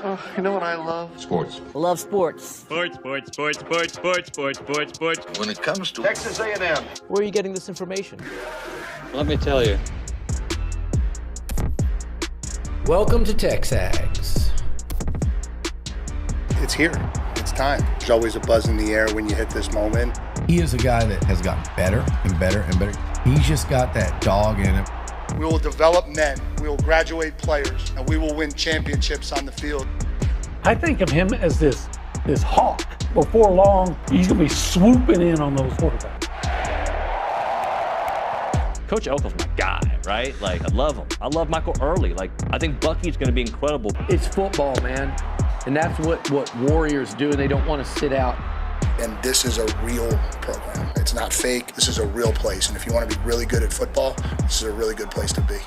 Oh, you know what I love? Sports. Love sports. Sports. When it comes to Texas A&M. Where are you getting this information? Let me tell you. Welcome to TexAgs. It's here. It's time. There's always a buzz in the air when you hit this moment. He is a guy that has gotten better and better and better. He's just got that dog in him. We will develop men. We will graduate players, and we will win championships on the field. I think of him as this hawk. Before long, he's going to be swooping in on those quarterbacks. Coach Elko's my guy, right? Like, I love him. I love Michael Early. Like, I think Bucky's going to be incredible. It's football, man. And that's what Warriors do, and they don't want to sit out. And this is a real program. It's not fake. This is a real place. And if you want to be really good at football, this is a really good place to be.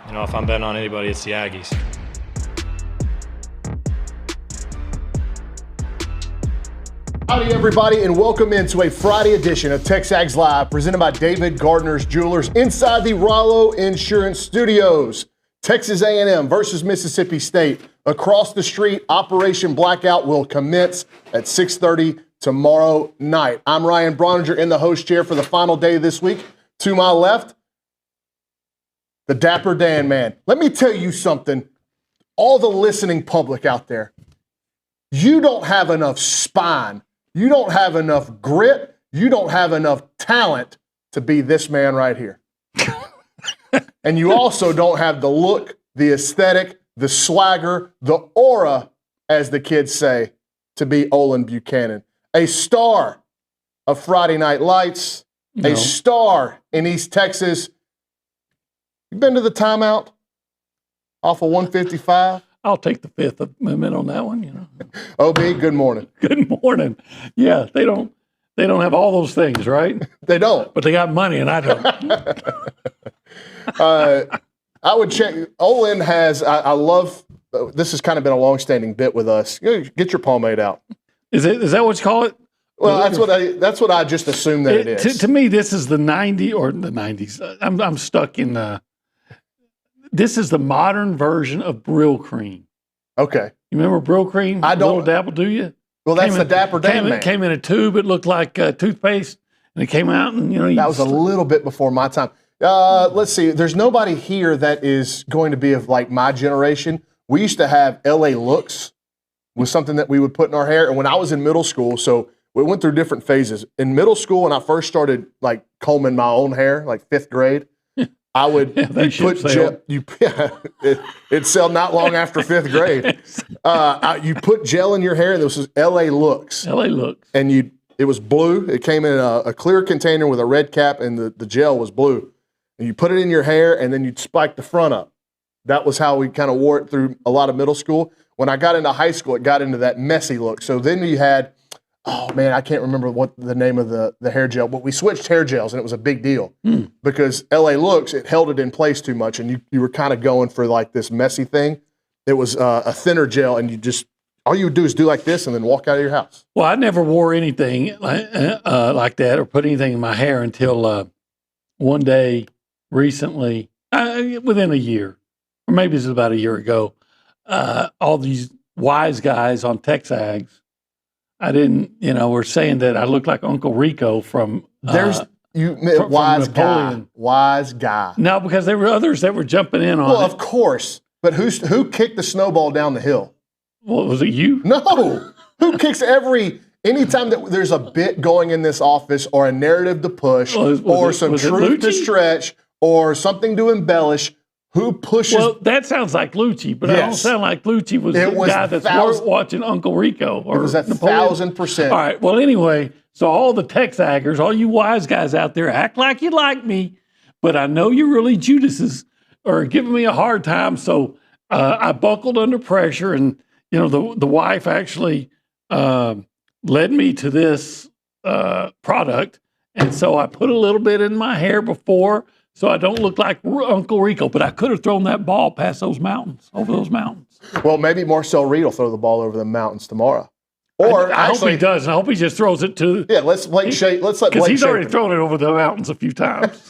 You know, if I'm betting on anybody, it's the Aggies. Howdy, everybody, and welcome into a Friday edition of TexAgs Live, presented by David Gardner's Jewelers inside the Rollo Insurance Studios. Texas A&M versus Mississippi State. Across the street, Operation Blackout will commence at 6:30 tomorrow night. I'm Ryan Brauninger in the host chair for the final day this week. To my left, the Dapper Dan man. Let me tell you something, all the listening public out there. You don't have enough spine. You don't have enough grit. You don't have enough talent to be this man right here. And you also don't have the look, the aesthetic, the swagger, the aura, as the kids say, to be Olin Buchanan. A star of Friday Night Lights, a star in East Texas. You been to the timeout off of 155? I'll take the Fifth Amendment on that one, you know. OB, good morning. Good morning. Yeah, they don't have all those things, right? They don't. But they got money, and I don't. I would check. Olin has, I love, this has kind of been a long-standing bit with us. Get your pomade out. Is that what you call it? Well, that's what I just assume that it is. To me, this is the 90s. I'm stuck in this is the modern version of Brill Cream. Okay. You remember Brill Cream? I don't. Little Dapple, do you? Well, that's the Dapper Dan man. It came in a tube. It looked like toothpaste, and it came out, and that was a little bit before my time. Let's see. There's nobody here that is going to be of like my generation. We used to have LA Looks was something that we would put in our hair. And when I was in middle school, so we went through different phases. In middle school, when I first started like combing my own hair, like 5th grade, I would it sell not long after 5th grade. You put gel in your hair, and this was LA Looks. LA Looks. And it was blue. It came in a clear container with a red cap, and the gel was blue. And you put it in your hair, and then you'd spike the front up. That was how we kind of wore it through a lot of middle school. When I got into high school, it got into that messy look. So then you had, oh man, I can't remember what the name of the hair gel, but we switched hair gels, and it was a big deal because LA Looks, it held it in place too much, and you were kind of going for like this messy thing. It was a thinner gel, and all you would do is do like this and then walk out of your house. Well, I never wore anything like that or put anything in my hair until one day recently, within a year, or maybe it was about a year ago, all these wise guys on TexAgs, were saying that I look like Uncle Rico from wise guy. No, because there were others that were jumping in on it. Well, of course. But who kicked the snowball down the hill? Well, was it you? No. Who kicks anytime that there's a bit going in this office or a narrative to push or some truth to stretch or something to embellish, who pushes? Well, that sounds like Liucci, but I don't sound like Liucci was the guy that's watching Uncle Rico. Or it was Napoleon. 1,000%. All right. Well, anyway, so all the TexAgers, all you wise guys out there, act like you like me, but I know you're really Judases or giving me a hard time. So I buckled under pressure, and the wife actually led me to this product, and so I put a little bit in my hair before. So I don't look like Uncle Rico, but I could have thrown that ball past those mountains, over those mountains. Well, maybe Marcel Reed will throw the ball over the mountains tomorrow. Or I hope he does. And I hope he just throws it to. Yeah, let's let Blake. Because he's already thrown it over the mountains a few times.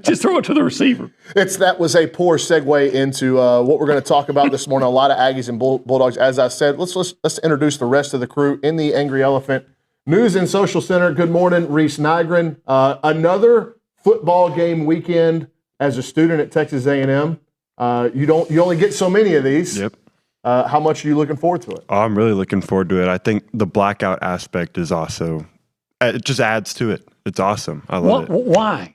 Just throw it to the receiver. That was a poor segue into what we're going to talk about this morning. A lot of Aggies and Bulldogs. As I said, let's introduce the rest of the crew in the Angry Elephant News and Social Center. Good morning, Reese Nygren. Another football game weekend as a student at Texas A&M. You only get so many of these. Yep. How much are you looking forward to it? Oh, I'm really looking forward to it. I think the blackout aspect is also, it just adds to it. It's awesome. I love it. Why?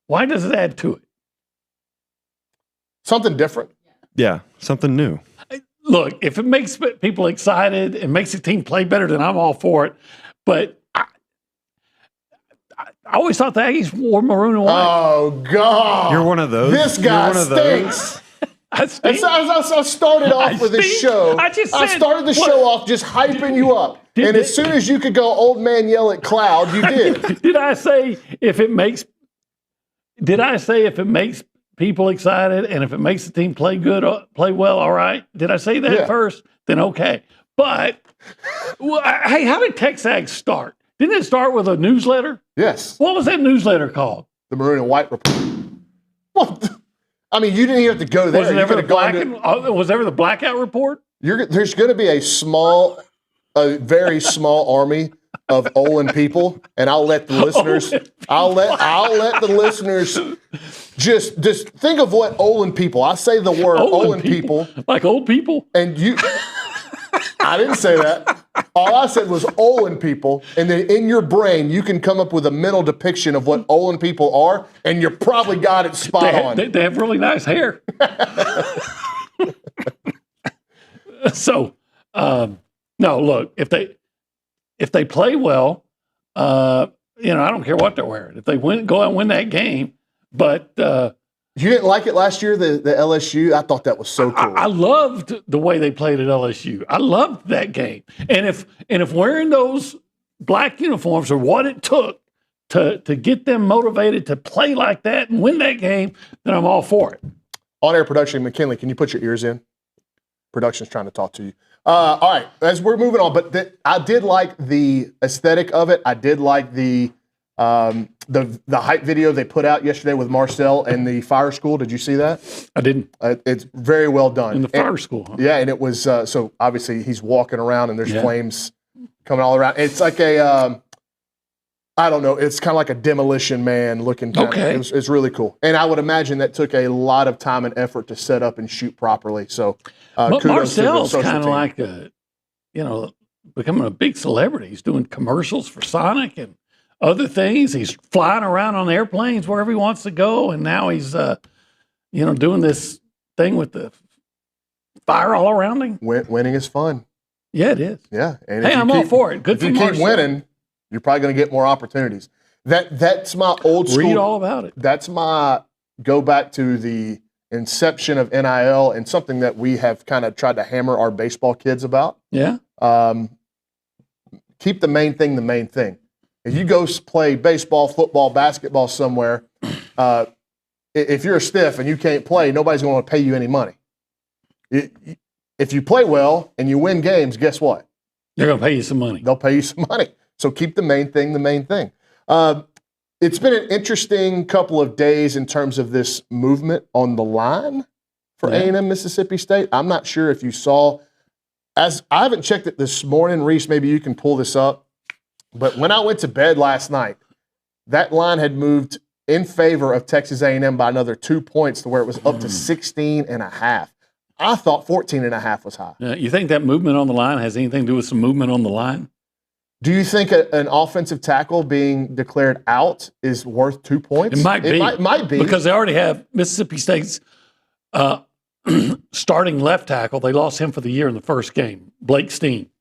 Why does it add to it? Something different. Yeah, something new. Look, if it makes people excited and makes the team play better, then I'm all for it. But I always thought the Aggies wore maroon and white. Oh, God. You're one of those? This guy stinks. I started off with this show. I started the show off just hyping you up. And as soon as you could go old man yell at cloud, you did. Did I say if it makes people excited and if it makes the team play well, all right? Did I say that first? Then okay. But, hey, how did TexAgs start? Didn't it start with a newsletter? Yes. What was that newsletter called? The Maroon and White Report. What? I mean, you didn't even have to go there. Was ever the blackout report? There's going to be a very small army of Olin people, and I'll let the listeners. I'll let the listeners just think of what Olin people. I say the word Olin people, like old people, and you. I didn't say that. All I said was Olin people, and then in your brain you can come up with a mental depiction of what Olin people are, and you probably got it spot on. They have really nice hair. So, no, look, if they play well, I don't care what they're wearing. If they go out and win that game, but you didn't like it last year, the LSU? I thought that was so cool. I loved the way they played at LSU. I loved that game. And if wearing those black uniforms are what it took to get them motivated to play like that and win that game, then I'm all for it. On-air production, McKinley, can you put your ears in? Production's trying to talk to you. All right, as we're moving on, but I did like the aesthetic of it. I did like the hype video they put out yesterday with Marcel and the fire school. Did you see that? I didn't. It's very well done. In the fire school, huh? Yeah, and it was so obviously he's walking around and there's flames coming all around. It's like a I don't know. It's kind of like a Demolition Man looking. It's really cool, and I would imagine that took a lot of time and effort to set up and shoot properly. So, but Marcel's kind of like becoming a big celebrity. He's doing commercials for Sonic and other things. He's flying around on airplanes wherever he wants to go, and now he's doing this thing with the fire all around him. Winning is fun. Yeah, it is. Yeah, and hey, I'm all for it. Good for Marcel. If you keep winning, you're probably going to get more opportunities. That's my old school. Read all about it. That's my go back to the inception of NIL and something that we have kind of tried to hammer our baseball kids about. Yeah. Keep the main thing the main thing. If you go play baseball, football, basketball somewhere, if you're a stiff and you can't play, nobody's going to pay you any money. If you play well and you win games, guess what? They're going to pay you some money. They'll pay you some money. So keep the main thing the main thing. It's been an interesting couple of days in terms of this movement on the line for A&M Mississippi State. I'm not sure if you saw, as I haven't checked it this morning, Reese, maybe you can pull this up. But when I went to bed last night, that line had moved in favor of Texas A&M by another 2 points to where it was up to 16.5. I thought 14.5 was high. You think that movement on the line has anything to do with some movement on the line? Do you think an offensive tackle being declared out is worth 2 points? It might be. It might be. Because they already have Mississippi State's starting left tackle. They lost him for the year in the first game, Blake Steen.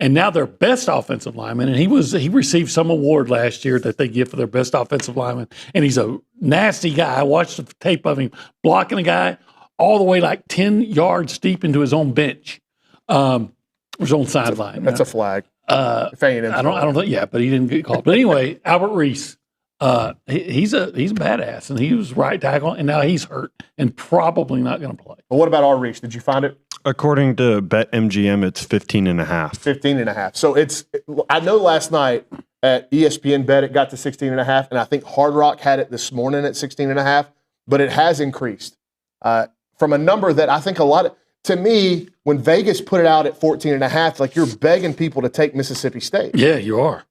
And now their best offensive lineman, and he received some award last year that they give for their best offensive lineman, and he's a nasty guy. I watched the tape of him blocking a guy all the way like 10 yards deep into his own bench, his own sideline. That's a flag. If A&M, I don't think. Yeah, but he didn't get called. But anyway, Albert Reese, he's a badass, and he was right tackle, and now he's hurt and probably not going to play. But what about our Reese? Did you find it? according to BetMGM, it's 15.5. 15.5. So I know last night at ESPN Bet it got to 16.5, and I think Hard Rock had it this morning at 16.5, but it has increased from a number that I think to me, when Vegas put it out at 14.5, like you're begging people to take Mississippi State. Yeah, you are.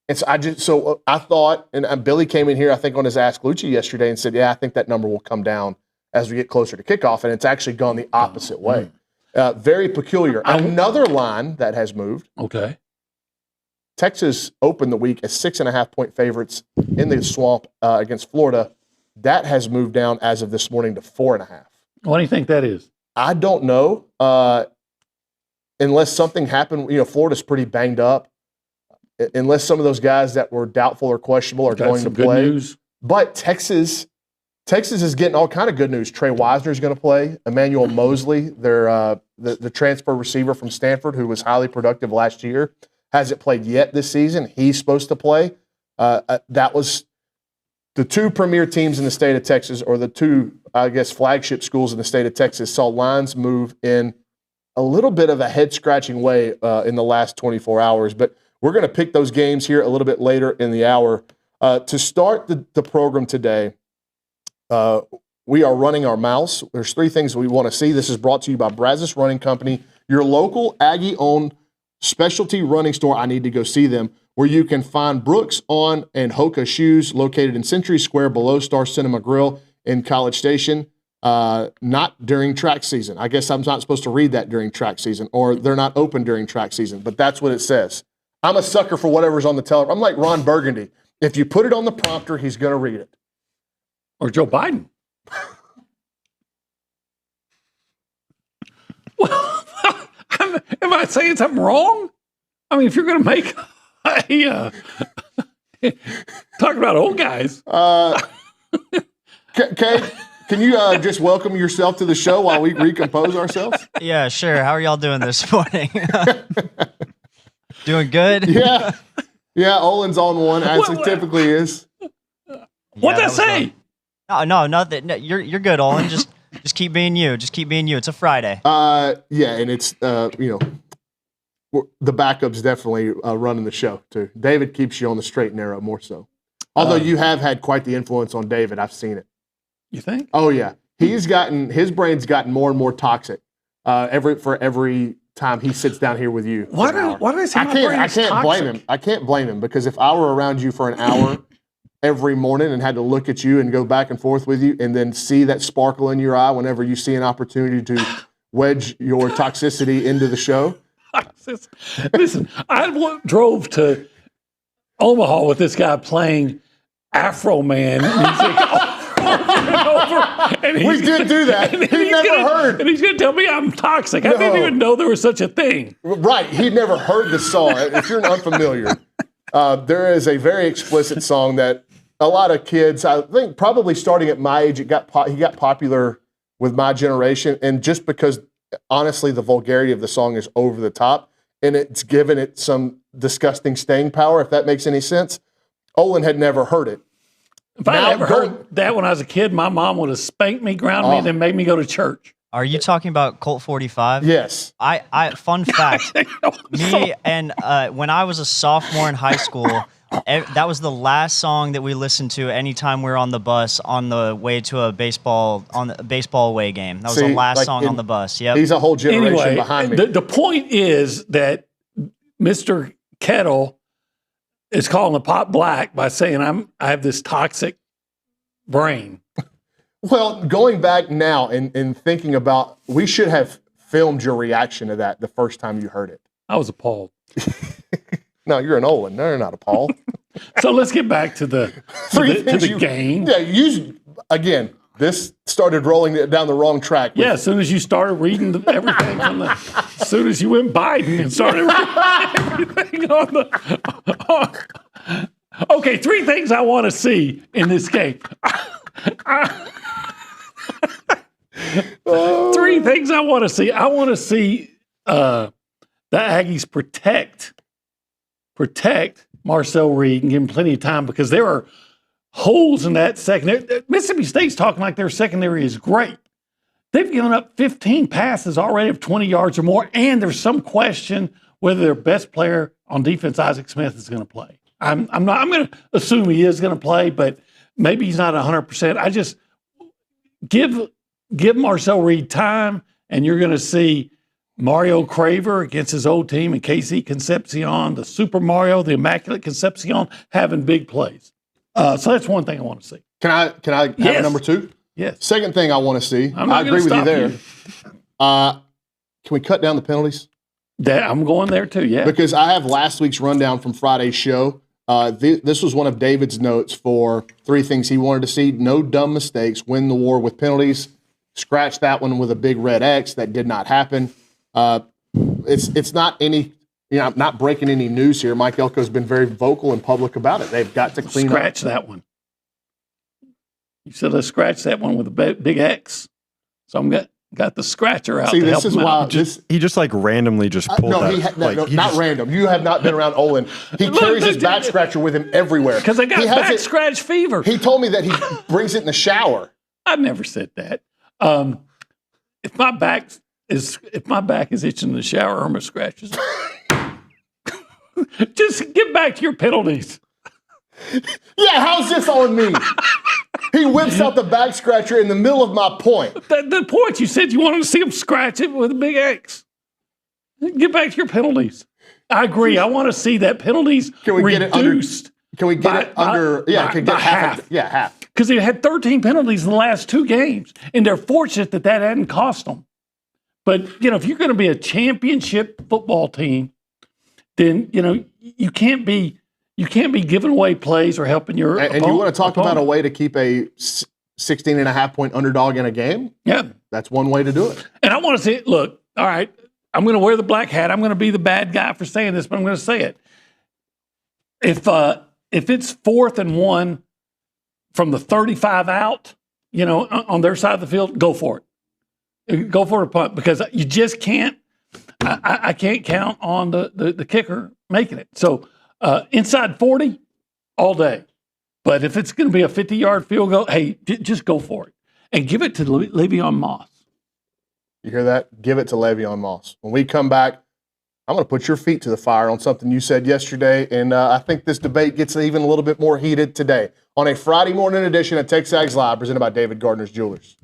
And so I thought, and Billy came in here, I think on his Ask Liucci yesterday and said, yeah, I think that number will come down as we get closer to kickoff, and it's actually gone the opposite way. Very peculiar. Another line that has moved. Okay. Texas opened the week as 6.5-point favorites in the Swamp against Florida. That has moved down as of this morning to 4.5. What do you think that is? I don't know. Unless something happened, Florida's pretty banged up. Unless some of those guys that were doubtful or questionable are going to play. Good news. But Texas is getting all kind of good news. Trey Wisner is going to play. Emmanuel Mosley, their the transfer receiver from Stanford, who was highly productive last year, hasn't played yet this season. He's supposed to play. That was the two premier teams in the state of Texas, or the two, I guess, flagship schools in the state of Texas, saw lines move in a little bit of a head-scratching way in the last 24 hours. But we're going to pick those games here a little bit later in the hour. To start the program today, we are running our mouse. There's three things we want to see. This is brought to you by Brazos Running Company, your local Aggie-owned specialty running store. I need to go see them, where you can find Brooks On and Hoka shoes located in Century Square below Star Cinema Grill in College Station. Not during track season. I guess I'm not supposed to read that during track season, or they're not open during track season, but that's what it says. I'm a sucker for whatever's on the television. I'm like Ron Burgundy. If you put it on the prompter, he's going to read it. Or Joe Biden. Well, am I saying something wrong? I mean, if you're going to make talk about old guys. Kate, can you just welcome yourself to the show while we recompose ourselves? Yeah, sure. How are y'all doing this morning? Doing good? Yeah. Olin's on one, as he typically is. What'd I say? No, you're good, Olin. Just keep being you. Just keep being you. It's a Friday. And it's the backup's definitely running the show too. David keeps you on the straight and narrow more so. Although you have had quite the influence on David, I've seen it. You think? Oh yeah, his brain's gotten more and more toxic every time he sits down here with you. Why did I say my brain is can't toxic? blame him. I can't blame him, because if I were around you for an hour every morning and had to look at you and go back and forth with you, and then see that sparkle in your eye whenever you see an opportunity to wedge your toxicity into the show. Listen, I drove to Omaha with this guy playing Afro Man music over and over. And we did do that. He never heard. And he's going to tell me I'm toxic. I didn't even know there was such a thing. Right. He never heard the song. If you're unfamiliar, there is a very explicit song that a lot of kids, I think probably starting at my age, he got popular with my generation. And just because, honestly, the vulgarity of the song is over the top, and it's given it some disgusting staying power, if that makes any sense. Olin had never heard it. If I ever heard that when I was a kid, my mom would have spanked me, ground me, and then made me go to church. Are you talking about Colt 45? Yes. Fun fact, me and when I was a sophomore in high school, that was the last song that we listened to anytime we were on the bus on the way to a baseball away game. That was the last song on the bus. Yep. He's a whole generation behind me. The point is that Mr. Kettle is calling the pot black by saying I have this toxic brain. Well, going back now and thinking about, we should have filmed your reaction to that the first time you heard it. I was appalled. No, you're an Olin. No, you're not appalled. So let's get back to the game. Yeah, again, this started rolling down the wrong track. Yeah, as soon as you started reading everything as soon as you went Biden and started reading everything on the. Okay, three things I want to see in this game. Three things I want to see. I want to see the Aggies protect Marcel Reed and give him plenty of time, because there are holes in that secondary. Mississippi State's talking like their secondary is great. They've given up 15 passes already of 20 yards or more, and there's some question whether their best player on defense, Isaac Smith, is going to play. I'm going to assume he is going to play, but maybe he's not 100%. I just give Marcel Reed time, and you're going to see Mario Craver against his old team and KC Concepcion, the Super Mario, the Immaculate Concepcion, having big plays. So that's one thing I want to see. Can I have a number two? Yes. Second thing I want to see. I agree with you there. Can we cut down the penalties? I'm going there too, yeah. Because I have last week's rundown from Friday's show. This was one of David's notes for 3 things he wanted to see. No dumb mistakes. Win the war with penalties. Scratch that one with a big red X. That did not happen. It's not any, I'm not breaking any news here. Mike Elko's been very vocal and public about it. They've got to clean Scratch that one. You said let's scratch that one with a big X. So I'm got the scratcher out. See, to this help is him why out. He just like randomly just pulled that. Random. You have not been around Olin. He carries his back scratcher with him everywhere. Because I got back scratch fever. He told me that he brings it in the shower. I've never said that. If my back is itching in the shower, I'm gonna scratch it. Just get back to your penalties. Yeah, how's this on me? He whips out the back scratcher in the middle of my point. The point you said you wanted to see him scratch it with a big X. Get back to your penalties. I agree. I want to see that penalties reduced. Can we get it under? Yeah, can get half. Half. Because they had 13 penalties in the last 2 games, and they're fortunate that hadn't cost them. But if you're going to be a championship football team, then you can't be giving away plays or helping your opponent. And you want to talk about a way to keep a 16.5-point underdog in a game? Yeah. That's one way to do it. And I want to see, look, all right, I'm going to wear the black hat. I'm going to be the bad guy for saying this, but I'm going to say it. If it's 4th and 1 from the 35 out, on their side of the field, go for it. Go for a punt, because you just can't. I can't count on the kicker making it. So inside 40 all day. But if it's going to be a 50-yard field goal, hey, just go for it. And give it to Le'Veon Moss. You hear that? Give it to Le'Veon Moss. When we come back, I'm going to put your feet to the fire on something you said yesterday, and I think this debate gets even a little bit more heated today on a Friday morning edition of TexAgs Live, presented by David Gardner's Jewelers.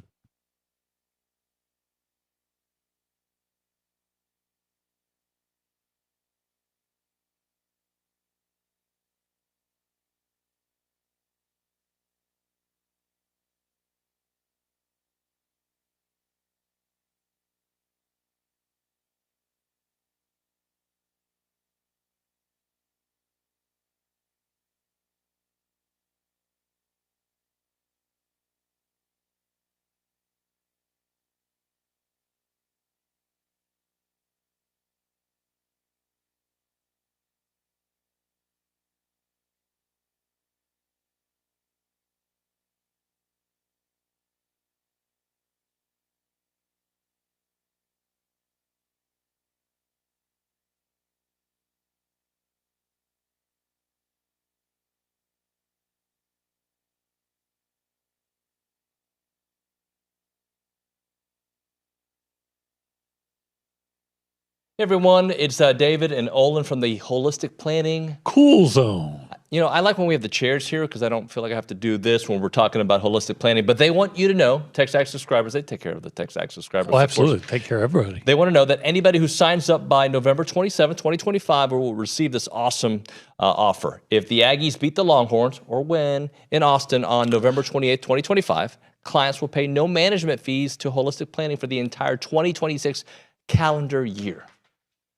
Hey everyone, it's David and Olin from the Holistic Planning Cool Zone. I like when we have the chairs here because I don't feel like I have to do this when we're talking about holistic planning. But they want you to know, TexAgs subscribers, they take care of the TexAgs subscribers. Oh, absolutely. Take care of everybody. They want to know that anybody who signs up by November 27, 2025 will receive this awesome offer. If the Aggies beat the Longhorns or win in Austin on November 28, 2025, clients will pay no management fees to Holistic Planning for the entire 2026 calendar year.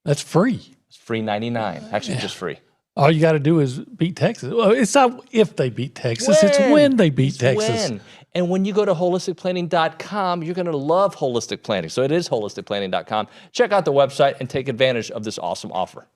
That's free. It's free 99. Actually, just free. All you got to do is beat Texas. Well, it's not if they beat Texas. It's when they beat Texas. When. And when you go to holisticplanning.com, you're going to love Holistic Planning. So it is holisticplanning.com. Check out the website and take advantage of this awesome offer.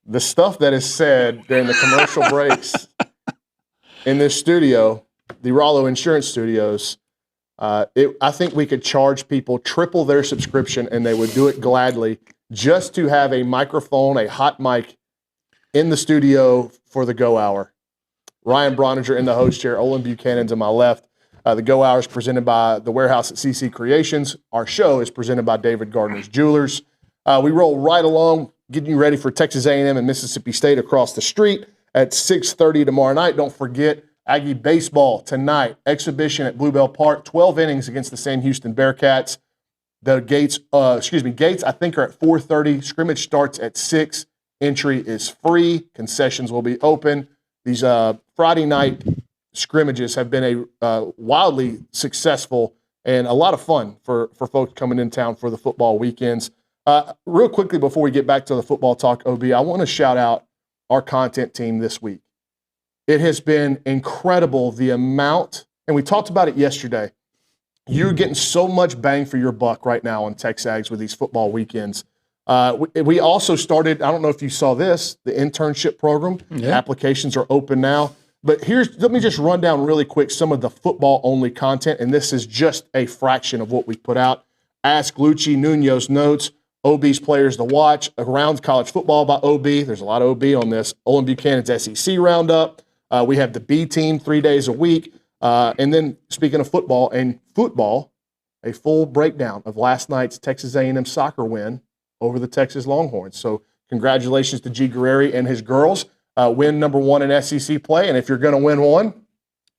the stuff that is said during the commercial breaks in this studio, the Rollo Insurance Studios, I think we could charge people triple their subscription and they would do it gladly just to have a microphone, a hot mic in the studio for the Go Hour. Ryan Brauninger in the host chair, Olin Buchanan to my left. The Go Hour is presented by the Warehouse at CC Creations. Our show is presented by David Gardner's Jewelers. We roll right along, getting you ready for Texas A&M and Mississippi State across the street at 6:30 tomorrow night. Don't forget Aggie baseball tonight, exhibition at Bluebell Park, 12 innings against the Sam Houston Bearcats. The gates I think are at 4:30. Scrimmage starts at 6. Entry is free. Concessions will be open. These Friday night scrimmages have been a wildly successful and a lot of fun for folks coming in town for the football weekends. Real quickly before we get back to the football talk, OB, I want to shout out our content team this week. It has been incredible the amount, and we talked about it yesterday. You're getting so much bang for your buck right now on TexAgs with these football weekends. We also started, I don't know if you saw this, the internship program. Yeah. Applications are open now. But let me just run down really quick some of the football-only content, and this is just a fraction of what we put out. Ask Liucci, Nuno's notes, OB's players to watch, around college football by OB. There's a lot of OB on this. Olin Buchanan's SEC roundup. We have the B team 3 days a week. And then speaking of football, a full breakdown of last night's Texas A&M soccer win over the Texas Longhorns. So congratulations to G. Guerreri and his girls. Win number 1 in SEC play, and if you're going to win one,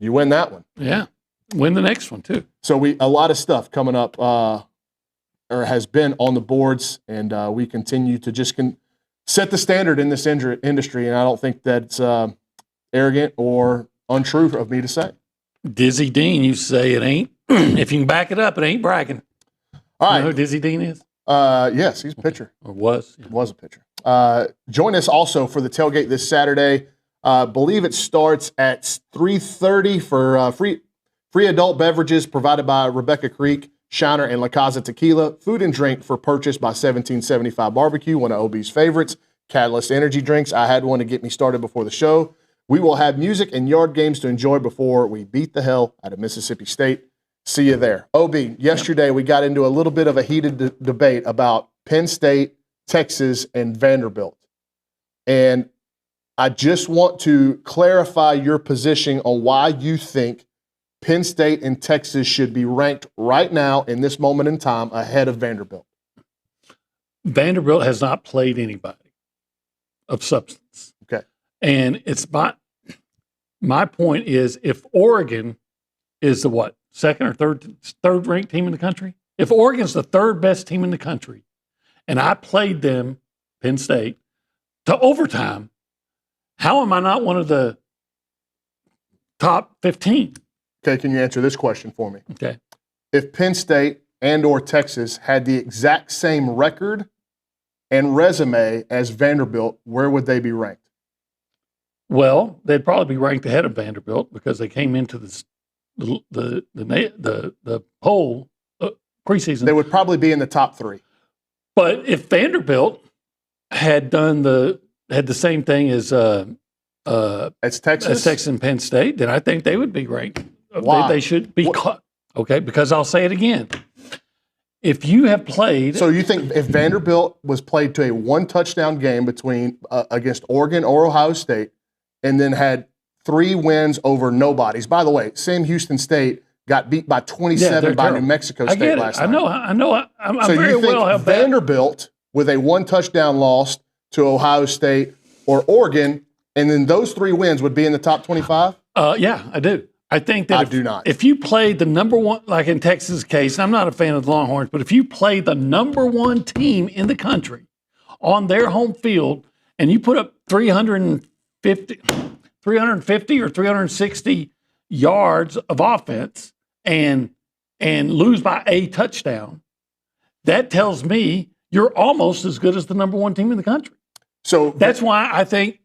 you win that one. Yeah, win the next one too. So a lot of stuff coming up, or has been on the boards, and we continue to just set the standard in this industry, and I don't think that's arrogant or untrue of me to say. Dizzy Dean used to say it ain't, if you can back it up, it ain't bragging. All right. You know who Dizzy Dean is? Yes, he's a pitcher. Or was. Yeah. Was a pitcher. Join us also for the tailgate this Saturday. Believe it starts at 3:30 for free adult beverages provided by Rebecca Creek, Shiner, and La Casa Tequila. Food and drink for purchase by 1775 Barbecue, one of OB's favorites. Catalyst energy drinks. I had one to get me started before the show. We will have music and yard games to enjoy before we beat the hell out of Mississippi State. See you there. OB, yesterday we got into a little bit of a heated debate about Penn State, Texas, and Vanderbilt. And I just want to clarify your position on why you think Penn State and Texas should be ranked right now in this moment in time ahead of Vanderbilt. Vanderbilt has not played anybody of substance. Okay. And it's my point is, if Oregon is the second or third ranked team in the country? If Oregon's the third best team in the country, and I played them, Penn State, to overtime, how am I not one of the top 15? Okay, can you answer this question for me? Okay. If Penn State and or Texas had the exact same record and resume as Vanderbilt, where would they be ranked? Well, they'd probably be ranked ahead of Vanderbilt because they came into the poll preseason. They would probably be in the top 3. But if Vanderbilt had done the same thing as Texas and Penn State, then I think they would be ranked. Why? They should be. Okay, because I'll say it again. If you have played, so you think if Vanderbilt was played to a 1-touchdown game between against Oregon or Ohio State, and then had 3 wins over nobodies. By the way, Sam Houston State got beat by 27 by New Mexico State last night. I know. I'm so very you think well have Vanderbilt with a 1-touchdown loss to Ohio State or Oregon, and then those 3 wins would be in the top 25? Yeah, I do. I think that do not. If you played the number 1, like in Texas' case, I'm not a fan of the Longhorns, but if you played the number 1 team in the country on their home field and you put up 350 or 360 yards of offense and lose by a touchdown, that tells me you're almost as good as the number 1 team in the country. So that's why I think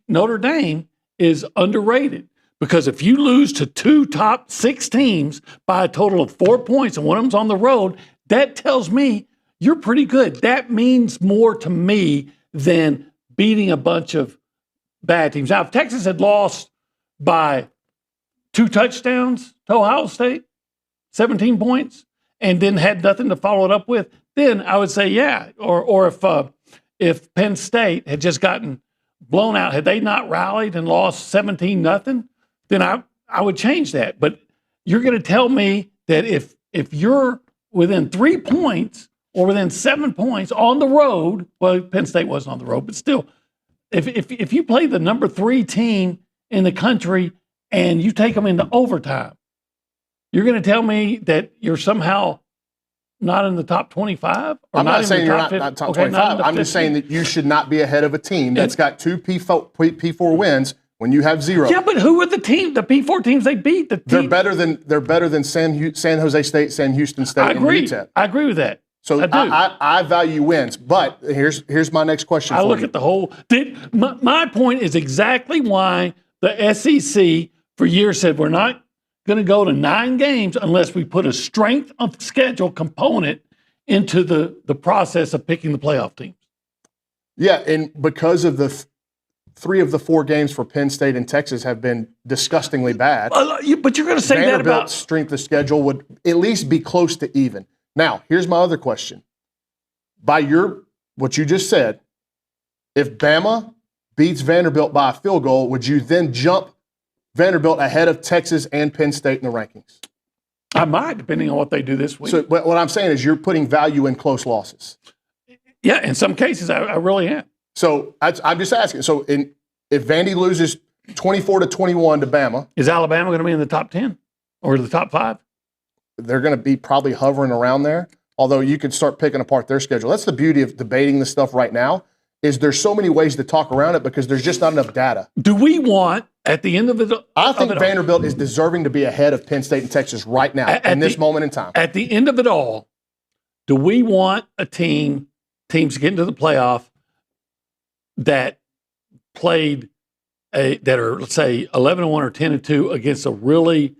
Notre Dame is underrated. Because if you lose to 2 top 6 teams by a total of 4 points and one of them's on the road, that tells me you're pretty good. That means more to me than beating a bunch of bad teams. Now, if Texas had lost by 2 touchdowns to Ohio State, 17 points, and then had nothing to follow it up with, then I would say, yeah. Or if Penn State had just gotten blown out, had they not rallied and lost 17-0, then I would change that. But you're going to tell me that if you're within 3 points or within 7 points on the road, well, Penn State wasn't on the road, but still, if you play the number 3 team in the country and you take them into overtime, you're going to tell me that you're somehow not in the top 25? I'm not saying you're not top 25. I'm just saying that you should not be ahead of a team that's got 2 P4 wins when you have 0. Yeah, but who are the P4 teams they beat? They're better than San Jose State, Sam Houston State, and UTEP. I agree with that. So I value wins. But here's my next question. I look at the whole. My point is exactly why the SEC for years said we're not going to go to 9 games unless we put a strength of schedule component into the process of picking the playoff teams. Yeah, and because of the 3 of the 4 games for Penn State and Texas have been disgustingly bad. But you're going to say that about strength of schedule would at least be close to even. Now, here's my other question. By what you just said, if Bama beats Vanderbilt by a field goal, would you then jump Vanderbilt ahead of Texas and Penn State in the rankings? I might, depending on what they do this week. So what I'm saying is you're putting value in close losses. Yeah, in some cases, I really am. So I'm just asking. So if Vandy loses 24-21 to Bama, is Alabama going to be in the top 10 or the top 5? They're going to be probably hovering around there. Although you could start picking apart their schedule. That's the beauty of debating this stuff right now. Is there's so many ways to talk around it because there's just not enough data. Do we want at the end of it? I think Vanderbilt is deserving to be ahead of Penn State and Texas right now in this moment in time. At the end of it all, do we want teams get into the playoff that played that are, let's say, 11-1 or 10-2 against a really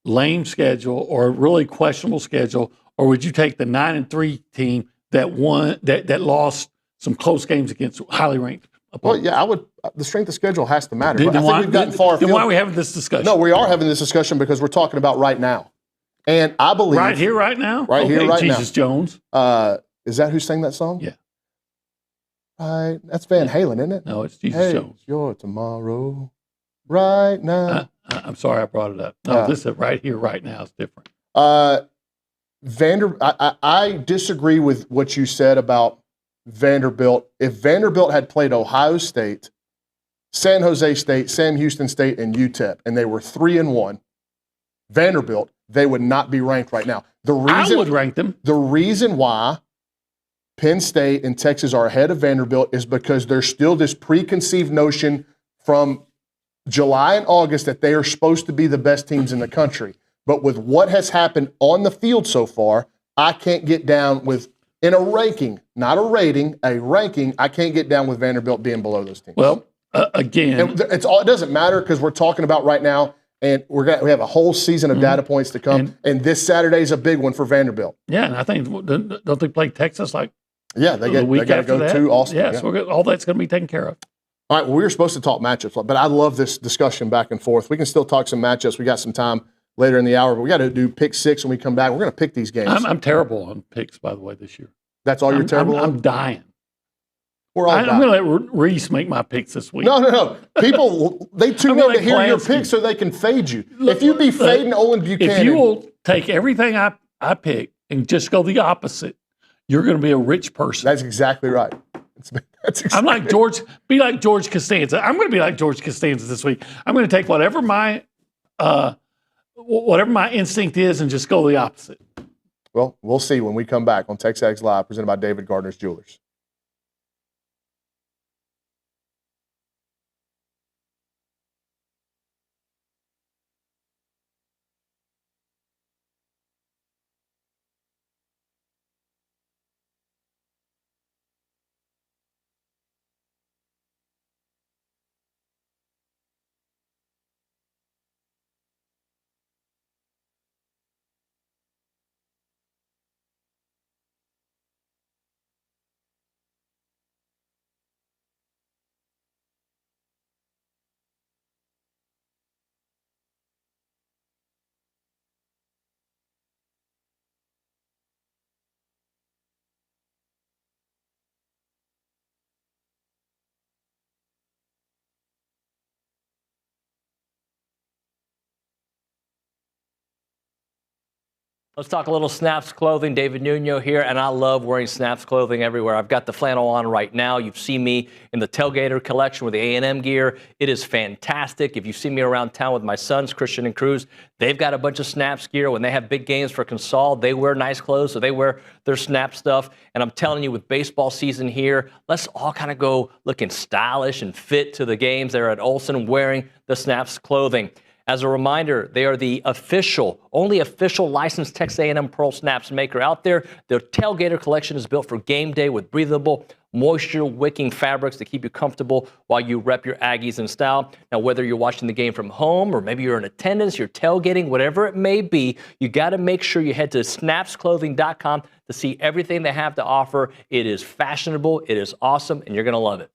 lame schedule or a really questionable schedule, or would you take the 9-3 team that lost some close games against highly ranked opponents? Well, yeah, I would. The strength of schedule has to matter. I think we've gotten far afield. Then why are we having this discussion? No, we are having this discussion because we're talking about right now, and I believe right here, right now, here, right now. Jesus Jones. Is that who sang that song? Yeah. Right, that's Van Halen, isn't it? No, it's Jesus Jones. Your tomorrow, right now. I'm sorry I brought it up. No, this is right here, right now. It's different. I disagree with what you said about Vanderbilt. If Vanderbilt had played Ohio State, San Jose State, Sam Houston State, and UTEP, and they were 3-1, Vanderbilt, they would not be ranked right now. I would rank them. The reason why Penn State and Texas are ahead of Vanderbilt is because there's still this preconceived notion from July and August that they are supposed to be the best teams in the country. But with what has happened on the field so far, I can't get down with, in a ranking, not a rating, a ranking, I can't get down with Vanderbilt being below those teams. Well, again, it doesn't matter because we're talking about right now, and we have a whole season of data points to come, and this Saturday is a big one for Vanderbilt. Yeah, and I think, don't they play Texas like they got to go to Austin. Yeah, so all that's going to be taken care of. All right, well, we were supposed to talk matchups, but I love this discussion back and forth. We can still talk some matchups. We got some time later in the hour, but we got to do pick 6 when we come back. We're going to pick these games. I'm terrible on picks, by the way, this year. That's all you're terrible on? I'm dying. We're all dying. I'm going to let Reese make my picks this week. No. People, they tune in to hear your picks so they can fade you. If you be fading Olin Buchanan. If you will take everything I pick and just go the opposite, you're going to be a rich person. That's exactly right. I'm like George. Be like George Costanza. I'm going to be like George Costanza this week. I'm going to take whatever my instinct is and just go the opposite. Well, we'll see when we come back on TexAgs Live, presented by David Gardner's Jewelers. Let's talk a little Snaps clothing. David Nuno here, and I love wearing Snaps clothing everywhere. I've got the flannel on right now. You've seen me in the Tailgater collection with the A&M gear. It is fantastic. If you see me around town with my sons, Christian and Cruz, they've got a bunch of Snaps gear. When they have big games for Consol, they wear nice clothes, so they wear their Snap stuff. And I'm telling you, with baseball season here, let's all kind of go looking stylish and fit to the games there at Olson wearing the Snaps clothing. As a reminder, they are the only official licensed Texas A&M Pearl Snaps maker out there. Their Tailgater collection is built for game day with breathable, moisture-wicking fabrics to keep you comfortable while you rep your Aggies in style. Now, whether you're watching the game from home or maybe you're in attendance, you're tailgating, whatever it may be, you got to make sure you head to snapsclothing.com to see everything they have to offer. It is fashionable, it is awesome, and you're going to love it.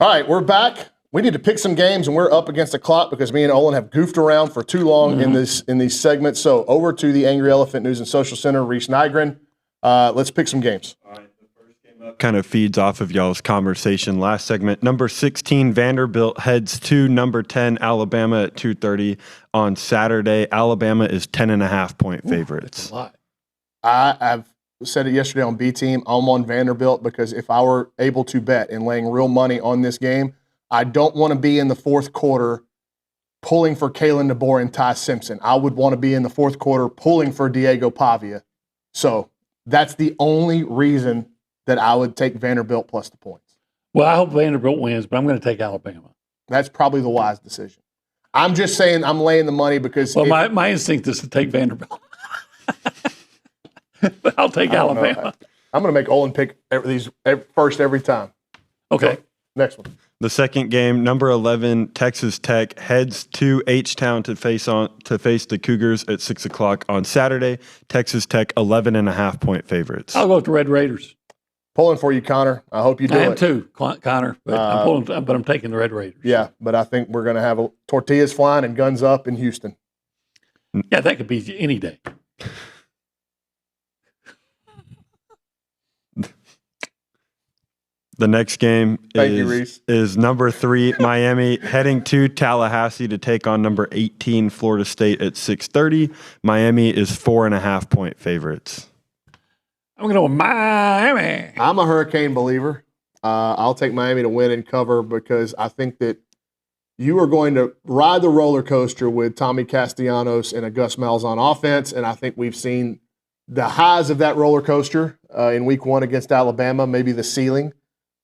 All right, we're back. We need to pick some games, and we're up against the clock because me and Olin have goofed around for too long in these segments. So over to the Angry Elephant News and Social Center, Reese Nygren. Let's pick some games. All right, the first game up kind of feeds off of y'all's conversation last segment. Number 16, Vanderbilt heads to number 10, Alabama at 2:30 on Saturday. Alabama is 10.5-point favorites. That's a lot. I've said it yesterday on B Team. I'm on Vanderbilt because if I were able to bet and laying real money on this game, I don't want to be in the fourth quarter pulling for Kalen DeBoer and Ty Simpson. I would want to be in the fourth quarter pulling for Diego Pavia. So that's the only reason that I would take Vanderbilt plus the points. Well, I hope Vanderbilt wins, but I'm going to take Alabama. That's probably the wise decision. I'm just saying I'm laying the money because my instinct is to take Vanderbilt. But I'll take Alabama. I'm going to make Olin pick these first every time. Okay. So, next one. The second game, number 11, Texas Tech heads to H-Town to face the Cougars at 6 o'clock on Saturday. Texas Tech 11.5-point favorites. I'll go with the Red Raiders. Pulling for you, Connor. I hope you do it. I am too, Connor, but I'm taking the Red Raiders. Yeah, but I think we're going to have tortillas flying and guns up in Houston. Yeah, that could be any day. The next game is number 3, Miami, heading to Tallahassee to take on number 18, Florida State at 6:30. Miami is 4.5-point favorites. I'm going to go with Miami. I'm a Hurricane believer. I'll take Miami to win and cover because I think that you are going to ride the roller coaster with Tommy Castellanos and a Gus Malzahn offense, and I think we've seen the highs of that roller coaster in Week 1 against Alabama, maybe the ceiling.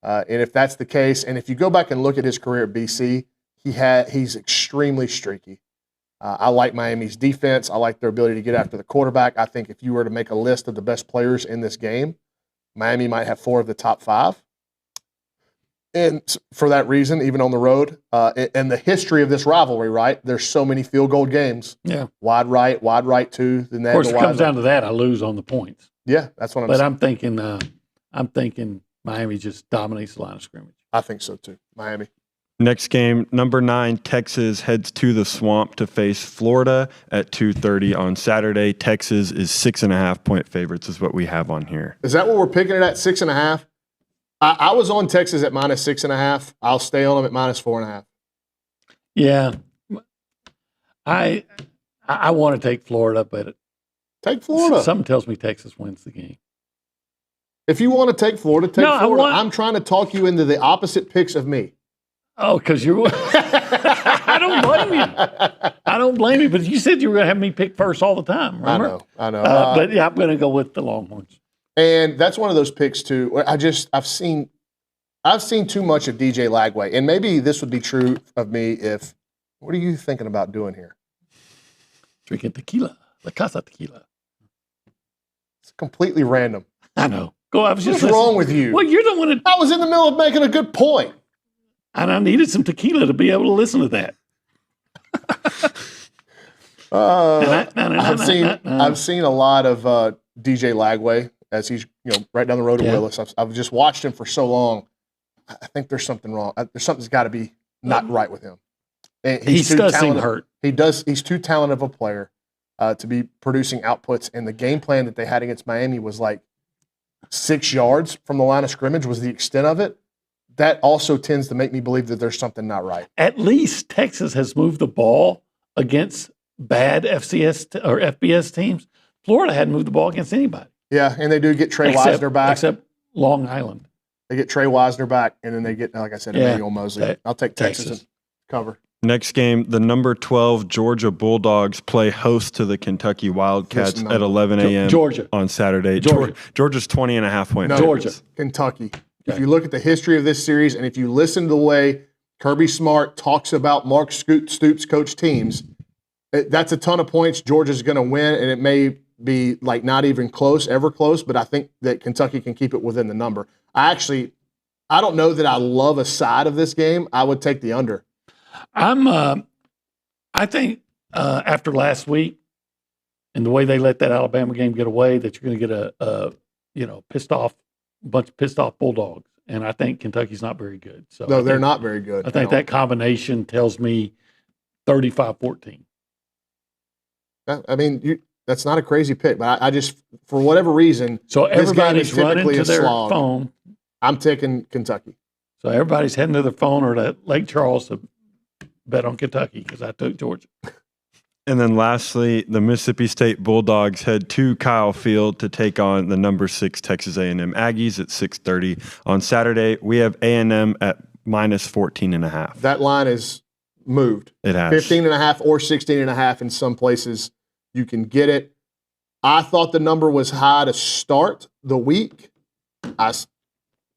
And if that's the case, and if you go back and look at his career at BC, he's extremely streaky. I like Miami's defense. I like their ability to get after the quarterback. I think if you were to make a list of the best players in this game, Miami might have 4 of the top 5. And for that reason, even on the road, and the history of this rivalry, right? There's so many field goal games. Yeah. Wide right 2. Then of course, it comes down to that. I lose on the points. Yeah, that's what I'm saying. But I'm thinking Miami just dominates the line of scrimmage. I think so too. Miami. Next game, number 9, Texas heads to the Swamp to face Florida at 2:30 on Saturday. Texas is 6.5-point favorites is what we have on here. Is that what we're picking it at, 6.5? I was on Texas at -6.5. I'll stay on them at -4.5. Yeah. I want to take Florida, but take Florida. Something tells me Texas wins the game. If you want to take Florida, take Florida. I'm trying to talk you into the opposite picks of me. Oh, because you're. I don't blame you. I don't blame you. But you said you were going to have me pick first all the time. Remember? I know. But yeah, I'm going to go with the Longhorns. And that's one of those picks too. Where I've seen too much of DJ Lagway, and maybe this would be true of me if. What are you thinking about doing here? Drinking tequila, La Casa Tequila. It's completely random. I know. What's wrong with you? Well, you're the one that. I was in the middle of making a good point. And I needed some tequila to be able to listen to that. I've seen a lot of DJ Lagway as he's right down the road to Willis. I've just watched him for so long. I think there's something wrong. There's something's got to be not right with him. And he does seem hurt. He's too talented of a player to be producing outputs. And the game plan that they had against Miami was like 6 yards from the line of scrimmage was the extent of it. That also tends to make me believe that there's something not right. At least Texas has moved the ball against bad FCS or FBS teams. Florida hadn't moved the ball against anybody. Yeah, and they do get Trey Wisner back. Except Long Island. They get Trey Wisner back, and then they get, like I said, Emmanuel Mosley. I'll take Texas and cover. Next game, the number 12 Georgia Bulldogs play host to the Kentucky Wildcats at 11 a.m. on Saturday. Georgia's 20.5-point favorites. Kentucky. If you look at the history of this series, and if you listen to the way Kirby Smart talks about Mark Stoops' coach teams, that's a ton of points. Georgia's going to win, and it may be like not even ever close, but I think that Kentucky can keep it within the number. I don't know that I love a side of this game. I would take the under. I think after last week and the way they let that Alabama game get away, that you're going to get a bunch of pissed off Bulldogs. and I think Kentucky's not very good. So No, they're not very good. I think that combination tells me 35-14. I mean, that's not a crazy pick, but I just, for whatever reason, so everybody's this game is running typically to a their slog. phone. I'm taking Kentucky. So everybody's heading to their phone or to Lake Charles to bet on Kentucky because I took Georgia. And then lastly, the Mississippi State Bulldogs head to Kyle Field to take on the number 6 Texas A&M Aggies at 6:30 on Saturday. We have A&M at minus 14.5. That line is moved. It has 15.5 or 16.5 in some places. You can get it. I thought the number was high to start the week.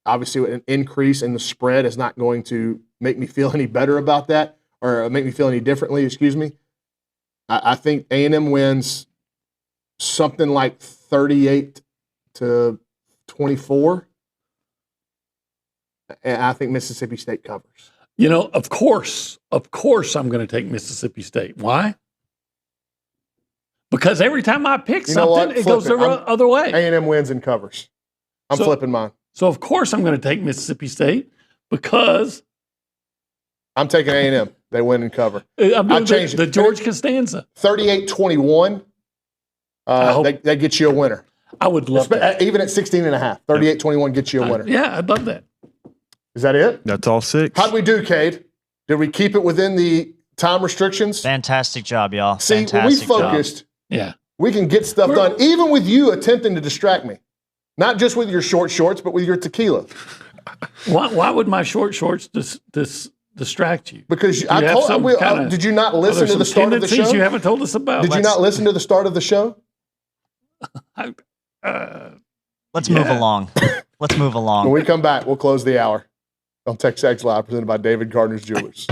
Obviously, an increase in the spread is not going to make me feel any better about that, or make me feel any differently. Excuse me. I think A&M wins something like 38-24, and I think Mississippi State covers. You know, of course, I'm going to take Mississippi State. Why? Because every time I pick something, it goes the other way. A&M wins and covers. I'm flipping mine. So, of course, I'm going to take Mississippi State because I'm taking A&M. They win and cover. I changed the George Costanza. 38-21. That gets you a winner. I would love that. Even at 16.5. 38-21 gets you a winner. Yeah, I'd love that. Is that it? That's all 6. How'd we do, Cade? Did we keep it within the time restrictions? Fantastic job, y'all. See, when we focused, we can get stuff done, even with you attempting to distract me. Not just with your short shorts, but with your tequila. Why would my short shorts distract you? Because did you not listen to the start of the show? You haven't told us about. Did you not listen to the start of the show? Let's move along. Let's move along. When we come back, we'll close the hour on TexAgs Live, presented by David Gardner's Jewelers.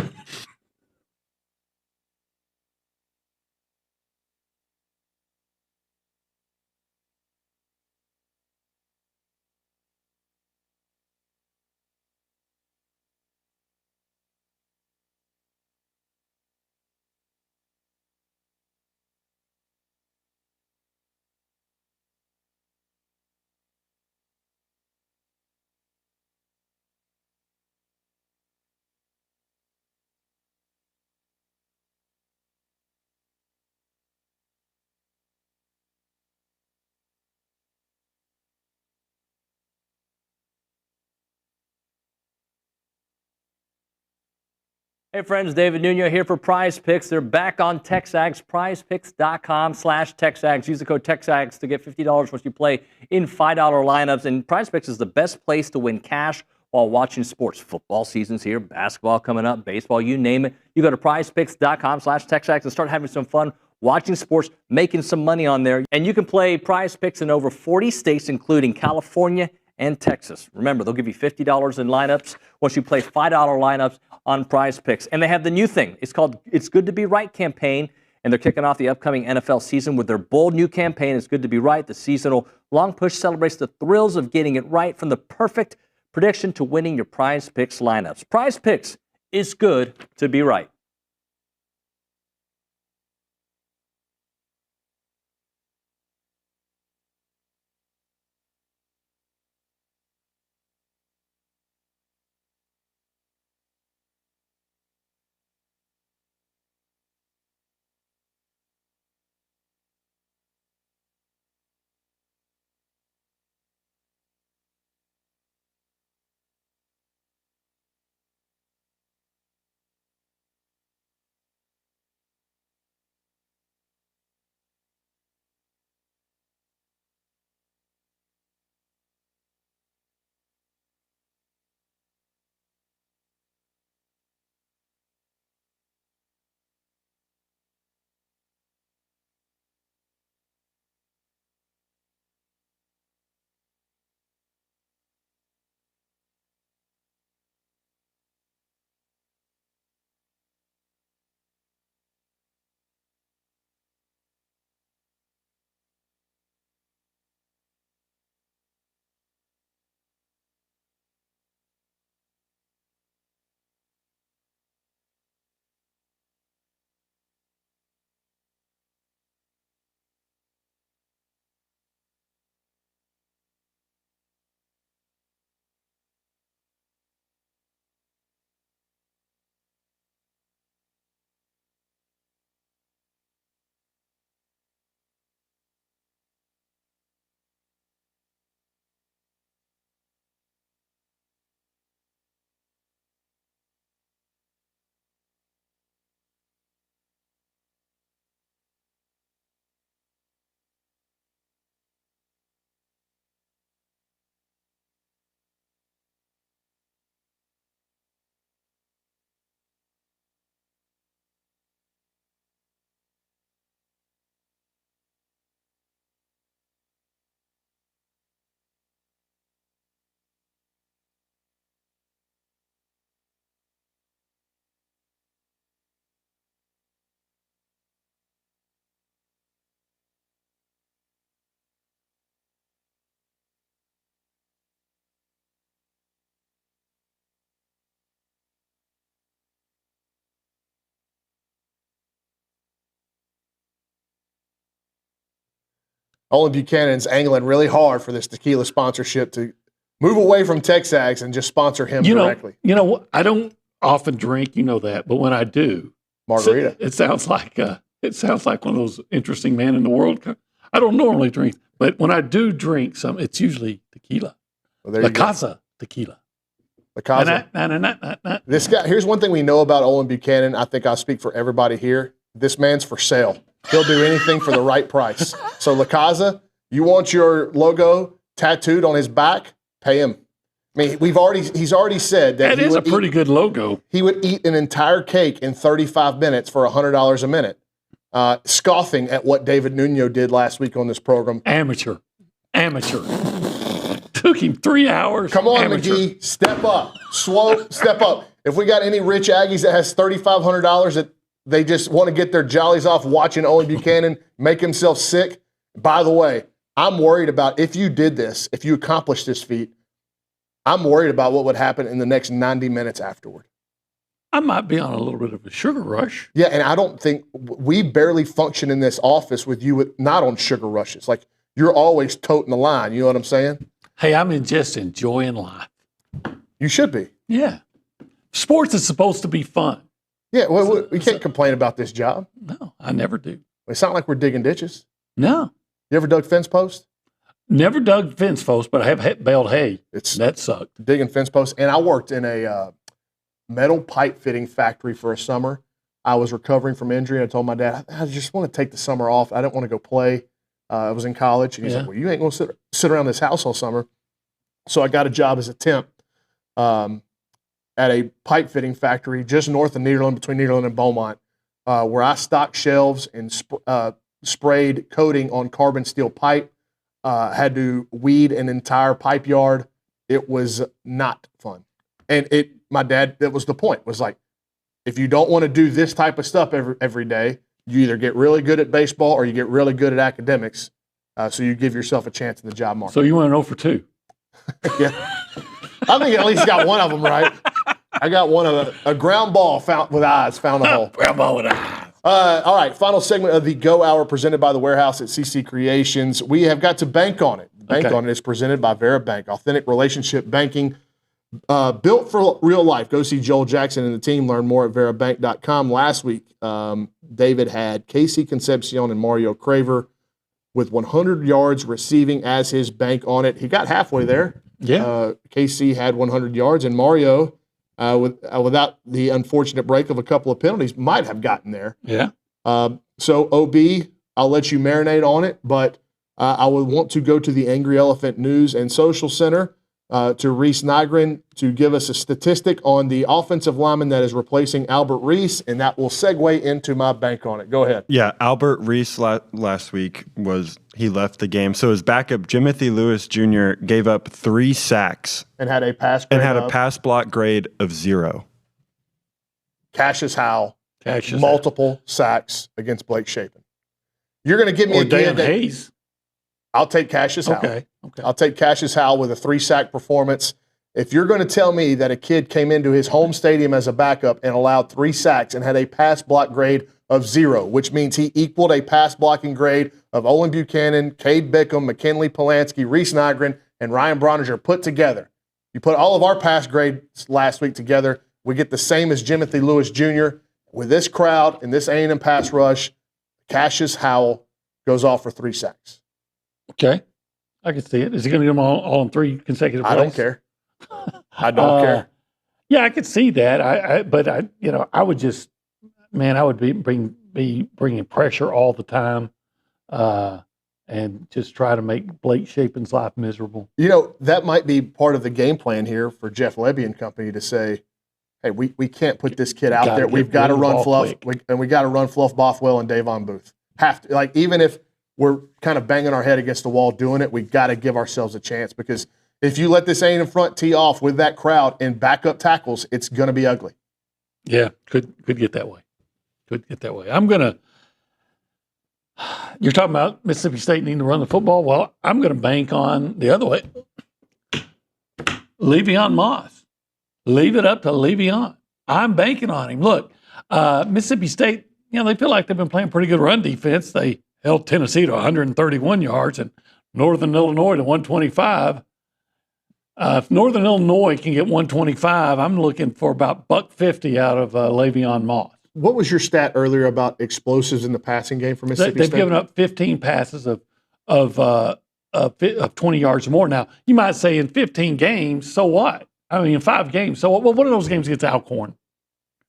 Hey friends, David Nuno here for Prize Picks. They're back on TexAgs, prizepicks.com/TexAgs. Use the code TexAgs to get $50 once you play in $5 lineups. And Prize Picks is the best place to win cash while watching sports. Football season's here, basketball coming up, baseball, you name it. You go to prizepicks.com/TexAgs and start having some fun watching sports, making some money on there. And you can play Prize Picks in over 40 states, including California and Texas. Remember, they'll give you $50 in lineups once you play $5 lineups on Prize Picks. And they have the new thing. It's called It's Good to Be Right campaign, and they're kicking off the upcoming NFL season with their bold new campaign, It's Good to Be Right. The seasonal long push celebrates the thrills of getting it right, from the perfect prediction to winning your Prize Picks lineups. Prize Picks, it's good to be right. Olin Buchanan's angling really hard for this tequila sponsorship to move away from TexAgs and just sponsor him directly. I don't often drink, you know that, but when I do, margarita. It sounds like one of those interesting man in the world. I don't normally drink, but when I do drink some, it's usually tequila. Well, La Casa tequila. La Casa. This guy. Here's one thing we know about Olin Buchanan. I think I'll speak for everybody here. This man's for sale. He'll do anything for the right price. So La Casa, you want your logo tattooed on his back? Pay him. I mean, he's already said that that is a pretty good logo. He would eat an entire cake in 35 minutes for $100 a minute, scoffing at what David Nuno did last week on this program. Amateur. Took him 3 hours. Come on, McGee, step up. Step up. If we got any rich Aggies that has $3,500 that they just want to get their jollies off watching Olin Buchanan make himself sick, by the way, I'm worried about if you did this, if you accomplished this feat, I'm worried about what would happen in the next 90 minutes afterward. I might be on a little bit of a sugar rush. Yeah, and I don't think we barely function in this office with you not on sugar rushes. Like, you're always toting the line. You know what I'm saying? Hey, I'm just enjoying life. You should be. Yeah. Sports is supposed to be fun. Yeah, well, we can't complain about this job. No, I never do. It's not like we're digging ditches. No. You ever dug fence posts? Never dug fence posts, but I have baled hay. That sucked. Digging fence posts. And I worked in a metal pipe fitting factory for a summer. I was recovering from injury. I told my dad, I just want to take the summer off. I don't want to go play. I was in college. And he's like, well, you ain't going to sit around this house all summer. So I got a job as a temp at a pipe fitting factory just north of Nederland, between Nederland and Beaumont, where I stocked shelves and sprayed coating on carbon steel pipe. Had to weed an entire pipe yard. It was not fun. And my dad, that was the point, was like, if you don't want to do this type of stuff every day, you either get really good at baseball or you get really good at academics. So you give yourself a chance in the job market. So you went 0 for 2. Yeah. I think at least got one of them right. I got one of a ground ball found with eyes, found a hole. Ground ball with eyes. All right, final segment of the Go Hour presented by the Warehouse at CC Creations. We have got to bank on it. Bank on it is presented by Vera Bank, authentic relationship banking built for real life. Go see Joel Jackson and the team. Learn more at verabank.com. Last week, David had Casey Concepcion and Mario Craver with 100 yards receiving as his bank on it. He got halfway there. Yeah. Casey had 100 yards, and Mario, without the unfortunate break of a couple of penalties, might have gotten there. Yeah. So, OB, I'll let you marinate on it, but I would want to go to the Angry Elephant News and Social Center to Reese Nygren to give us a statistic on the offensive lineman that is replacing Albert Reese, and that will segue into my bank on it. Go ahead. Yeah, Albert Reese last week he left the game. So his backup, Jimothy Lewis Jr., gave up 3 sacks. And had a pass block grade of 0. Cassius Howell, multiple sacks against Blake Shapen. You're going to give me a Dan Hayes. I'll take Cassius Howell. Okay. I'll take Cassius Howell with a 3-sack performance. If you're going to tell me that a kid came into his home stadium as a backup and allowed 3 sacks and had a pass block grade of 0, which means he equaled a pass blocking grade of Olin Buchanan, Cade Bickham, McKinley Polanski, Reese Nygren, and Ryan Brauninger put together. You put all of our pass grades last week together, we get the same as Jimothy Lewis Jr. With this crowd and this A&M pass rush, Cassius Howell goes off for 3 sacks. Okay. I can see it. Is he going to get them all in 3 consecutive plays? I don't care. I don't care. Yeah, I could see that. I would just, I would be bringing pressure all the time, and just try to make Blake Shapen's life miserable. That might be part of the game plan here for Jeff Lebby and company to say, hey, we can't put this kid out there. We've got to run Fluff, and we got to run Fluff Bothwell and Davon Booth. Have to, even if we're kind of banging our head against the wall doing it, we've got to give ourselves a chance, because if you let this A&M front tee off with that crowd and backup tackles, it's going to be ugly. Yeah, could get that way. You're talking about Mississippi State needing to run the football. Well, I'm going to bank on the other way. Le'Veon Moss. Leave it up to Le'Veon. I'm banking on him. Look, Mississippi State, they feel like they've been playing pretty good run defense. They held Tennessee to 131 yards and Northern Illinois to 125. If Northern Illinois can get 125, I'm looking for about $150 out of Le'Veon Moss. What was your stat earlier about explosives in the passing game for Mississippi They've State? given up 15 passes of 20 yards or more. Now, you might say in 15 games, so what? I mean, in 5 games, so what? Well, one of those games gets Alcorn.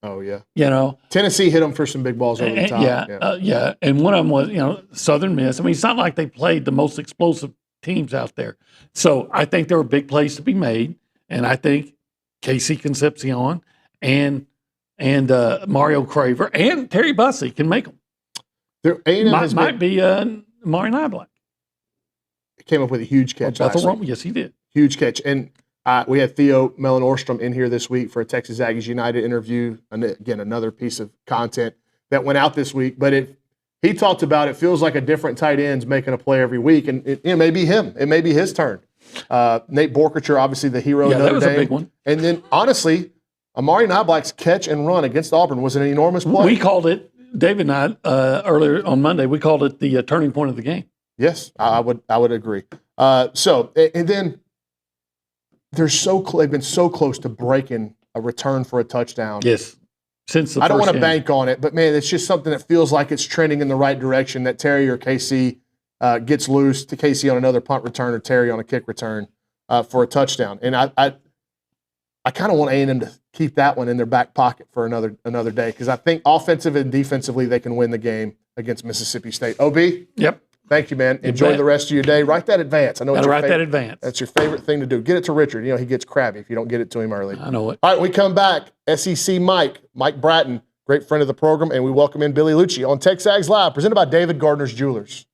Oh, yeah. You know? Tennessee hit them for some big balls over the top. Yeah. And one of them was, Southern Miss. I mean, it's not like they played the most explosive teams out there. So I think there are big plays to be made. And I think Casey Concepcion and Mario Craver and Terry Bussey can make them. A&M might be Amari Niblack. Came up with a huge catch last week. Yes, he did. Huge catch. And we had Theo Mellon-Orstrom in here this week for a Texas Aggies United interview. And again, another piece of content that went out this week. But he talked about it feels like a different tight end's making a play every week. And it may be him. It may be his turn. Nate Borkacher, obviously the hero of Notre Dame. That was a big one. And then, honestly, Amari Niblack's catch and run against Auburn was an enormous play. We called it, David and I, earlier on Monday, we called it the turning point of the game. Yes, I would agree. And then they've been so close to breaking a return for a touchdown. Yes, since the I don't first want to game. bank on it, but man, it's just something that feels like it's trending in the right direction. That Terry or KC gets loose to KC on another punt return or Terry on a kick return for a touchdown. And I kind of want A&M to keep that one in their back pocket for another day because I think offensive and defensively they can win the game against Mississippi State. OB? Yep. Thank you, man. Enjoy the rest of your day. Write that advance. I know that advance. That's your favorite thing to do. Get it to Richard. He gets crabby if you don't get it to him early. I know it. All right, we come back. SEC Mike Bratton, great friend of the program, and we welcome in Billy Liucci on TexAgs Live, presented by David Gardner's Jewelers.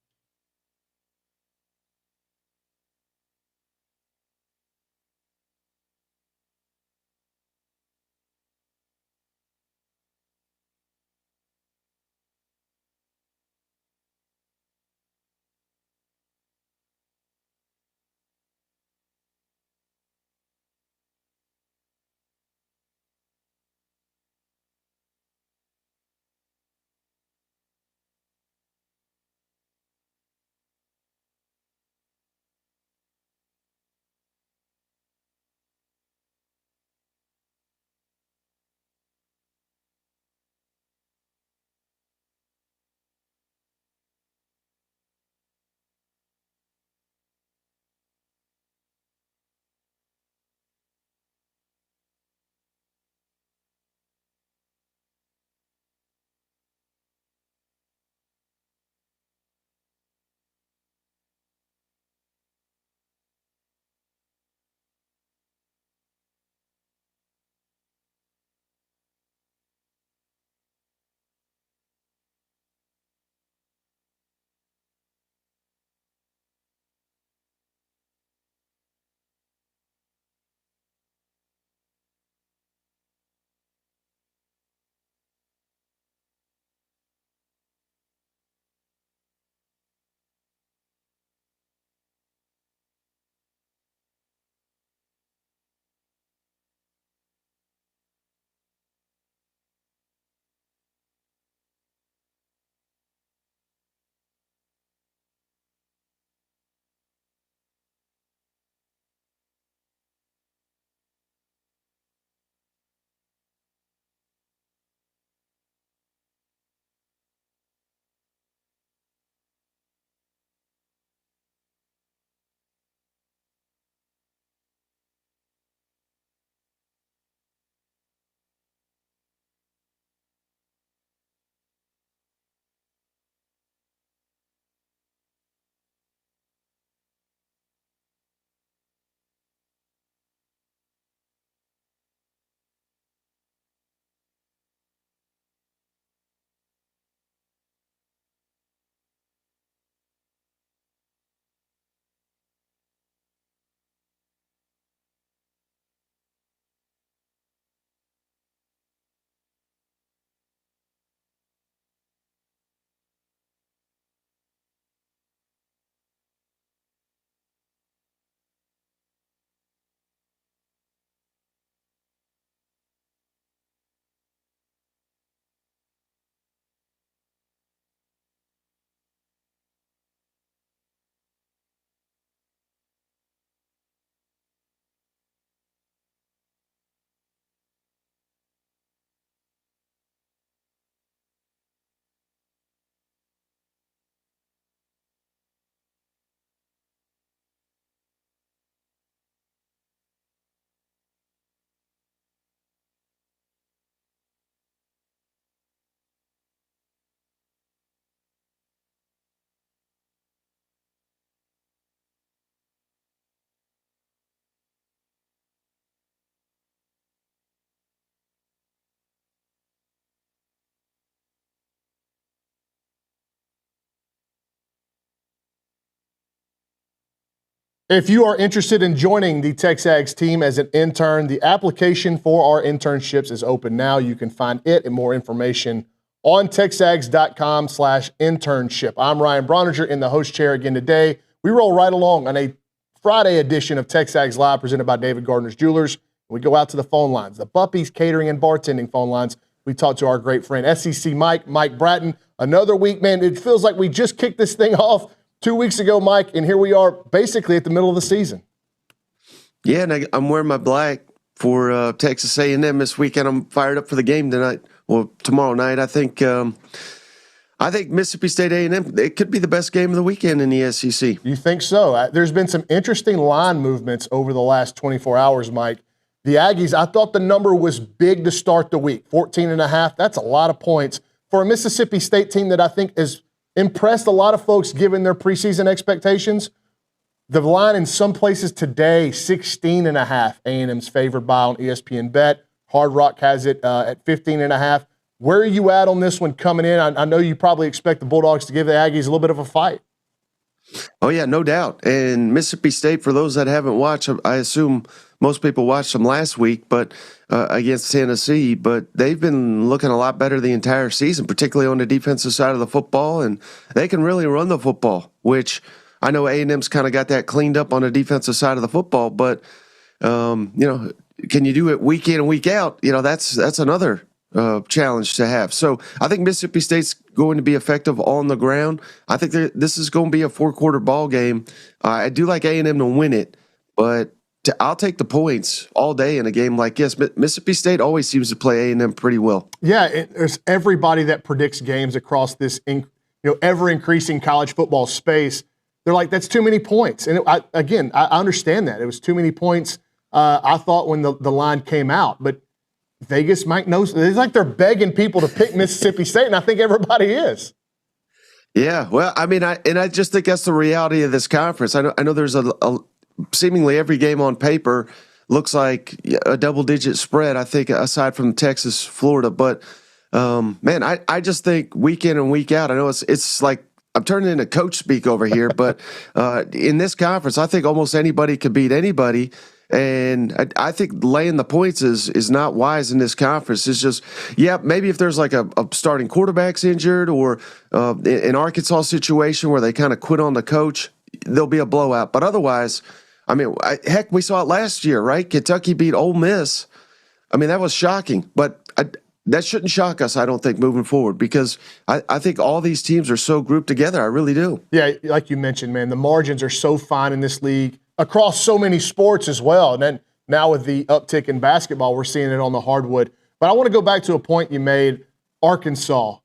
If you are interested in joining the TexAgs team as an intern, the application for our internships is open now. You can find it and more information on texags.com/internship. I'm Ryan Brauninger in the host chair again today. We roll right along on a Friday edition of TexAgs Live presented by David Gardner's Jewelers. We go out to the phone lines, the Buppy's Catering and Bartending phone lines. We talk to our great friend, SEC Mike Bratton. Another week, man, it feels like we just kicked this thing off 2 weeks ago, Mike, and here we are basically at the middle of the season. Yeah, and I'm wearing my black for Texas A&M this weekend. I'm fired up for the game tonight, or tomorrow night. I think Mississippi State A&M, it could be the best game of the weekend in the SEC. You think so? There's been some interesting line movements over the last 24 hours, Mike. The Aggies, I thought the number was big to start the week, 14.5. That's a lot of points for a Mississippi State team that I think is impressed a lot of folks given their preseason expectations. The line in some places today, 16.5. A&M's favored by on ESPN Bet. Hard Rock has it at 15.5. Where are you at on this one coming in? I know you probably expect the Bulldogs to give the Aggies a little bit of a fight. Oh, yeah, no doubt. And Mississippi State, for those that haven't watched, I assume most people watched them last week, but against Tennessee, but they've been looking a lot better the entire season, particularly on the defensive side of the football, and they can really run the football, which I know A&M's kind of got that cleaned up on the defensive side of the football, but, can you do it week in and week out? That's another challenge to have. So I think Mississippi State's going to be effective on the ground. I think this is going to be a 4-quarter ball game. I do like A&M to win it, but I'll take the points all day in a game like this. Mississippi State always seems to play A&M pretty well. Yeah, there's everybody that predicts games across this ever-increasing college football space. They're like, that's too many points. And I understand that. It was too many points, I thought, when the line came out. But Vegas might know. It's like they're begging people to pick Mississippi State, and I think everybody is. Yeah, well, I mean, I just think that's the reality of this conference. I know there's a seemingly every game on paper looks like a double-digit spread, I think, aside from Texas, Florida. But, man, I just think week in and week out, I know it's like I'm turning into coach speak over here, but in this conference, I think almost anybody could beat anybody. And I think laying the points is not wise in this conference. It's just, maybe if there's like a starting quarterback's injured or an Arkansas situation where they kind of quit on the coach, there'll be a blowout. But otherwise, I mean, heck, we saw it last year, right? Kentucky beat Ole Miss. I mean, that was shocking. But that shouldn't shock us, I don't think, moving forward, because I think all these teams are so grouped together. I really do. Yeah, like you mentioned, man, the margins are so fine in this league across so many sports as well. And then now with the uptick in basketball, we're seeing it on the hardwood. But I want to go back to a point you made, Arkansas.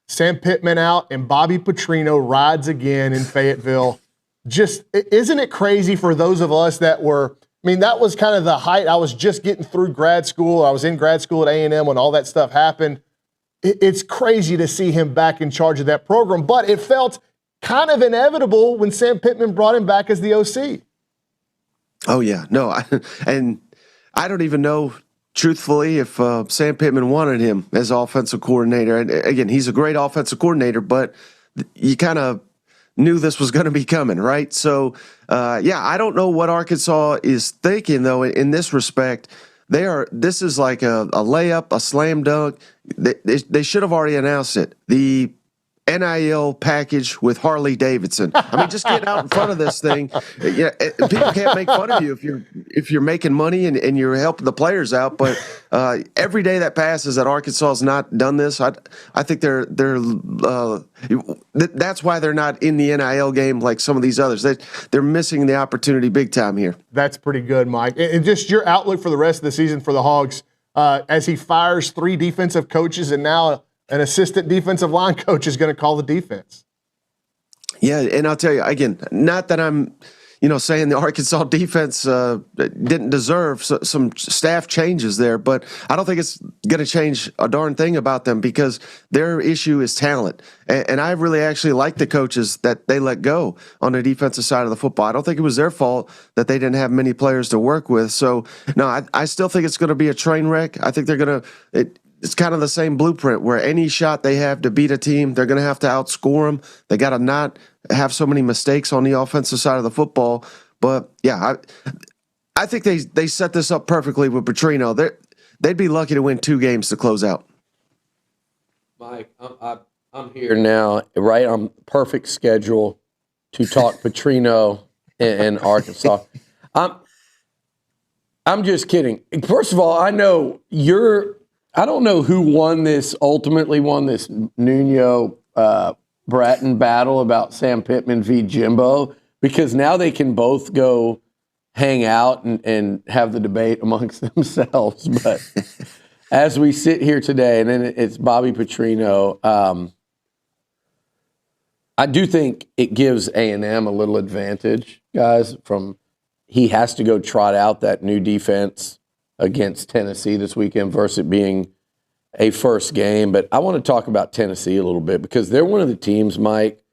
Sam Pittman out and Bobby Petrino rides again in Fayetteville. Just, isn't it crazy for those of us that were, I mean, that was kind of the height. I was just getting through grad school. I was in grad school at A&M when all that stuff happened. It's crazy to see him back in charge of that program, but it felt kind of inevitable when Sam Pittman brought him back as the OC. Oh, yeah. No, and I don't even know, truthfully, if Sam Pittman wanted him as offensive coordinator. And again, he's a great offensive coordinator, but you kind of knew this was going to be coming, right? So, I don't know what Arkansas is thinking, though, in this respect. This is like a layup, a slam dunk. They should have already announced it. The NIL package with Harley Davidson. I mean, just get out in front of this thing. Yeah, people can't make fun of you if you're making money and you're helping the players out. But every day that passes that Arkansas has not done this, I think that's why they're not in the NIL game like some of these others. They're missing the opportunity big time here. That's pretty good, Mike. And just your outlook for the rest of the season for the Hogs as he fires 3 defensive coaches and now an assistant defensive line coach is going to call the defense. Yeah, and I'll tell you, again, not that I'm, saying the Arkansas defense didn't deserve some staff changes there, but I don't think it's going to change a darn thing about them because their issue is talent. And I really actually like the coaches that they let go on the defensive side of the football. I don't think it was their fault that they didn't have many players to work with. So, no, I still think it's going to be a train wreck. I think they're going to it's kind of the same blueprint where any shot they have to beat a team, they're going to have to outscore them. They got to not have so many mistakes on the offensive side of the football. But yeah, I think they set this up perfectly with Petrino. They'd be lucky to win 2 games to close out. Mike, I'm here now, right on perfect schedule to talk Petrino and Arkansas. I'm just kidding. First of all, I don't know who ultimately won this Nuno Bratton battle about Sam Pittman v. Jimbo, because now they can both go hang out and have the debate amongst themselves. But as we sit here today, and then it's Bobby Petrino, I do think it gives A&M a little advantage, guys, he has to go trot out that new defense against Tennessee this weekend versus it being a first game. But I want to talk about Tennessee a little bit because they're one of the teams, Mike,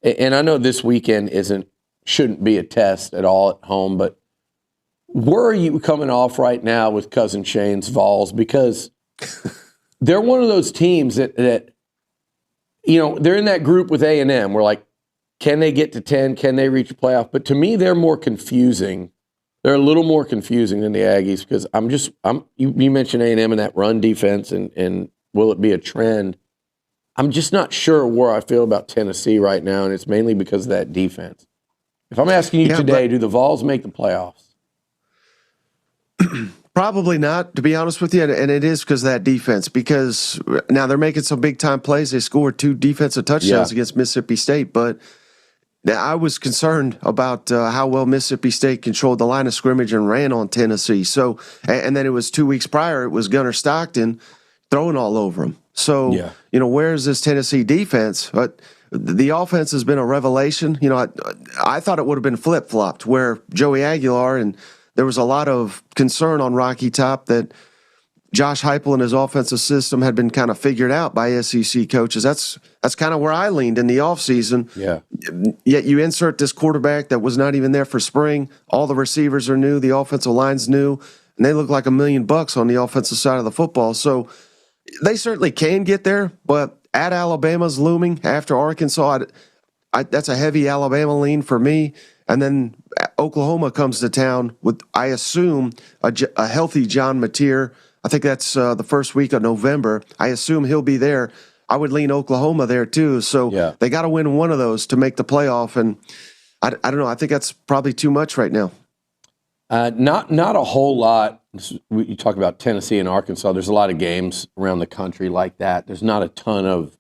and I know this weekend shouldn't be a test at all at home, but where are you coming off right now with Cousin Shane's Vols? Because they're one of those teams that they're in that group with A&M. We're like, can they get to 10? Can they reach a playoff? But to me, they're more confusing. They're a little more confusing than the Aggies because you mentioned A&M and that run defense and will it be a trend? I'm just not sure where I feel about Tennessee right now, and it's mainly because of that defense. If I'm asking you today, do the Vols make the playoffs? Probably not, to be honest with you, and it is because of that defense. Because now they're making some big-time plays. They scored 2 defensive touchdowns against Mississippi State, but I was concerned about how well Mississippi State controlled the line of scrimmage and ran on Tennessee. So, and then it was 2 weeks prior, it was Gunnar Stockton throwing all over them. So, where is this Tennessee defense? But the offense has been a revelation. I thought it would have been flip-flopped where Joey Aguilar, and there was a lot of concern on Rocky Top that Josh Heupel and his offensive system had been kind of figured out by SEC coaches. That's kind of where I leaned in the offseason. Yeah. Yet you insert this quarterback that was not even there for spring. All the receivers are new. The offensive line's new. And they look like $1 million on the offensive side of the football. So they certainly can get there, but at Alabama's looming after Arkansas, that's a heavy Alabama lean for me. And then Oklahoma comes to town with, I assume, a healthy John Mateer. I think that's the first week of November. I assume he'll be there. I would lean Oklahoma there too. So they got to win one of those to make the playoff. And I don't know. I think that's probably too much right now. Not a whole lot. You talk about Tennessee and Arkansas. There's a lot of games around the country like that. There's not a ton of.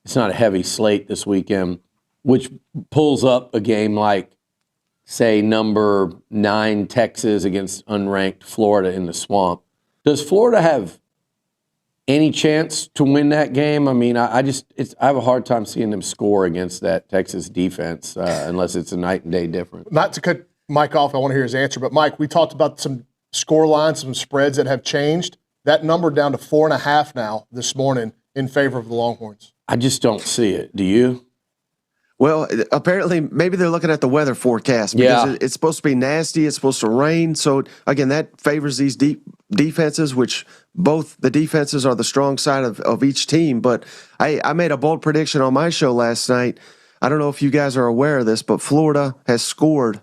It's not a heavy slate this weekend, which pulls up a game like, say, number 9 Texas against unranked Florida in the Swamp. Does Florida have any chance to win that game? I mean, I have a hard time seeing them score against that Texas defense unless it's a night and day difference. Not to cut Mike off, I want to hear his answer, but Mike, we talked about some score lines, some spreads that have changed. That number down to 4.5 now this morning in favor of the Longhorns. I just don't see it. Do you? Well, apparently, maybe they're looking at the weather forecast because it's supposed to be nasty. It's supposed to rain. So, again, that favors these defenses, which both the defenses are the strong side of each team. But I made a bold prediction on my show last night. I don't know if you guys are aware of this, but Florida has scored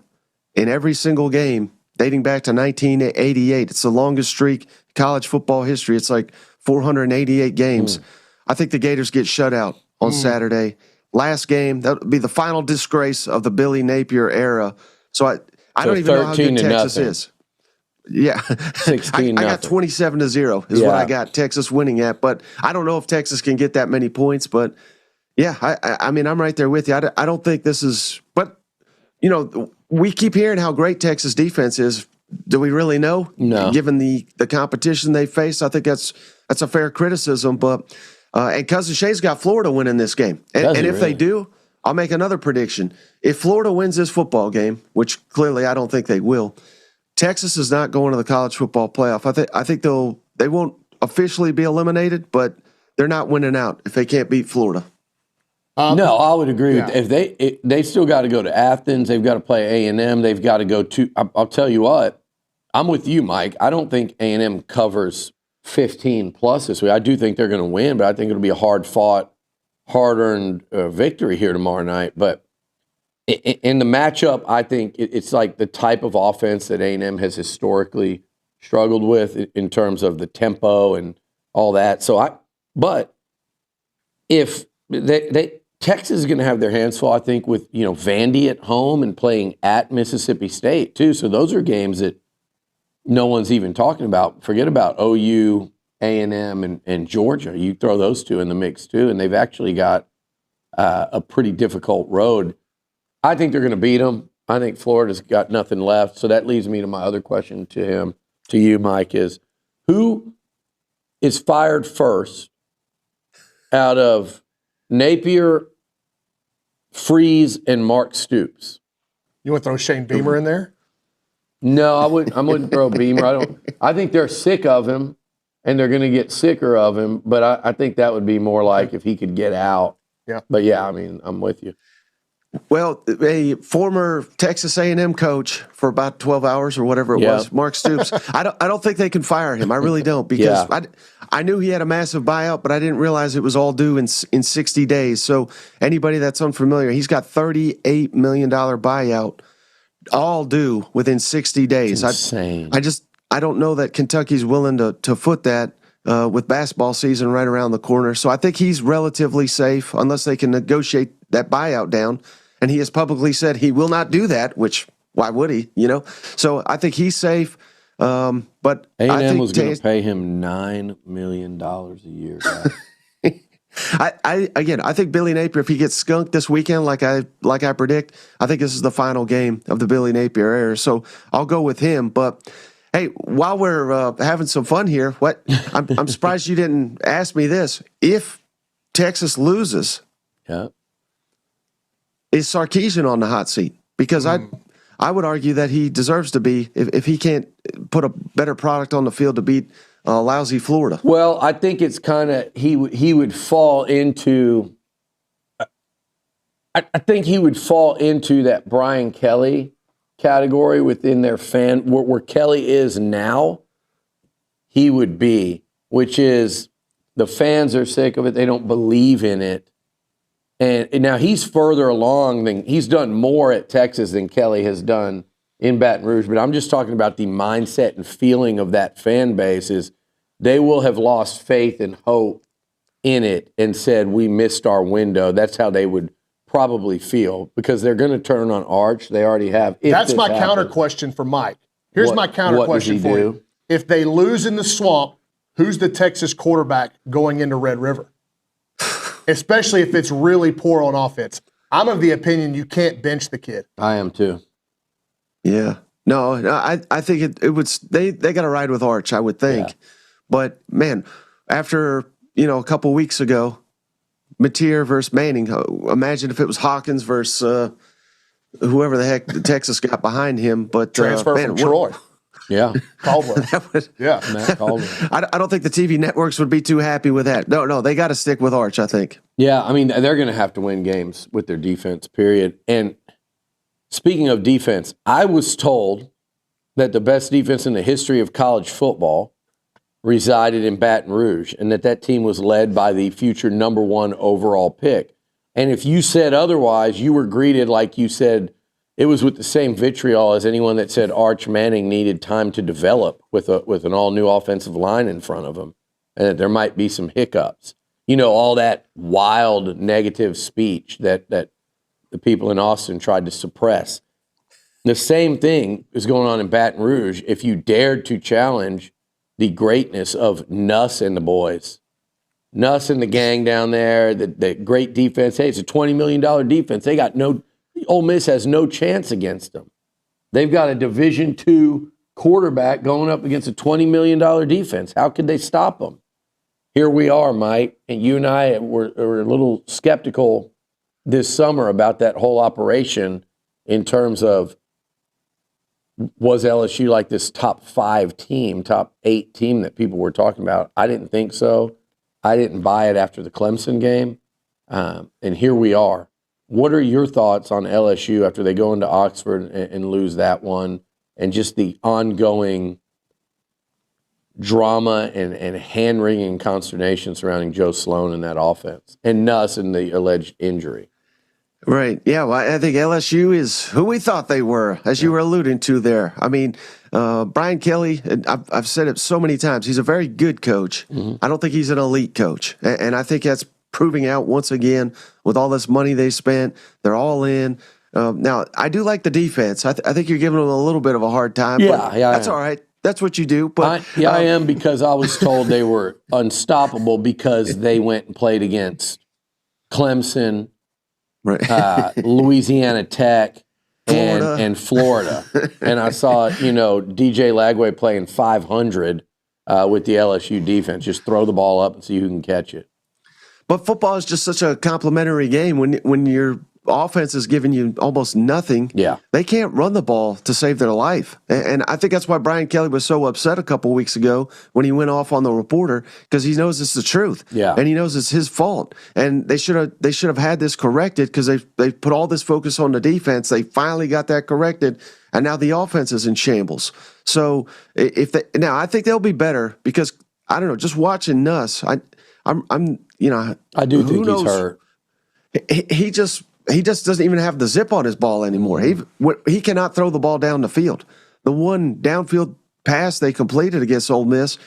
in every single game dating back to 1988. It's the longest streak in college football history. It's like 488 games. I think the Gators get shut out on Saturday. Last game, that would be the final disgrace of the Billy Napier era. So I don't even know how good Texas is. Yeah. 16-0. I got 27-0 is what I got Texas winning at. But I don't know if Texas can get that many points. But, yeah, I mean, I'm right there with you. I don't think this is – but, we keep hearing how great Texas defense is. Do we really know? No. Given the competition they face, I think that's a fair criticism. But – and Cousin Shay's got Florida winning this game. And if they do, I'll make another prediction. If Florida wins this football game, which clearly I don't think they will, Texas is not going to the college football playoff. I think they won't officially be eliminated, but they're not winning out if they can't beat Florida. No, I would agree. If they still got to go to Athens, they've got to play A&M, they've got to go to. I'll tell you what, I'm with you, Mike. I don't think A&M covers 15 plus this week. I do think they're going to win, but I think it'll be a hard-fought, hard-earned victory here tomorrow night. But In the matchup, I think it's like the type of offense that A&M has historically struggled with in terms of the tempo and all that. But if Texas is going to have their hands full, I think, with Vandy at home and playing at Mississippi State too. So those are games that no one's even talking about. Forget about OU, A&M, and Georgia. You throw those two in the mix too, and they've actually got a pretty difficult road. I think they're going to beat them. I think Florida's got nothing left. So that leads me to my other question to you, Mike, is who is fired first out of Napier, Freeze, and Mark Stoops? You want to throw Shane Beamer in there? No, I wouldn't throw Beamer. I think they're sick of him, and they're going to get sicker of him. But I think that would be more like if he could get out. Yeah. But yeah, I mean, I'm with you. Well, a former Texas A&M coach for about 12 hours or whatever it was, Mark Stoops. I don't think they can fire him. I really don't, because I knew he had a massive buyout, but I didn't realize it was all due in 60 days. So anybody that's unfamiliar, he's got $38 million buyout, all due within 60 days. That's insane. I don't know that Kentucky's willing to foot that with basketball season right around the corner. So I think he's relatively safe unless they can negotiate that buyout down. And he has publicly said he will not do that, which why would he, So I think he's safe. But A&M was going to pay him $9 million a year. I think Billy Napier, if he gets skunked this weekend, like I predict, I think this is the final game of the Billy Napier era. So I'll go with him. But hey, while we're having some fun here, I'm surprised you didn't ask me this. If Texas loses, is Sarkisian on the hot seat? Because I would argue that he deserves to be if he can't put a better product on the field to beat lousy Florida. Well, I think it's kind of he would fall into. I think he would fall into that Brian Kelly category within their fan where Kelly is now. He would be, which is the fans are sick of it. They don't believe in it. And now he's further along he's done more at Texas than Kelly has done in Baton Rouge. But I'm just talking about the mindset and feeling of that fan base is they will have lost faith and hope in it and said, we missed our window. That's how they would probably feel because they're going to turn on Arch. They already have. That's my counter question for Mike. Here's my counter question for you. If they lose in the swamp, who's the Texas quarterback going into Red River? Especially if it's really poor on offense. I'm of the opinion you can't bench the kid. I am too. Yeah. No, I think it would. They got to ride with Arch, I would think. Yeah. But man, after a couple weeks ago, Mateer versus Manning. Imagine if it was Hawkins versus whoever the heck Texas got behind him. But transfer from Troy. Yeah. Caldwell. Matt Caldwell. I don't think the TV networks would be too happy with that. No, they got to stick with Arch, I think. Yeah, I mean, they're going to have to win games with their defense, period. And speaking of defense, I was told that the best defense in the history of college football resided in Baton Rouge and that team was led by the future number 1 overall pick. And if you said otherwise, you were greeted like you said it was with the same vitriol as anyone that said Arch Manning needed time to develop with an all-new offensive line in front of him and that there might be some hiccups. All that wild negative speech that the people in Austin tried to suppress. The same thing is going on in Baton Rouge if you dared to challenge the greatness of Nuss and the boys. Nuss and the gang down there, the great defense. Hey, it's a $20 million defense. They got Ole Miss has no chance against them. They've got a Division II quarterback going up against a $20 million defense. How could they stop them? Here we are, Mike, and you and I were a little skeptical this summer about that whole operation in terms of was LSU like this top 5 team, top 8 team that people were talking about? I didn't think so. I didn't buy it after the Clemson game, and here we are. What are your thoughts on LSU after they go into Oxford and lose that one and just the ongoing drama and hand-wringing consternation surrounding Joe Sloan and that offense and Nuss and the alleged injury? Right. Yeah. Well, I think LSU is who we thought they were, as you were alluding to there. I mean, Brian Kelly, and I've said it so many times, he's a very good coach. I don't think he's an elite coach. And I think that's proving out once again with all this money they spent. They're all in. Now, I do like the defense. I think you're giving them a little bit of a hard time. Yeah, but that's all right. That's what you do. But I am, because I was told they were unstoppable because they went and played against Clemson, right. Louisiana Tech, and Florida. And I saw, DJ Lagway playing 500 with the LSU defense. Just throw the ball up and see who can catch it. But football is just such a complimentary game when your offense is giving you almost nothing. Yeah. They can't run the ball to save their life. And I think that's why Brian Kelly was so upset a couple weeks ago when he went off on the reporter, because he knows it's the truth. Yeah. And he knows it's his fault. And they should have had this corrected, because they put all this focus on the defense. They finally got that corrected, and now the offense is in shambles. So now I think they'll be better, because I don't know, just watching Nuss, I do think he's hurt. He just doesn't even have the zip on his ball anymore. He cannot throw the ball down the field. The one downfield pass they completed against Ole Miss,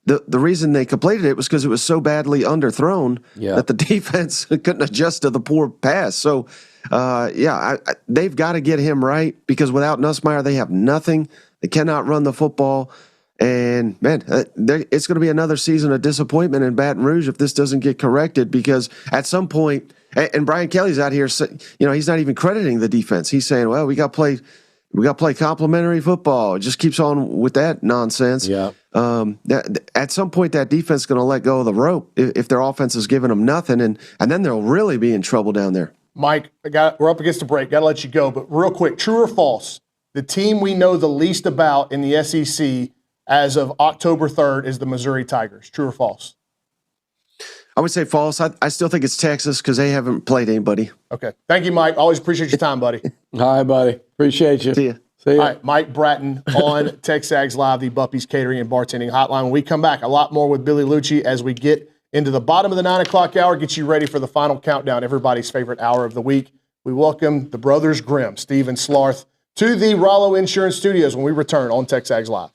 the reason they completed it was because it was so badly underthrown that the defense couldn't adjust to the poor pass. So, they've got to get him right, because without Nussmeier, they have nothing. They cannot run the football. And, man, it's going to be another season of disappointment in Baton Rouge if this doesn't get corrected, because at some point – and Brian Kelly's out here, he's not even crediting the defense. He's saying, well, we got to play complimentary football. It just keeps on with that nonsense. Yeah. At some point, that defense is going to let go of the rope if their offense is giving them nothing, and then they'll really be in trouble down there. Mike, we're up against the break. Got to let you go. But real quick, true or false, the team we know the least about in the SEC as of October 3rd is the Missouri Tigers. True or false? I would say false. I still think it's Texas, because they haven't played anybody. Okay. Thank you, Mike. Always appreciate your time, buddy. All right, buddy. Appreciate you. See ya. See ya. All right, Mike Bratton on TexAgs Live, the Buppy's Catering and Bartending Hotline. When we come back, a lot more with Billy Liucci as we get into the bottom of the 9 o'clock hour, get you ready for the final countdown, everybody's favorite hour of the week. We welcome the brothers Grimm, Steve and Slarth, to the Rollo Insurance Studios when we return on TexAgs Live.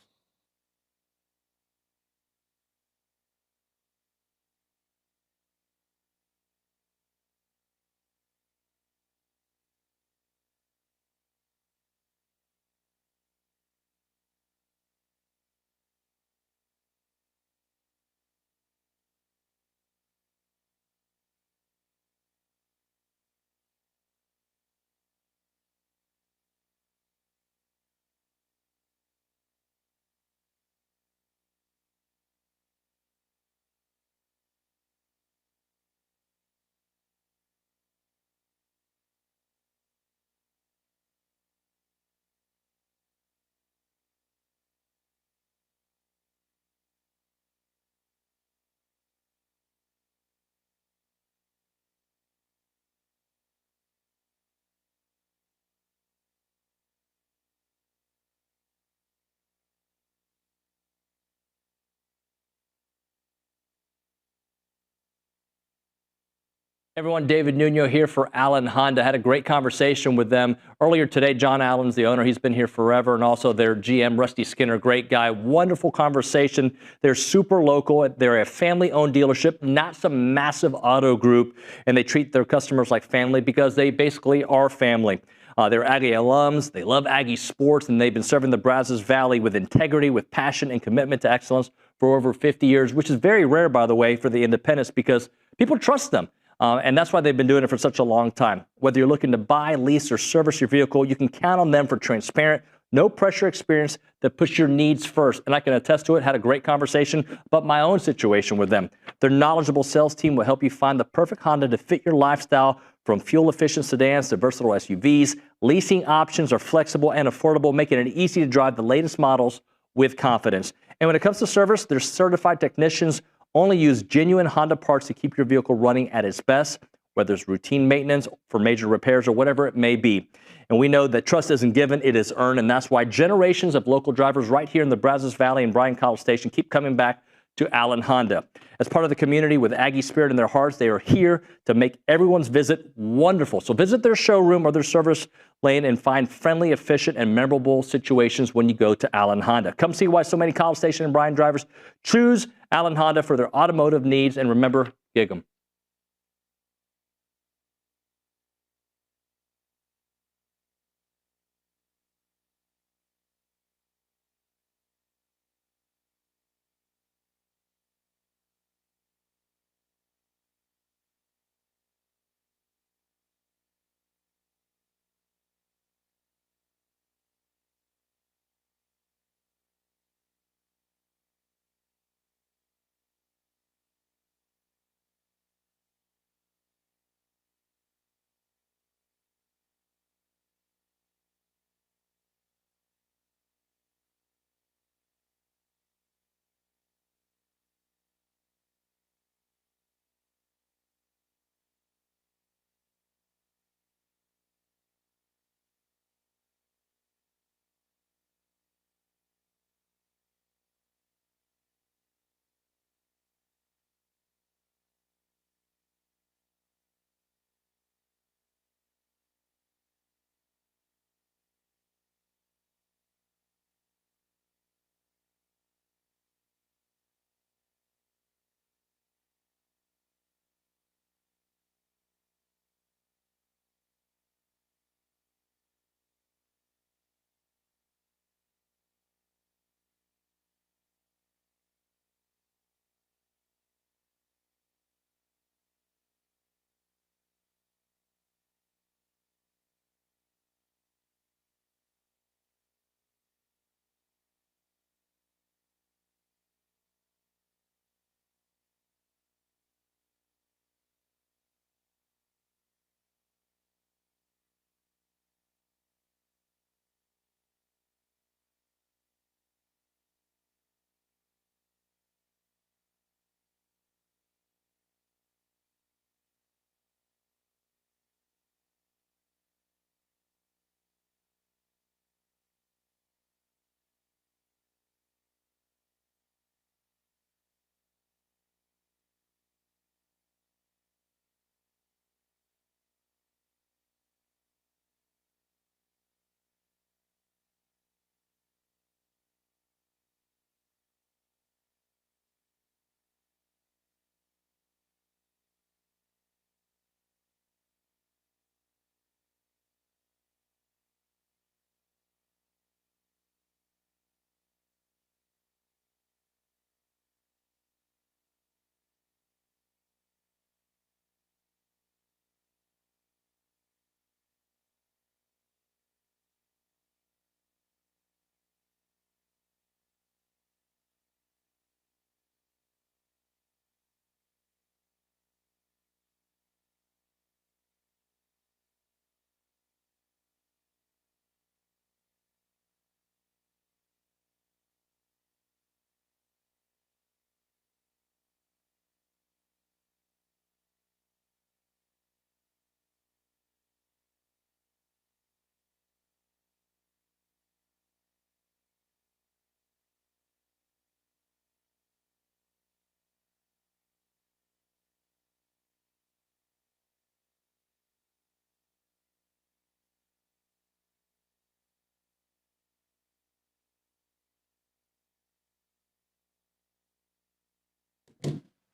Everyone, David Nuno here for Allen Honda. Had a great conversation with them earlier today. John Allen's the owner. He's been here forever, and also their GM, Rusty Skinner, great guy. Wonderful conversation. They're super local. They're a family-owned dealership, not some massive auto group, and they treat their customers like family because they basically are family. They're Aggie alums. They love Aggie sports, and they've been serving the Brazos Valley with integrity, with passion, and commitment to excellence for over 50 years, which is very rare, by the way, for the independents because people trust them. And that's why they've been doing it for such a long time. Whether you're looking to buy, lease, or service your vehicle, you can count on them for transparent, no-pressure experience that puts your needs first. And I can attest to it. Had a great conversation about my own situation with them. Their knowledgeable sales team will help you find the perfect Honda to fit your lifestyle, from fuel-efficient sedans to versatile SUVs. Leasing options are flexible and affordable, making it easy to drive the latest models with confidence. And when it comes to service, their certified technicians only use genuine Honda parts to keep your vehicle running at its best, whether it's routine maintenance for major repairs or whatever it may be. And we know that trust isn't given, it is earned, and that's why generations of local drivers right here in the Brazos Valley and Bryan College Station keep coming back to Allen Honda. As part of the community with Aggie spirit in their hearts, they are here to make everyone's visit wonderful. So visit their showroom or their service lane and find friendly, efficient, and memorable situations when you go to Allen Honda. Come see why so many College Station and Bryan drivers choose Allen Honda for their automotive needs. And remember, gig 'em.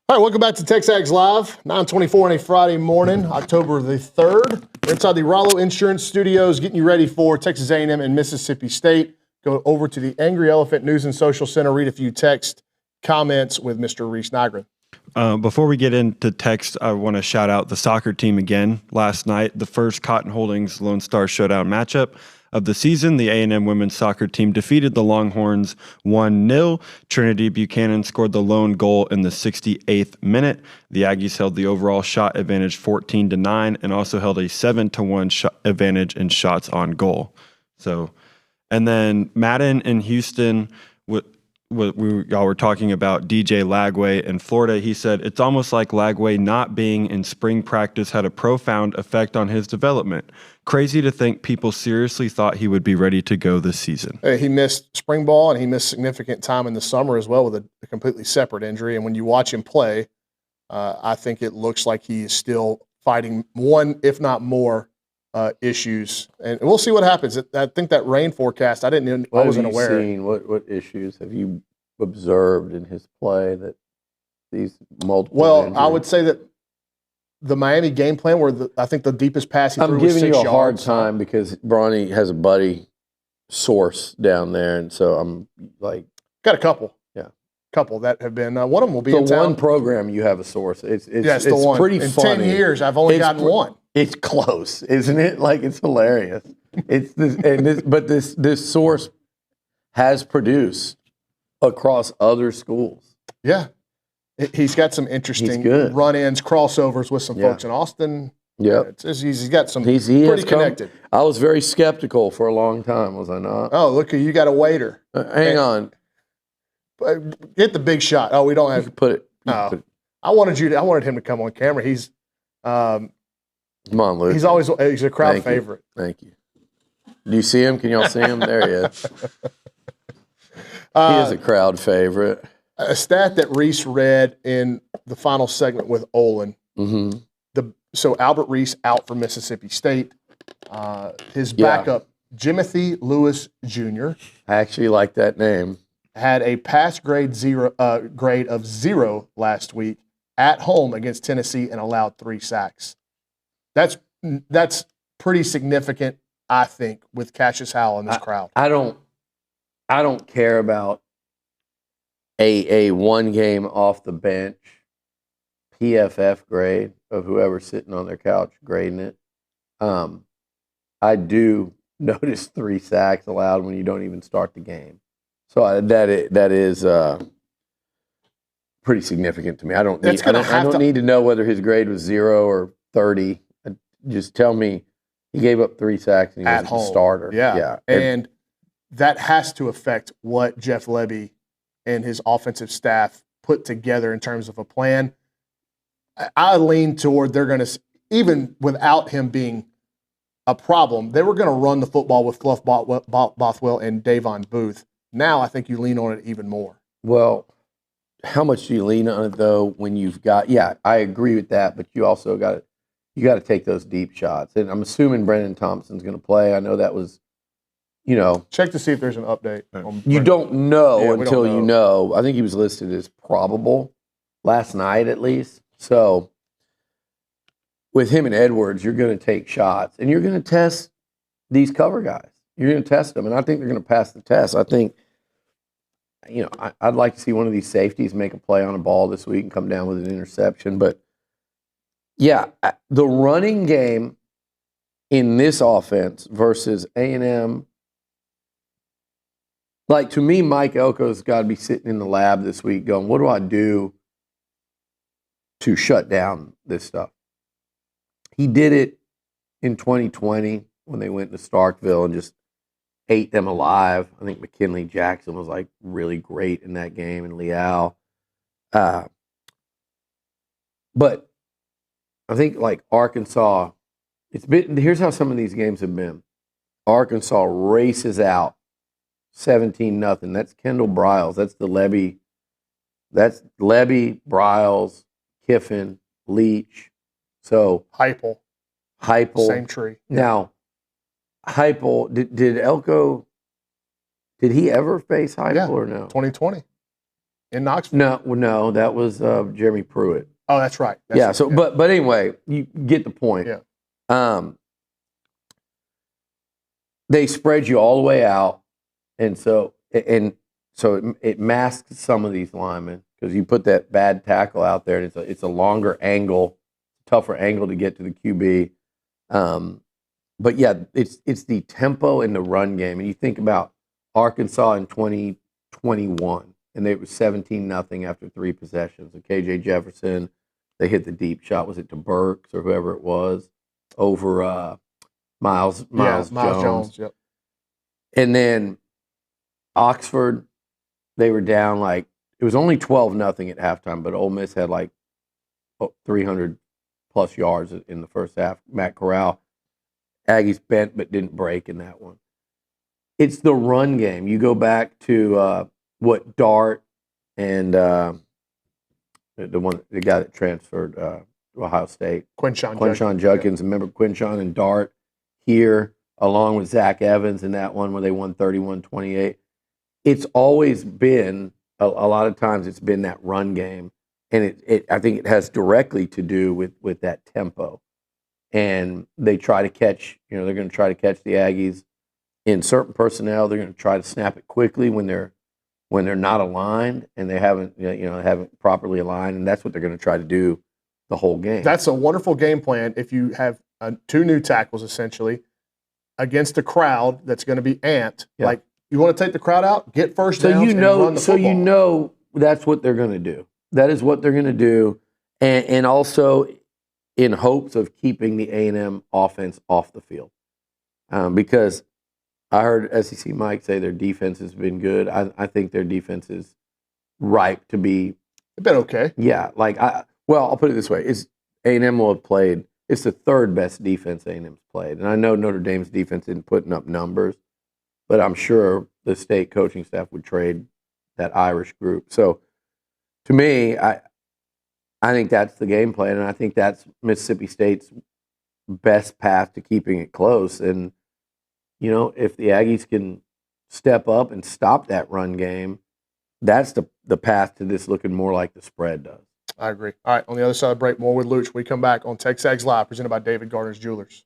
All right, welcome back to TexAgs Live, 9:24 on a Friday morning, October the 3rd. We're inside the Rollo Insurance Studios, getting you ready for Texas A&M and Mississippi State. Go over to the Angry Elephant News and Social Center, read a few text comments with Mr. Reese Nygren. Before we get into text, I want to shout out the soccer team again. Last night, the first Cotton Holdings Lone Star Showdown matchup of the season, the A&M women's soccer team defeated the Longhorns 1-0. Trinity Buchanan scored the lone goal in the 68th minute. The Aggies held the overall shot advantage 14-9 and also held a 7-1 shot advantage in shots on goal. So, and then Madden and Houston y'all were talking about DJ Lagway in Florida. He said, it's almost like Lagway not being in spring practice had a profound effect on his development. Crazy to think people seriously thought he would be ready to go this season. He missed spring ball, and he missed significant time in the summer as well with a completely separate injury. And when you watch him play, I think it looks like he is still fighting one, if not more, issues. And we'll see what happens. I think that rain forecast, I wasn't aware. What issues have you observed in his play that these multiple injuries? I would say that the Miami game plan, where I think the deepest pass he threw was 6 yards. I'm giving you a hard time because Bronny has a buddy source down there, and so I'm like... Got a couple. Yeah. Couple that have been... one of them will be in town. The one program you have a source. It's the one. Pretty in funny. 10 years, I've only gotten one. It's close, isn't it? Like, it's hilarious. It's this, but this source has produced across other schools. Yeah. He's got some interesting run-ins, crossovers with some folks in Austin. Yeah. He's got some he pretty connected. I was very skeptical for a long time, was I not? Oh, look, you got a waiter. Hang on. Get the big shot. Oh, we don't have to put it. I wanted him to come on camera. He's come on, Luke. He's a crowd favorite. Thank you. Do you see him? Can y'all see him? There he is. He is a crowd favorite. A stat that Reese read in the final segment with Olin. Mm-hmm. So Albert Reese out for Mississippi State. His backup, Jimothy Lewis Jr. I actually like that name. Had a pass grade of 0 last week at home against Tennessee and allowed 3 sacks. That's pretty significant, I think, with Cassius Howell in this crowd. I don't care about a one game off the bench PFF grade of whoever's sitting on their couch grading it. I do notice 3 sacks allowed when you don't even start the game. So that is pretty significant to me. I don't need to know whether his grade was 0 or 30. Just tell me he gave up 3 sacks and he was the starter. Yeah. And that has to affect what Jeff Lebby and his offensive staff put together in terms of a plan. I lean toward they're going to, even without him being a problem, they were going to run the football with Fluff Bothwell and Davon Booth. Now I think you lean on it even more. Well, how much do you lean on it though when you've got? Yeah, I agree with that, but you also got to take those deep shots. And I'm assuming Brendan Thompson's going to play. I know that was, check to see if there's an update. You don't know until you know. I think he was listed as probable last night at least. So with him and Edwards, you're going to take shots and you're going to test these cover guys. You're going to test them, and I think they're going to pass the test. I think, I'd like to see one of these safeties make a play on a ball this week and come down with an interception. But, yeah, the running game in this offense versus A&M, like, to me, Mike Elko's got to be sitting in the lab this week going, what do I do to shut down this stuff? He did it in 2020 when they went to Starkville and just ate them alive. I think McKinley Jackson was like really great in that game, and Leal. But I think like Arkansas, here's how some of these games have been. Arkansas races out 17-0. That's Kendall Briles. That's Lebby, Briles, Kiffin, Leach. So Heupel. Same tree. Now, Heupel, did Elko, did he ever face Heupel or no? 2020 in Knoxville. No, that was Jeremy Pruitt. Oh, that's right. But anyway, you get the point. Yeah. They spread you all the way out, and so it masks some of these linemen because you put that bad tackle out there, and it's a longer angle, tougher angle to get to the QB. But yeah, it's the tempo in the run game. And you think about Arkansas in 2021, and it was 17-0 after 3 possessions. And KJ Jefferson, they hit the deep shot. Was it to Burks or whoever it was over Miles Jones? Yep. And then Oxford, they were down like it was only 12-0 at halftime, but Ole Miss had like 300 plus yards in the first half. Matt Corral, Aggies bent but didn't break in that one. It's the run game. You go back to what Dart and the guy that transferred to Ohio State, Quinshon Judkins. Yeah. Remember Quinshon and Dart here, along with Zach Evans in that one where they won 31-28. It's always been a lot of times it's been that run game, and I think it has directly to do with that tempo. And they try to catch. They're going to try to catch the Aggies in certain personnel. They're going to try to snap it quickly when they're not aligned and they haven't properly aligned, and that's what they're going to try to do the whole game. That's a wonderful game plan if you have 2 new tackles essentially against a crowd that's going to be amped. Yeah. Like you want to take the crowd out, get first downs, and run the football. That's what they're going to do. That is what they're going to do, and also in hopes of keeping the A&M offense off the field, because I heard SEC Mike say their defense has been good. I think their defense is ripe to be. They've been okay. Yeah, I'll put it this way: A&M will have played. It's the 3rd best defense A&M's played, and I know Notre Dame's defense isn't putting up numbers, but I'm sure the state coaching staff would trade that Irish group. So, to me, I think that's the game plan, and I think that's Mississippi State's best path to keeping it close. And if the Aggies can step up and stop that run game, that's the path to this looking more like the spread does. I agree. All right, on the other side of the break, more with Luch. We come back on TexAgs Live, presented by David Gardner's Jewelers.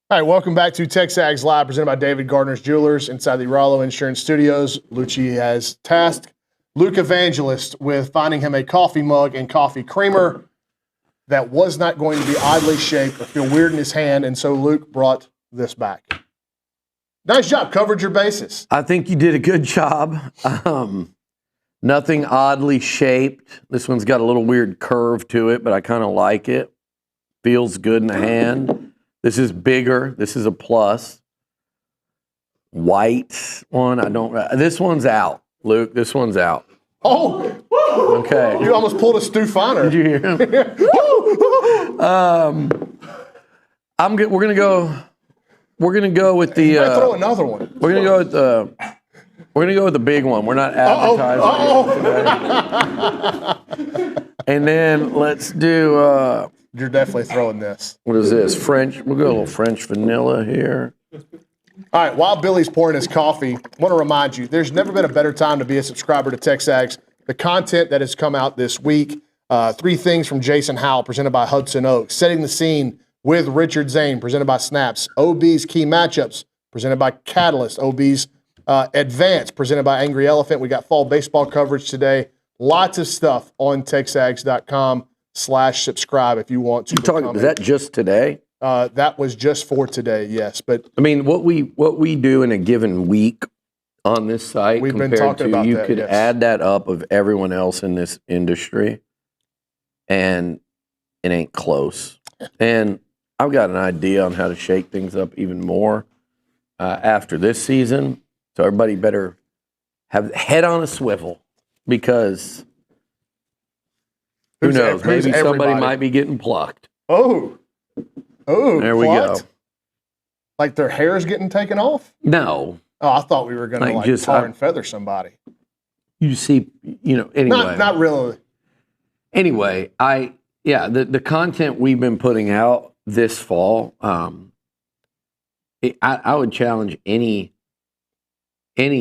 All right, welcome back to TexAgs Live, presented by David Gardner's Jewelers inside the Rollo Insurance Studios. Lucci has tasked Luke Evangelist with finding him a coffee mug and coffee creamer that was not going to be oddly shaped or feel weird in his hand, and so Luke brought this back. Nice job, covered your bases. I think you did a good job. Nothing oddly shaped. This one's got a little weird curve to it, but I kind of like it. Feels good in the hand. This is bigger. This is a plus. White one. This one's out, Luke. This one's out. Oh, okay. You almost pulled a Stu Feiner. Did you hear him? We're gonna go with the. Throw another one. We're gonna go with the. We're gonna go with the big one. We're not advertising. And then let's do. You're definitely throwing this. What is this? French. We'll go a little French vanilla here. All right, while Billy's pouring his coffee, I want to remind you, there's never been a better time to be a subscriber to TexAgs. The content that has come out this week, 3 Things from Jason Howell, presented by Hudson Oaks, Setting the Scene with Richard Zane, presented by Snaps, OB's Key Matchups, presented by Catalyst, OB's Advance, presented by Angry Elephant. We got fall baseball coverage today. Lots of stuff on TexAgs.com/subscribe if you want to. Is that just today? That was just for today, yes. But I mean, what we do in a given week on this site, we've been compared talking to, about you that, could yes. add that up of everyone else in this industry, and it ain't close. And I've got an idea on how to shake things up even more after this season. So everybody better have head on a swivel, because who knows? Maybe somebody might be getting plucked. Oh, there we go. Like their hair is getting taken off? No. Oh, I thought we were going to just tar and feather somebody. You see, anyway. Not really. Anyway, the content we've been putting out this fall, I would challenge any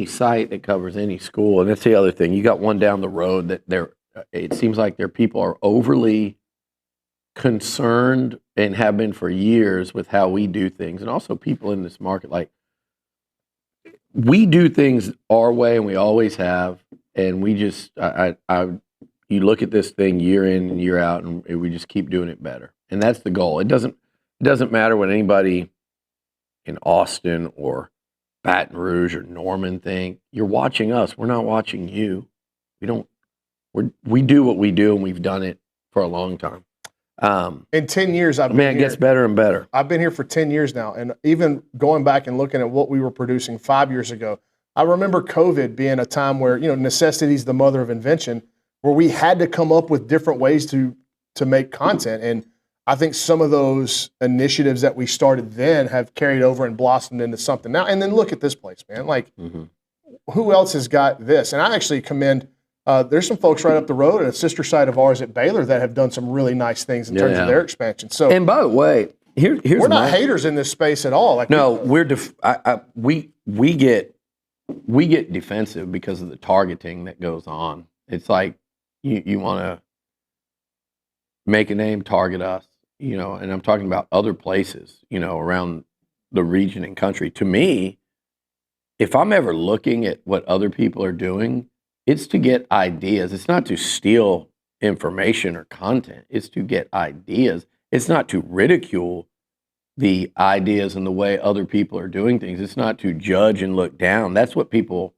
site that covers any school, and that's the other thing. You got one down the road that it seems like their people are overly concerned, and have been for years, with how we do things, and also people in this market. Like, we do things our way, and we always have, and we just you look at this thing year in and year out, and we just keep doing it better, and that's the goal. It doesn't matter what anybody in Austin or Baton Rouge or Norman think. You're watching us. We're not watching you. We do what we do, and we've done it for a long time. In 10 years, it gets better and better. I've been here for 10 years now, and even going back and looking at what we were producing 5 years ago, I remember COVID being a time where, necessity is the mother of invention, where we had to come up with different ways to make content. And I think some of those initiatives that we started then have carried over and blossomed into something now. And then look at this place, man. Like, who else has got this? And I actually commend, there's some folks right up the road at a sister site of ours at Baylor that have done some really nice things in terms of their expansion. So, and by the way, here's we're not haters in this space at all. Like, no, we get defensive because of the targeting that goes on. It's like you want to make a name, target us, and I'm talking about other places, around the region and country. To me, if I'm ever looking at what other people are doing, it's to get ideas. It's not to steal information or content. It's to get ideas. It's not to ridicule the ideas and the way other people are doing things. It's not to judge and look down. That's what people,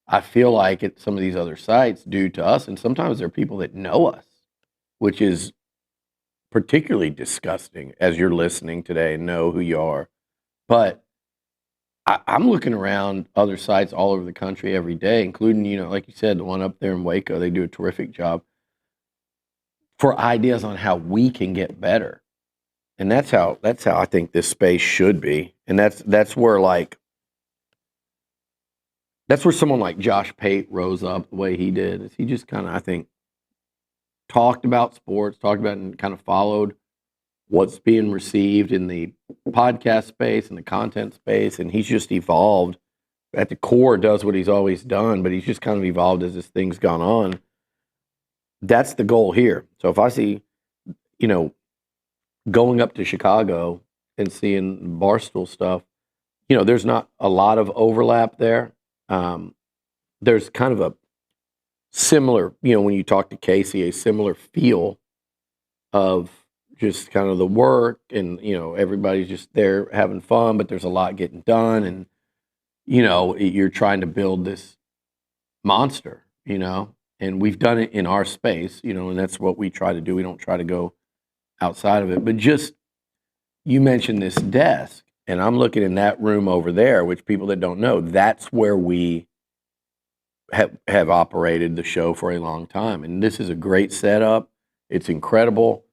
I feel like, at some of these other sites do to us. And sometimes there are people that know us, which is particularly disgusting as you're listening today and know who you are. But I'm looking around other sites all over the country every day, including, like you said, the one up there in Waco. They do a terrific job for ideas on how we can get better. And that's how I think this space should be. And that's where someone like Josh Pate rose up the way he did. He just kind of, I think, talked about sports, talked about and kind of followed what's being received in the podcast space and the content space, and he's just evolved. At the core, does what he's always done, but he's just kind of evolved as this thing's gone on. That's the goal here. So if I see, going up to Chicago and seeing Barstool stuff, there's not a lot of overlap there. There's kind of a similar, when you talk to Casey, a similar feel of just kind of the work and, everybody's just there having fun, but there's a lot getting done. And, you're trying to build this monster, and we've done it in our space, and that's what we try to do. We don't try to go outside of it. But just, you mentioned this desk, and I'm looking in that room over there, which people that don't know, that's where we have operated the show for a long time. And this is a great setup. It's incredible.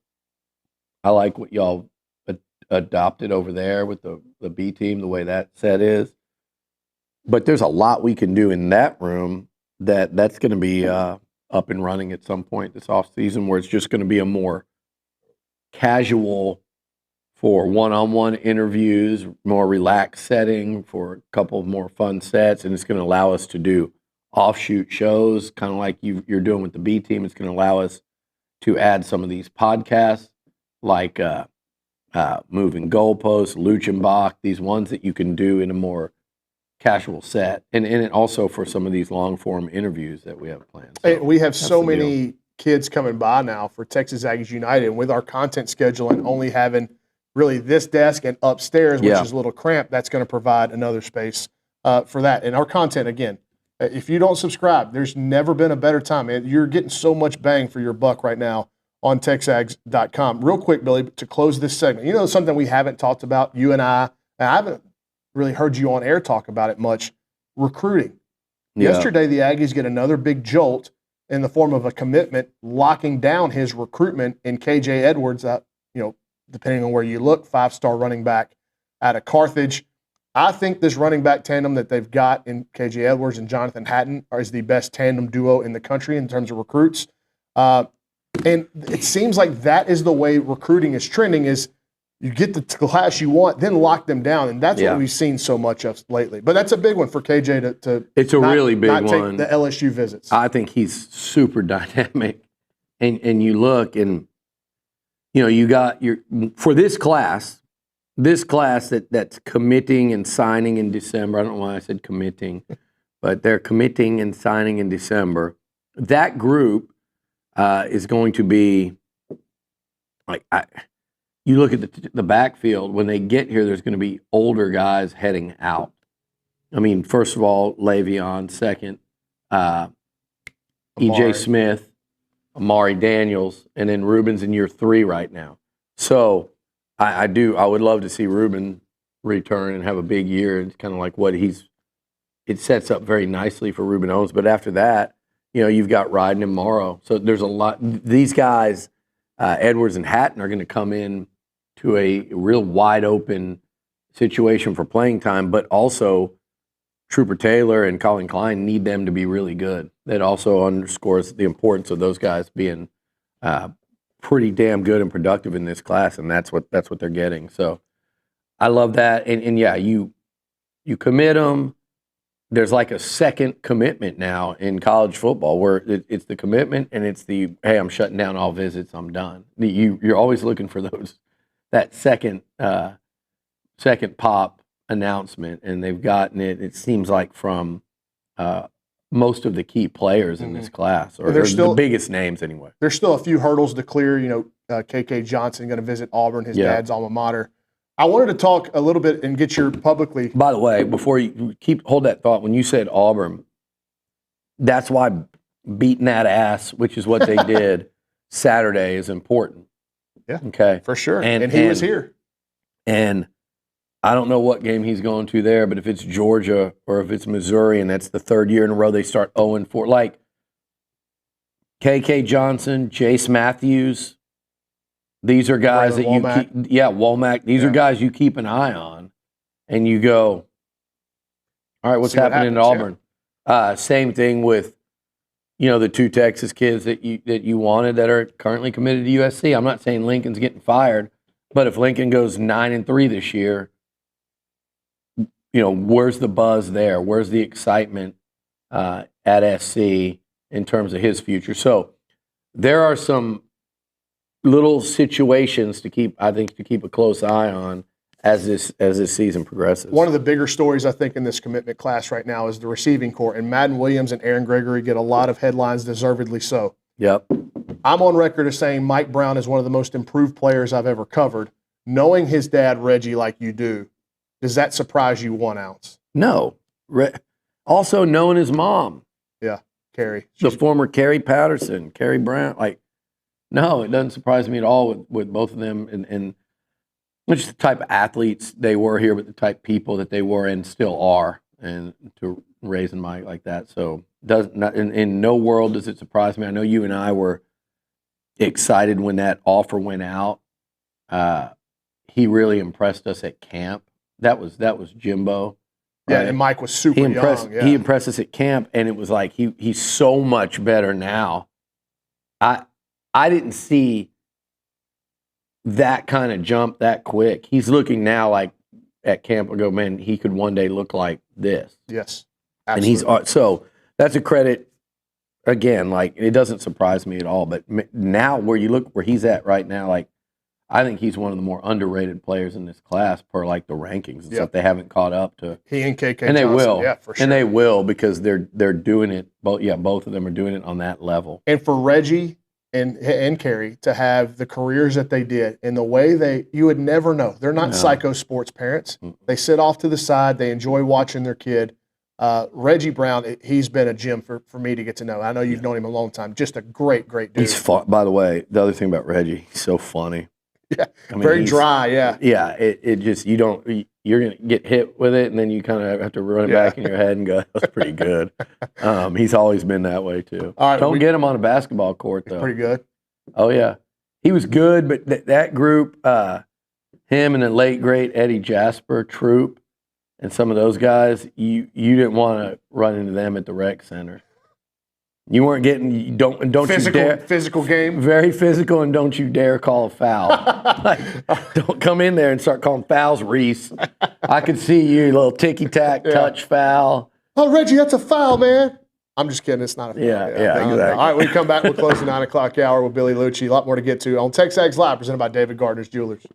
I like what y'all adopted over there with the B team, the way that set is. But there's a lot we can do in that room that's going to be up and running at some point this offseason, where it's just going to be a more casual for one-on-one interviews, more relaxed setting for a couple of more fun sets, and it's going to allow us to do offshoot shows, kind of like you're doing with the B team. It's going to allow us to add some of these podcasts, like Moving Goalposts, Luchenbach, these ones that you can do in a more casual set, and it also for some of these long-form interviews that we have planned. So we have so many kids coming by now for Texas Aggies United, and with our content schedule and only having really this desk and upstairs, which is a little cramped, that's going to provide another space for that. And our content, again, if you don't subscribe, there's never been a better time. You're getting so much bang for your buck right now on TexAgs.com. Real quick, Billy, to close this segment, something we haven't talked about, you and I haven't really heard you on air talk about it much, recruiting. Yeah. Yesterday, the Aggies get another big jolt in the form of a commitment locking down his recruitment in KJ Edwards, depending on where you look, 5-star running back out of Carthage. I think this running back tandem that they've got in KJ Edwards and Jonathan Hatton is the best tandem duo in the country in terms of recruits. And it seems like that is the way recruiting is trending, is you get the class you want, then lock them down, and that's what we've seen so much of lately. But that's a big one for KJ to it's a really big not one. Take the LSU visits. I think he's super dynamic, and you look and you got for this class that's committing and signing in December. I don't know why I said committing, but they're committing and signing in December. That group is going to be like. You look at the backfield, when they get here, there's going to be older guys heading out. I mean, first of all, Le'Veon, second, E.J. Smith, Amari Daniels, and then Ruben's in year 3 right now. So I would love to see Ruben return and have a big year. It's kind of like it sets up very nicely for Ruben Owens. But after that, you've got Ryden and Morrow. So there's a lot. These guys, Edwards and Hatton, are going to come in to a real wide open situation for playing time, but also Trooper Taylor and Colin Klein need them to be really good. That also underscores the importance of those guys being pretty damn good and productive in this class, and that's what they're getting. So I love that. And yeah, you commit them. There's like a second commitment now in college football where it's the commitment and it's the, hey, I'm shutting down all visits, I'm done. You're always looking for that second pop announcement, and they've gotten it. It seems like from most of the key players in this class, or the biggest names anyway. There's still a few hurdles to clear. KK Johnson going to visit Auburn, his dad's alma mater. I wanted to talk a little bit and get your publicly. By the way, before you hold that thought, when you said Auburn, that's why beating that ass, which is what they did Saturday, is important. Yeah. Okay. For sure. And he was here. And I don't know what game he's going to there, but if it's Georgia or if it's Missouri, and that's the 3rd year in a row they start 0-4, like KK Johnson, Jace Matthews, these are guys that Womack. Womack. These are guys you keep an eye on, and you go, all right, what's happening at Auburn? Same thing with, the 2 Texas kids that you wanted that are currently committed to USC. I'm not saying Lincoln's getting fired, but if Lincoln goes 9-3 this year, where's the buzz there? Where's the excitement at SC in terms of his future? So there are some little situations to keep a close eye on as this season progresses. One of the bigger stories, I think, in this commitment class right now is the receiving corps. And Madden Williams and Aaron Gregory get a lot of headlines, deservedly so. Yep. I'm on record as saying Mike Brown is one of the most improved players I've ever covered. Knowing his dad, Reggie, like you do, does that surprise you 1 ounce? No. Also knowing his mom. Yeah, Carrie. The former Carrie Patterson, Carrie Brown. Like, no, it doesn't surprise me at all with both of them and just the type of athletes they were here, but the type of people that they were and still are, and to raising Mike like that. So in no world does it surprise me. I know you and I were excited when that offer went out. He really impressed us at camp. That was Jimbo. Yeah, right? and Mike was super young. Yeah. He impressed us at camp, and it was like he's so much better now. I didn't see that kind of jump that quick. He's looking now like at camp. I go, man, he could one day look like this. Yes, absolutely. And so that's a credit. Again, like it doesn't surprise me at all. But now, where you look where he's at right now, like I think he's one of the more underrated players in this class per like the rankings and stuff. They haven't caught up to. He and KK and they Johnson, will, yeah, for sure. and they will because they're doing it. Both of them are doing it on that level. And for Reggie and Carrie to have the careers that they did in the way you would never know. They're not psycho sports parents. They sit off to the side. They enjoy watching their kid. Reggie Brown, he's been a gem for me to get to know. I know you've known him a long time. Just a great dude. He's fun. By the way, the other thing about Reggie, he's so funny. Yeah, I mean, very dry. Yeah, yeah. It just you're gonna get hit with it, and then you kind of have to run it back in your head and go, "That's pretty good." He's always been that way too. All right, don't get him on a basketball court though. Pretty good. Oh yeah, he was good, but that group, him and the late great Eddie Jasper Troop, and some of those guys, you didn't want to run into them at the rec center. You weren't getting don't physical, you dare physical game. Very physical, and don't you dare call a foul. Like, don't come in there and start calling fouls, Reese. I could see you, little ticky-tack touch foul. Oh, Reggie, that's a foul, man. I'm just kidding. It's not a foul. Yeah, exactly. All right, we come back. We'll close the 9 o'clock hour with Billy Liucci. A lot more to get to on TexAgs Live, presented by David Gardner's Jewelers.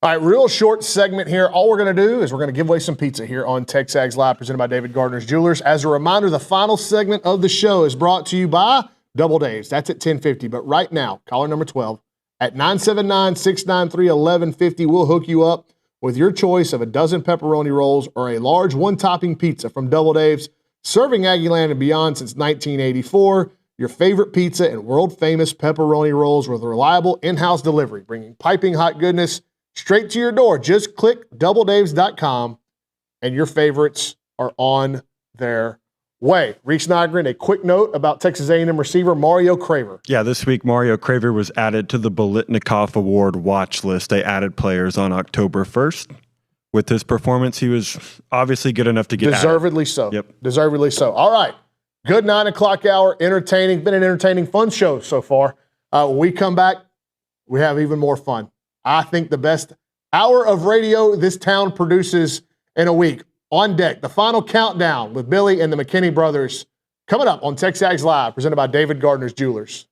All right, real short segment here. All we're going to do is we're going to give away some pizza here on TexAgs Live, presented by David Gardner's Jewelers. As a reminder, the final segment of the show is brought to you by Double Dave's. That's at 10:50. But right now, caller number 12 at 979-693-1150, we'll hook you up with your choice of a dozen pepperoni rolls or a large one-topping pizza from Double Dave's, serving Aggieland and beyond since 1984. Your favorite pizza and world-famous pepperoni rolls with reliable in-house delivery, bringing piping hot goodness straight to your door. Just click doubledaves.com and your favorites are on their way. Reese Nygren, a quick note about Texas A&M receiver Mario Craver. Yeah, this week Mario Craver was added to the Bolitnikoff Award watch list. They added players on October 1st. With his performance, he was obviously good enough to get Deservedly added. so. Yep. Deservedly so. All right. Good 9 o'clock hour. Entertaining. Been an entertaining, fun show so far. When we come back, we have even more fun. I think the best hour of radio this town produces in a week. On deck, the final countdown with Billy and the McKinney brothers coming up on TexAgs Live, presented by David Gardner's Jewelers.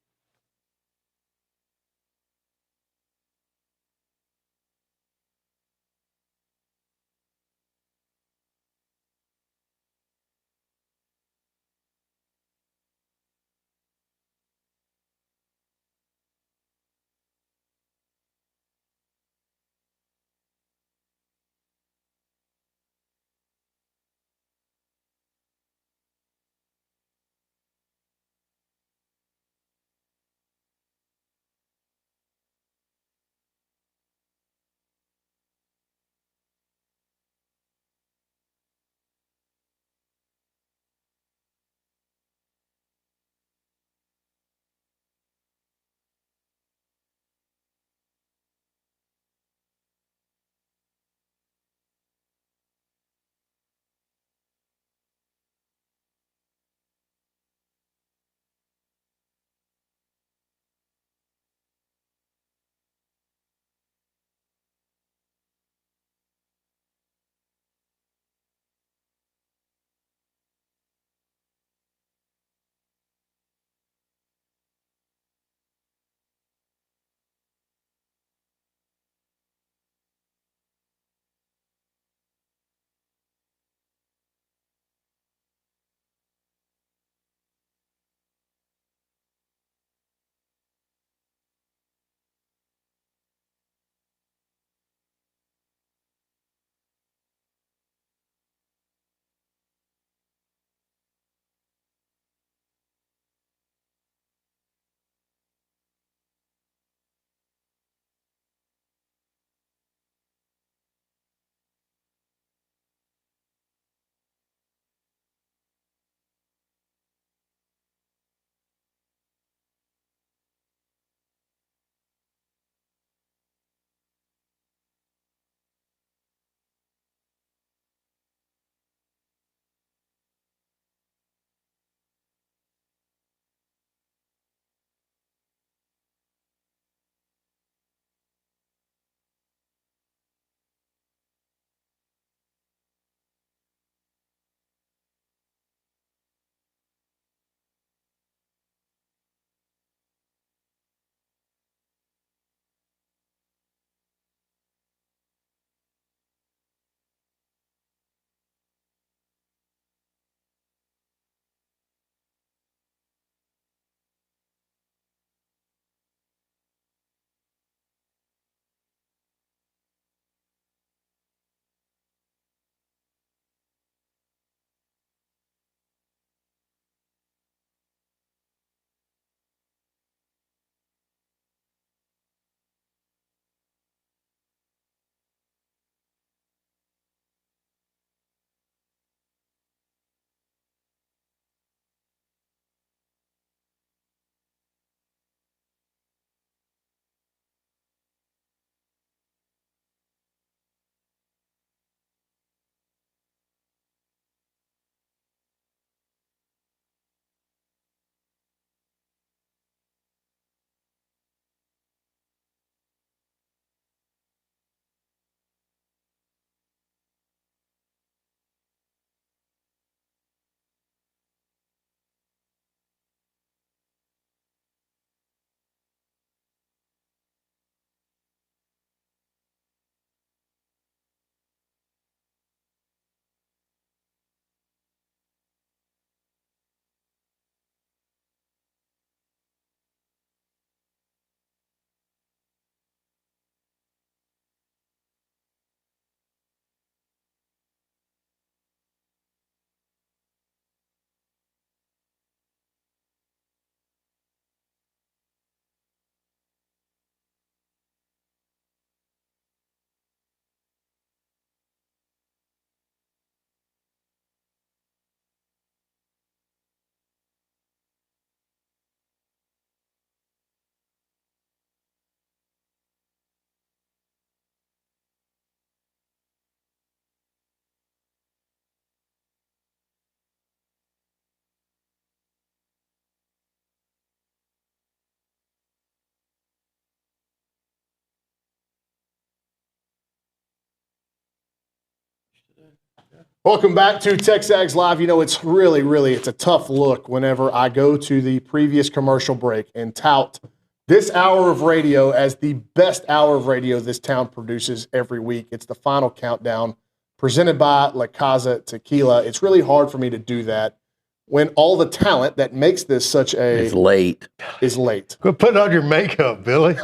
Welcome back to TexAgs Live. You know, it's it's a tough look whenever I go to the previous commercial break and tout this hour of radio as the best hour of radio this town produces every week. It's the final countdown presented by La Casa Tequila. It's really hard for me to do that when all the talent that makes this such a... It's late. ...is late. Quit putting on your makeup, Billy.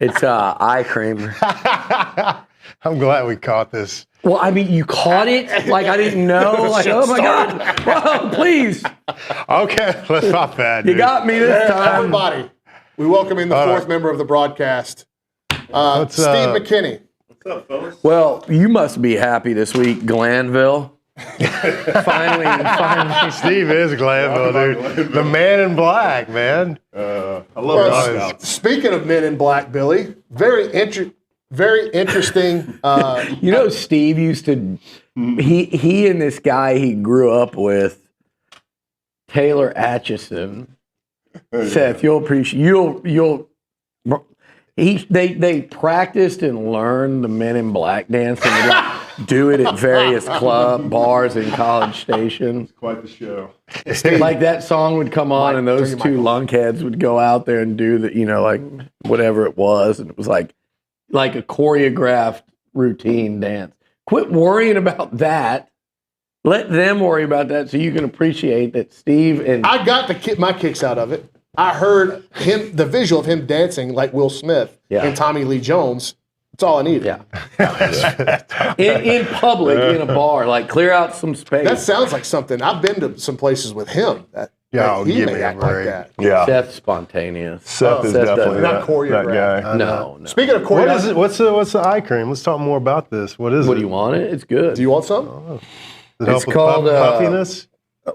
It's eye cream. I'm glad we caught this. Well, I mean, you caught it? Like, I didn't know. Like, oh, my God. Whoa, please. Okay, that's not bad, dude. You got me this time. Everybody, we welcome in the fourth member of the broadcast, Steve McKinney. What's up, fellas? Well, you must be happy this week, Glanville. finally. Steve is Glanville, dude. The man in black, man. I love it. Speaking of men in black, Billy, very interesting. You know, Steve used to. He and this guy he grew up with, Taylor Atchison. Seth, you'll appreciate. They practiced and learned the Men in Black dance and would like do it at various club bars in College Station. It's quite the show. Like that song would come on and those two lunkheads would go out there and do the, like whatever it was, and it was like a choreographed routine dance. Quit worrying about that. Let them worry about that so you can appreciate that Steve and... I got my kicks out of it. I heard the visual of him dancing like Will Smith and Tommy Lee Jones. That's all I needed. Yeah. in public, in a bar, like clear out some space. That sounds like something. I've been to some places with him. He may act like that. Yeah. Seth's spontaneous. Seth is definitely not choreographed. that guy. No. Speaking of choreographed, what's the eye cream? Let's talk more about this. What is it? What do you want it? It's good. Do you want some? It's called puffiness.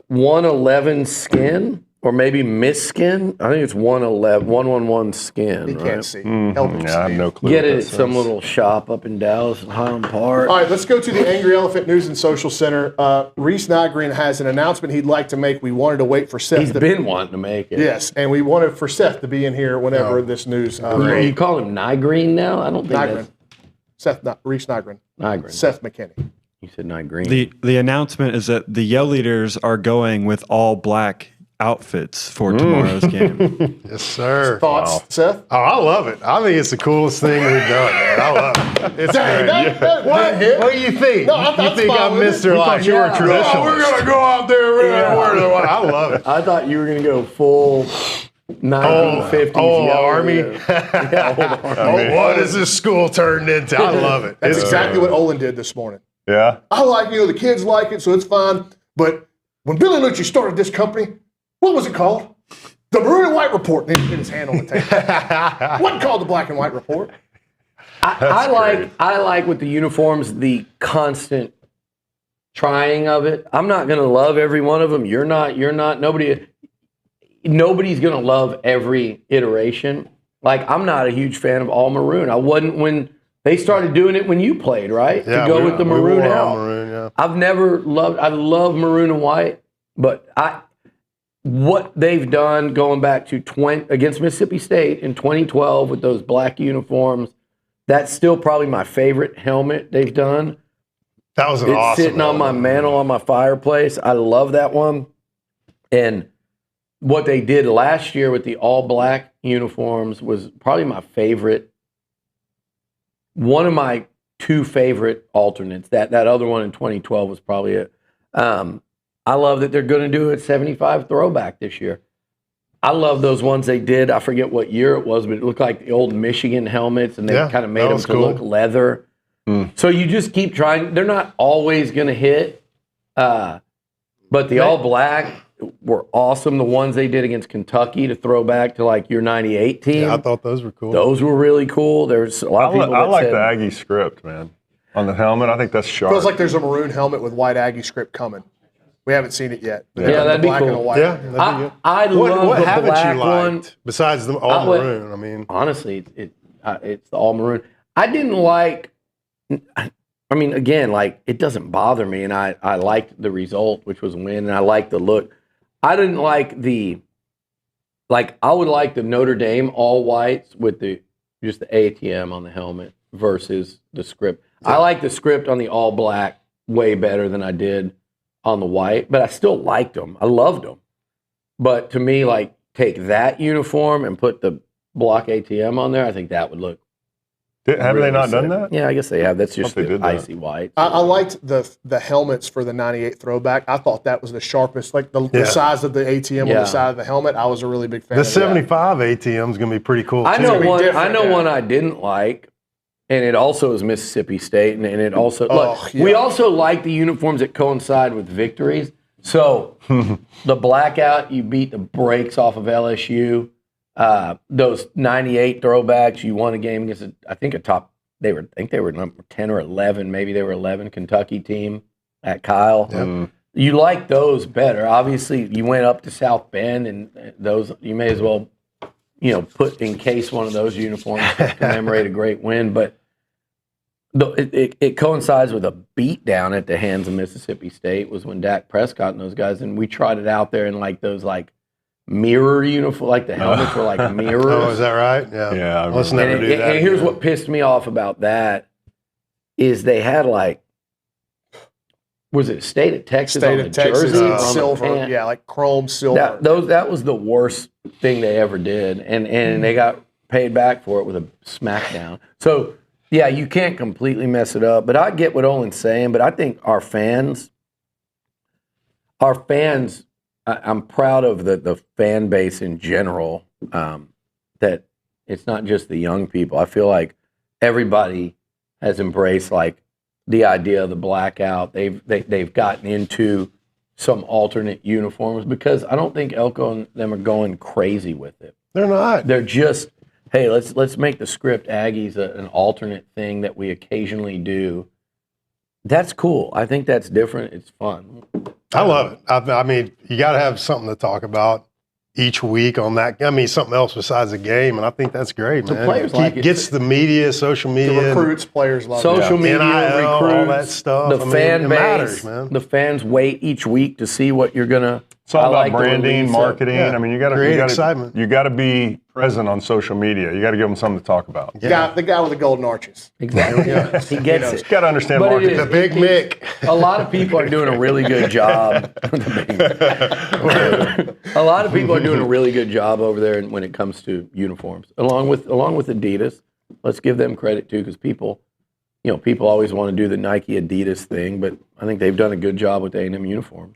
111 Skin, or maybe Miss Skin. I think it's 111 Skin. He right? can't see. I have no clue. Get it at some little shop up in Dallas and Highland Park. All right, let's go to the Angry Elephant News and Social Center. Reese Nygren has an announcement he'd like to make. We wanted to wait for Seth. He's been wanting to make it. Yes, and we wanted for Seth to be in here whenever this news. You call him Nygren now? I don't think Nygren. Reese Nygren. Nygren. Seth McKinney. You said Nygren. The announcement is that the Yell Leaders are going with all black outfits for tomorrow's game. Yes, sir. Thoughts, Seth? Oh, I love it. I think it's the coolest thing we've done, man. I love it. It's great. What do you think? No, you think I'm Mr. Like you were a traditionalist? Oh, we're gonna go out there. I love it. I thought you were going to go full 1950s old Army. Old Army. What is this school turned into? I love it. That's exactly what Olin did this morning. Yeah. I like, the kids like it, so it's fine. But when Billy Liucci started this company, what was it called? The Maroon and White Report. Then he put his hand on the table. Wasn't called the Black and White Report. I like with the uniforms the constant trying of it. I'm not going to love every one of them. You're not. Nobody's going to love every iteration. Like, I'm not a huge fan of all maroon. I wasn't when they started doing it when you played, right? Yeah, to go with the maroon out. Maroon, yeah. I love maroon and white, but what they've done going back to against Mississippi State in 2012 with those black uniforms, that's still probably my favorite helmet they've done. That was awesome. It's sitting on my mantle on my fireplace. I love that one. And what they did last year with the all black uniforms was probably my favorite. One of my two favorite alternates. That other one in 2012 was probably it. I love that they're going to do a 75 throwback this year. I love those ones they did. I forget what year it was, but it looked like the old Michigan helmets, and they kind of made them to look leather. So you just keep trying. They're not always going to hit, but the all black were awesome. The ones they did against Kentucky to throw back to like your 98 team. Yeah, I thought those were cool. Those were really cool. There's a lot of people I that like said, the Aggie script, man. On the helmet, I think that's sharp. Feels like there's a maroon helmet with white Aggie script coming. We haven't seen it yet. Yeah, that'd be cool. And a white. Yeah, that'd be good. I love what the haven't black you liked one. besides the all maroon? I mean, honestly, it's the all maroon. I didn't like. I mean, again, like it doesn't bother me, and I liked the result, which was a win, and I liked the look. I didn't like I would like the Notre Dame all whites with just the ATM on the helmet versus the script. I like the script on the all black way better than I did on the white, but I still liked them. I loved them. But to me, like, take that uniform and put the block ATM on there, I think that would look. Haven't they not done that? Yeah, I guess they have. That's just the icy white. I liked the helmets for the 98 throwback. I thought that was the sharpest, like the size of the ATM on the side of the helmet. I was a really big fan The of that. 75 ATM is going to be pretty cool, I too. know one I didn't like, and it also is Mississippi State, and it also we also like the uniforms that coincide with victories. So the blackout, you beat the brakes off of LSU. Those 98 throwbacks, you won a game against I think they were number 10 or 11, maybe they were 11 Kentucky team at Kyle. Yep. You like those better. Obviously, you went up to South Bend, and those you may as well, put in case one of those uniforms to commemorate a great win. But it coincides with a beatdown at the hands of Mississippi State was when Dak Prescott and those guys, and we tried it out there in like those mirror uniform, like the helmets were like mirrors. Oh, is that right? Yeah. Yeah. Let's never do that. And here's what pissed me off about that is they had was it State of Texas on the jersey? Silver, like chrome silver. That was the worst thing they ever did, and they got paid back for it with a smackdown. So, yeah, you can't completely mess it up, but I get what Olin's saying, but I think our fans, I'm proud of the fan base in general, that it's not just the young people. I feel like everybody has embraced the idea of the blackout. They've gotten into some alternate uniforms because I don't think Elko and them are going crazy with it. They're not. They're just, hey, let's make the script Aggies an alternate thing that we occasionally do. That's cool. I think that's different. It's fun. I love it. I mean, you got to have something to talk about each week on that. I mean, something else besides the game, and I think that's great, man. The players like it. Gets the media, social media. The recruits, players love social media, NIL, recruits, all that stuff. The fan base, matters, man. The fans wait each week to see what you're gonna. It's all about branding, marketing. Yeah. I mean, you got to excitement. You got to be present on social media. You got to give them something to talk about. Yeah. The guy with the golden arches. Exactly. He gets it. You got to understand But marketing. The Big Mick. A lot of people are doing a really good job. A lot of people are doing a really good job over there when it comes to uniforms, along with Adidas. Let's give them credit too, because people always want to do the Nike Adidas thing, but I think they've done a good job with A&M uniforms.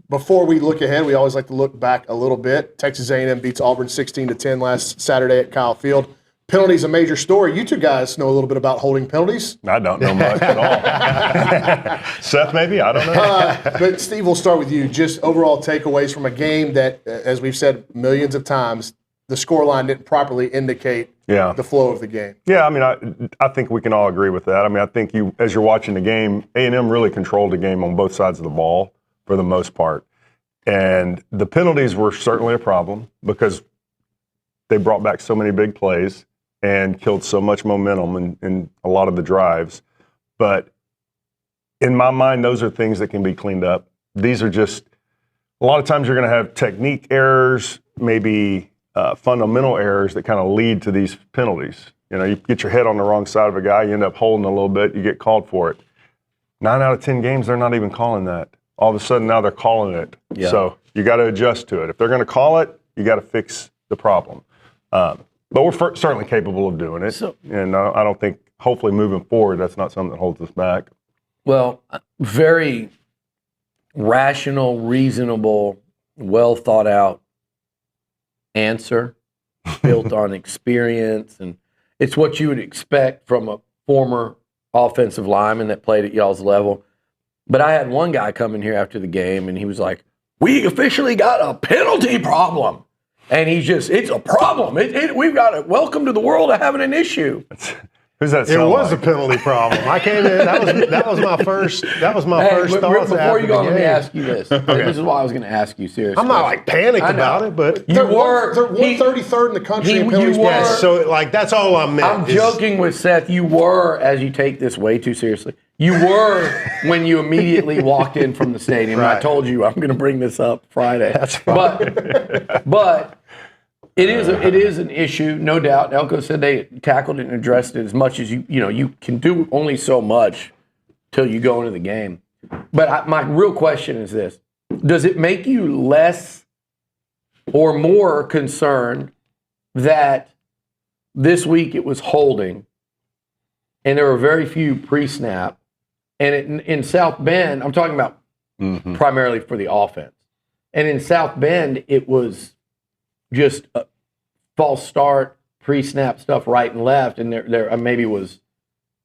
Before we look ahead, we always like to look back a little bit. Texas A&M beats Auburn 16-10 last Saturday at Kyle Field. Penalties a major story. You two guys know a little bit about holding penalties. I don't know much at all. Seth, maybe? I don't know. But Steve, we'll start with you. Just overall takeaways from a game that, as we've said millions of times, the scoreline didn't properly indicate the flow of the game. Yeah, I mean, I think we can all agree with that. I mean, I think as you're watching the game, A&M really controlled the game on both sides of the ball for the most part. And the penalties were certainly a problem because they brought back so many big plays and killed so much momentum in a lot of the drives. But in my mind, those are things that can be cleaned up. These are just, a lot of times you're going to have technique errors, maybe fundamental errors that kind of lead to these penalties. You get your head on the wrong side of a guy, you end up holding a little bit, you get called for it. 9 out of 10 games, they're not even calling that. All of a sudden now they're calling it. Yeah. So you got to adjust to it. If they're going to call it, you got to fix the problem. But we're certainly capable of doing it. And I don't think, hopefully moving forward, that's not something that holds us back. Well, very rational, reasonable, well thought out answer built on experience. And it's what you would expect from a former offensive lineman that played at y'all's level. But I had one guy come in here after the game, and he was like, we officially got a penalty problem. And it's a problem. We've got it. Welcome to the world of having an issue. Who's that? It was a penalty problem. I came in. That was my first. That was my first thoughts. Before you go, let me ask you this. Okay. This is why I was going to ask you seriously. I'm not panicked about it, but they're 133rd in the country in penalties. Yes, so that's all I meant. I'm joking with Seth. You were, as you take this way too seriously. You were when you immediately walked in from the stadium. Right. I told you I'm going to bring this up Friday. That's fine. But It is an issue, no doubt. Elko said they tackled it and addressed it as much as you can do only so much till you go into the game. But my real question is this. Does it make you less or more concerned that this week it was holding and there were very few pre-snap, and in South Bend, I'm talking about primarily for the offense, and in South Bend it was just a false start, pre-snap stuff right and left, and there maybe was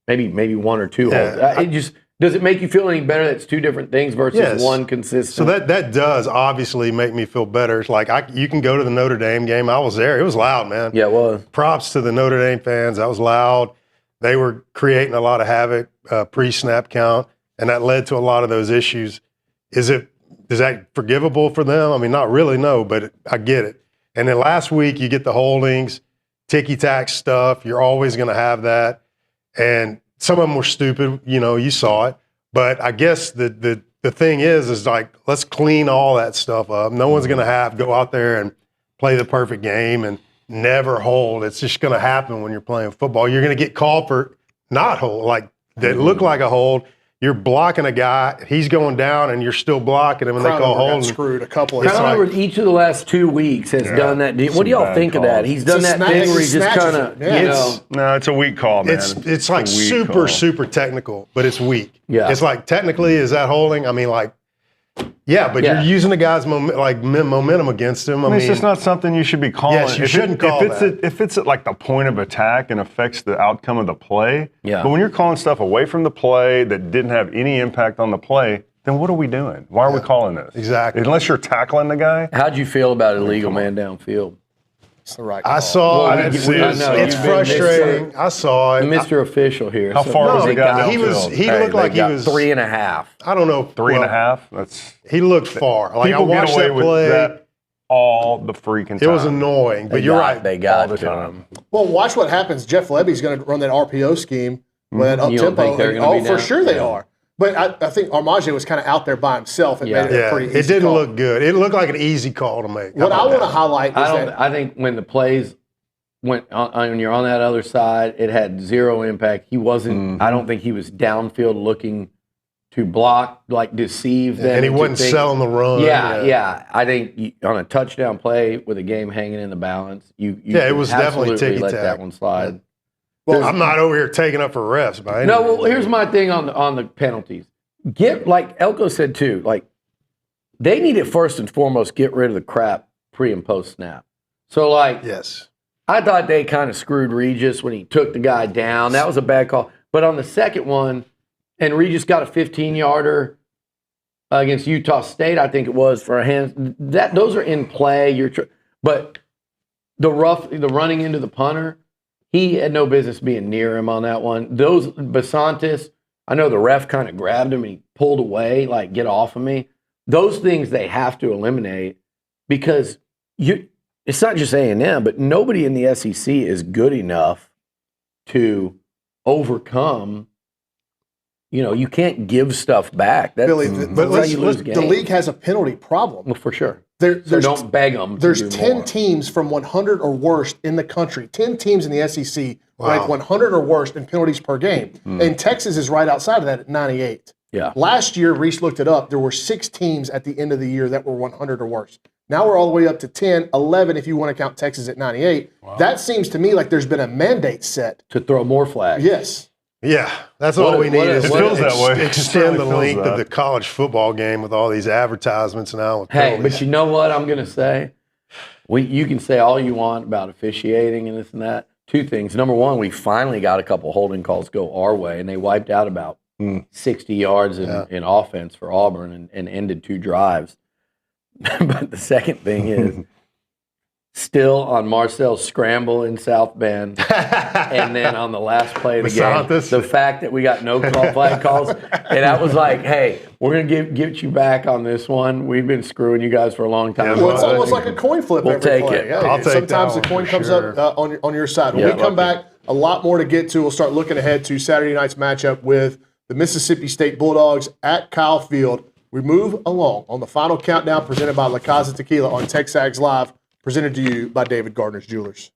maybe one or two holds. Does it make you feel any better that it's two different things versus one consistent? So that does obviously make me feel better. It's like you can go to the Notre Dame game. I was there. It was loud, man. Yeah, it was. Props to the Notre Dame fans. That was loud. They were creating a lot of havoc pre-snap count, and that led to a lot of those issues. Is that forgivable for them? I mean, not really, no, but I get it. And then last week you get the holdings, ticky-tack stuff. You're always going to have that. And some of them were stupid, you saw it. But I guess the thing is like, let's clean all that stuff up. No one's going to go out there and play the perfect game and never hold. It's just going to happen when you're playing football. You're going to get called for not hold, like that look like a hold. You're blocking a guy, he's going down, and you're still blocking him, and they call hold. Screwed a couple of times. Each of the last 2 weeks has done that. What do y'all think of that? He's done that thing where he just kind of, No, it's a weak call, man. It's like super technical, but it's weak. Yeah. It's like, technically, is that holding? I mean, like, yeah, but you're using the guy's momentum against him. I mean, it's just not something you should be calling. Yes, you shouldn't call that. If it's at like the point of attack and affects the outcome of the play, yeah. But when you're calling stuff away from the play that didn't have any impact on the play, then what are we doing? Why are we calling this? Exactly. Unless you're tackling the guy. How'd you feel about illegal man downfield? It's the right call. I saw. I didn't see it. It's frustrating. I saw it. Mr. Official here. How far was the guy downfield? He looked like he was 3.5. I don't know. 3.5. He looked far. Like I people watched get away that play. With that all the freaking time. It was annoying, but you're right. They got all the time. Well, watch what happens. Jeff Lebby's going to run that RPO scheme with that up You don't think they're tempo. gonna be For down? sure they are. But I think Armaje was kind of out there by himself. It made it a pretty easy it didn't call. look good. It looked like an easy call to make. What I want to highlight is that I think when the plays went on, when you're on that other side, it had zero impact. He wasn't. I don't think he was downfield looking to block, like deceive them. And he wasn't selling the run. Yeah. I think on a touchdown play with a game hanging in the balance, you it was definitely ticky-tack. let that one slide. Well, I'm not over here taking up for refs, by any No, means. well, here's my thing on the penalties. Like Elko said too, like they need to first and foremost get rid of the crap pre and post snap. So like, yes, I thought they kind of screwed Regis when he took the guy down. That was a bad call. But on the second one, and Regis got a 15-yarder against Utah State, I think it was, for a hand. Those are in play. But the running into the punter, he had no business being near him on that one. Those Basantis, I know the ref kind of grabbed him and he pulled away, like, get off of me. Those things they have to eliminate because it's not just A&M, but nobody in the SEC is good enough to overcome. You can't give stuff back. Billy, but the league has a penalty problem. Well, for sure. So don't beg them. There's 10 teams from 100 or worst in the country. 10 teams in the SEC rank 100 or worst in penalties per game. And Texas is right outside of that at 98. Yeah. Last year, Reese looked it up. There were 6 teams at the end of the year that were 100 or worse. Now we're all the way up to 10, 11 if you want to count Texas at 98. Wow. That seems to me like there's been a mandate set. To throw more flags. Yes. Yeah, that's all we need is to extend the length of the college football game with all these advertisements now. With hey, but you know what I'm going to say? You can say all you want about officiating and this and that. 2 things. Number one, we finally got a couple holding calls go our way, and they wiped out about 60 yards in offense for Auburn and ended 2 drives. But the second thing is, still on Marcel's scramble in South Bend, and then on the last play of the game, the fact that we got no flag calls, and that was like, hey, we're going to get you back on this one. We've been screwing you guys for a long time. Well, it's almost like a coin flip. We'll every take play. it. Yeah, I'll take sometimes that the coin for comes sure. up on your side. When we come back, a lot more to get to. We'll start looking ahead to Saturday night's matchup with the Mississippi State Bulldogs at Kyle Field. We move along on the final countdown presented by La Casa Tequila on TexAgs Live, presented to you by David Gardner's Jewelers.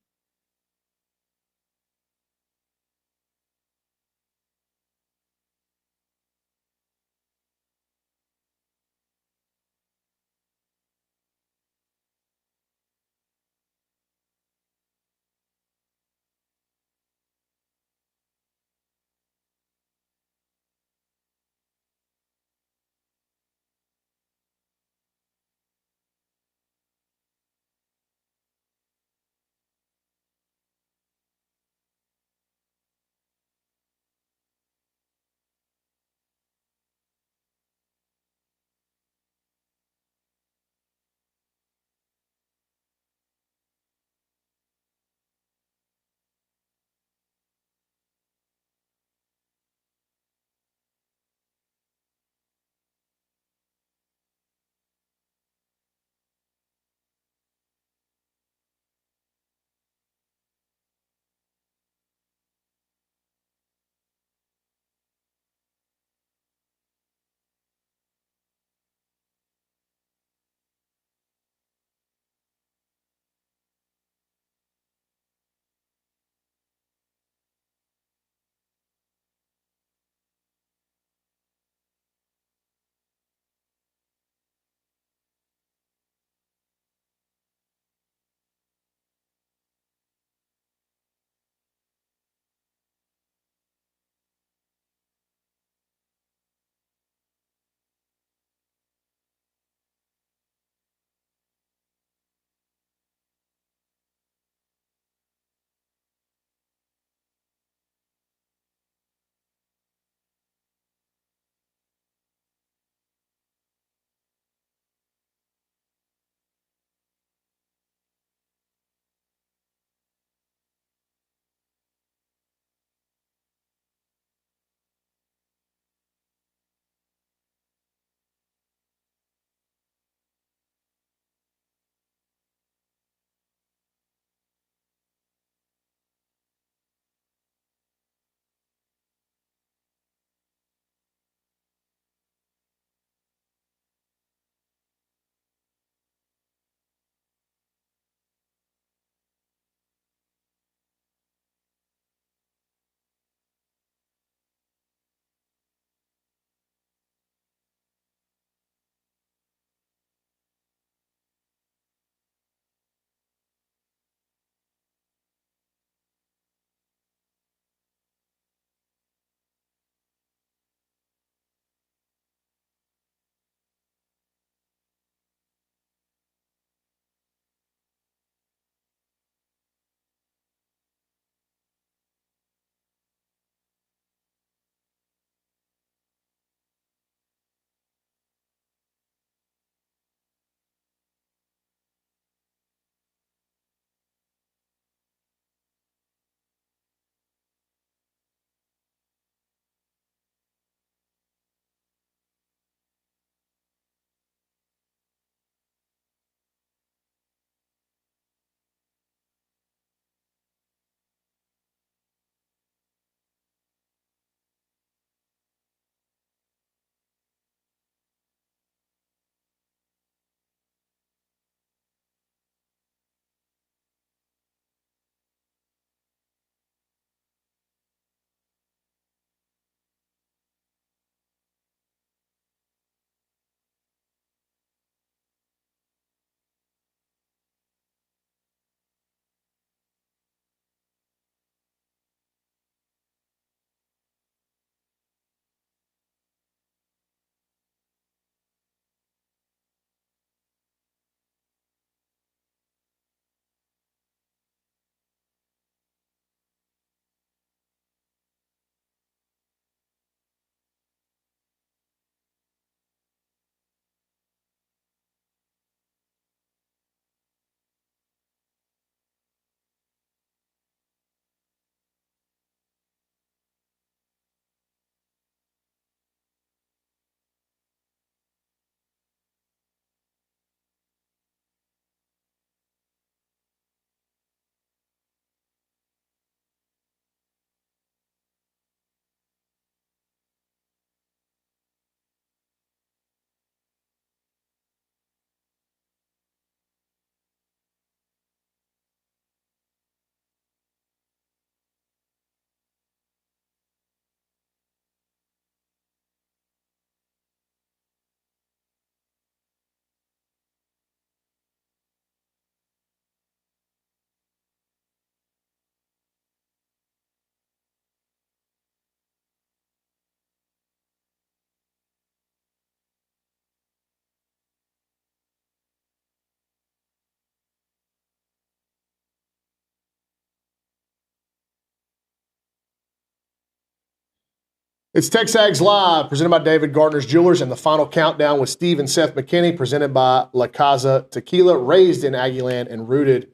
It's TexAgs Live, presented by David Gardner's Jewelers, and the final countdown with Steve and Seth McKinney, presented by La Casa Tequila, raised in Aggieland and rooted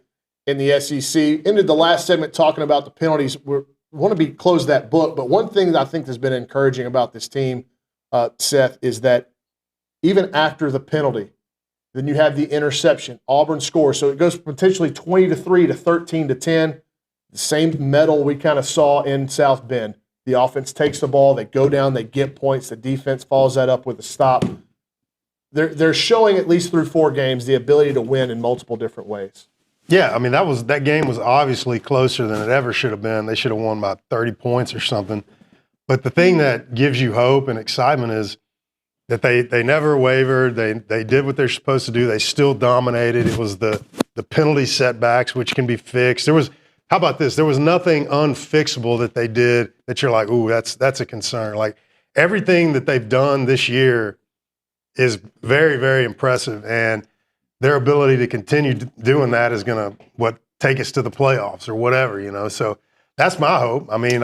in the SEC. Ended the last segment talking about the penalties. We want to close that book, but one thing that I think has been encouraging about this team, Seth, is that even after the penalty, then you have the interception. Auburn scores, so it goes potentially 20-3 to 13-10. The same medal we kind of saw in South Bend. The offense takes the ball, they go down, they get points. The defense follows that up with a stop. They're showing, at least through 4 games, the ability to win in multiple different ways. Yeah, I mean, that game was obviously closer than it ever should have been. They should have won by 30 points or something. But the thing that gives you hope and excitement is that they never wavered. They did what they're supposed to do. They still dominated. It was the penalty setbacks, which can be fixed. How about this? There was nothing unfixable that they did that you're like, ooh, that's a concern. Like, everything that they've done this year is very, very impressive, and their ability to continue doing that is going to take us to the playoffs or whatever, you know. So that's my hope. I mean,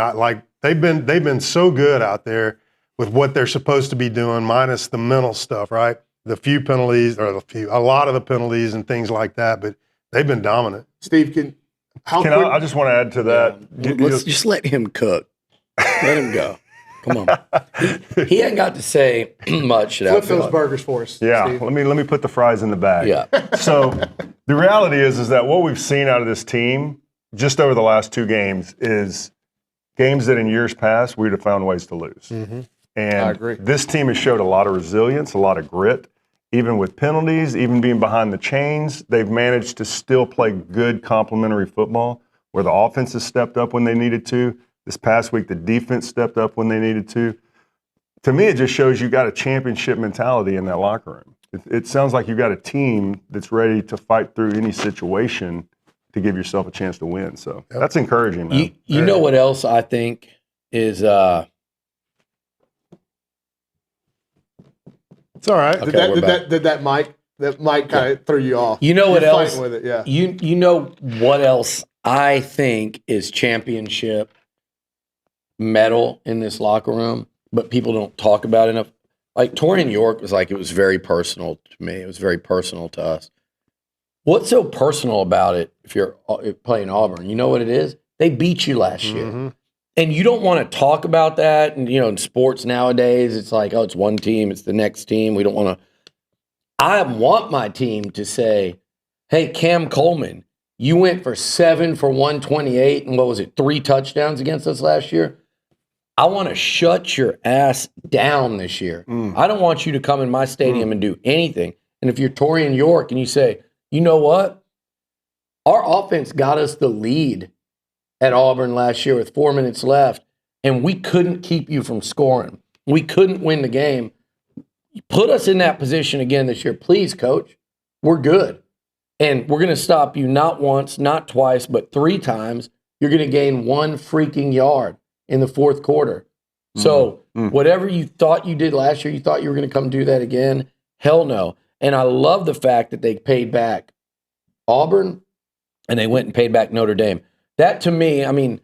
they've been so good out there with what they're supposed to be doing, minus the mental stuff, right? A lot of the penalties and things like that, but they've been dominant. Steve, I just want to add to that. Let's just let him cook. Let him go. Come on. He ain't got to say much. Flip those burgers for us. Yeah, Steve. let me put the fries in the bag. Yeah. So the reality is that what we've seen out of this team just over the last 2 games is games that in years past we would have found ways to lose. Mm-hmm. And I agree. This team has showed a lot of resilience, a lot of grit. Even with penalties, even being behind the chains, they've managed to still play good complementary football where the offense has stepped up when they needed to. This past week, the defense stepped up when they needed to. To me, it just shows you got a championship mentality in that locker room. It sounds like you've got a team that's ready to fight through any situation to give yourself a chance to win. So that's encouraging, man. You know what else I think is It's all right. Okay, did that mic kind of throw you off? You know what You're else? fighting with it, yeah. You know what else I think is championship medal in this locker room, but people don't talk about enough. Like Torian York was like, it was very personal to me. It was very personal to us. What's so personal about it if you're playing Auburn? You know what it is? They beat you last year. And you don't want to talk about that. And, you know, in sports nowadays, it's like, oh, it's one team, it's the next team. We don't want to. I want my team to say, hey, Cam Coleman, you went for 7 for 128 and what was it, 3 touchdowns against us last year? I want to shut your ass down this year. I don't want you to come in my stadium and do anything. And if you're Torian York and you say, you know what? Our offense got us the lead at Auburn last year with 4 minutes left, and we couldn't keep you from scoring. We couldn't win the game. Put us in that position again this year. Please, coach. We're good. And we're going to stop you not once, not twice, but 3 times. You're going to gain 1 freaking yard in the 4th quarter. So whatever you thought you did last year, you thought you were going to come do that again? Hell no. And I love the fact that they paid back Auburn and they went and paid back Notre Dame. That to me, I mean,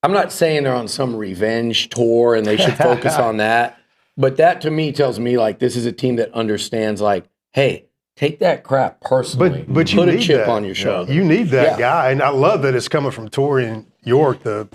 I'm not saying they're on some revenge tour and they should focus on that, but that to me tells me like this is a team that understands like, hey, take that crap personally. But you put need a chip that. on your shoulder. You need that guy, and I love that it's coming from Torian York, the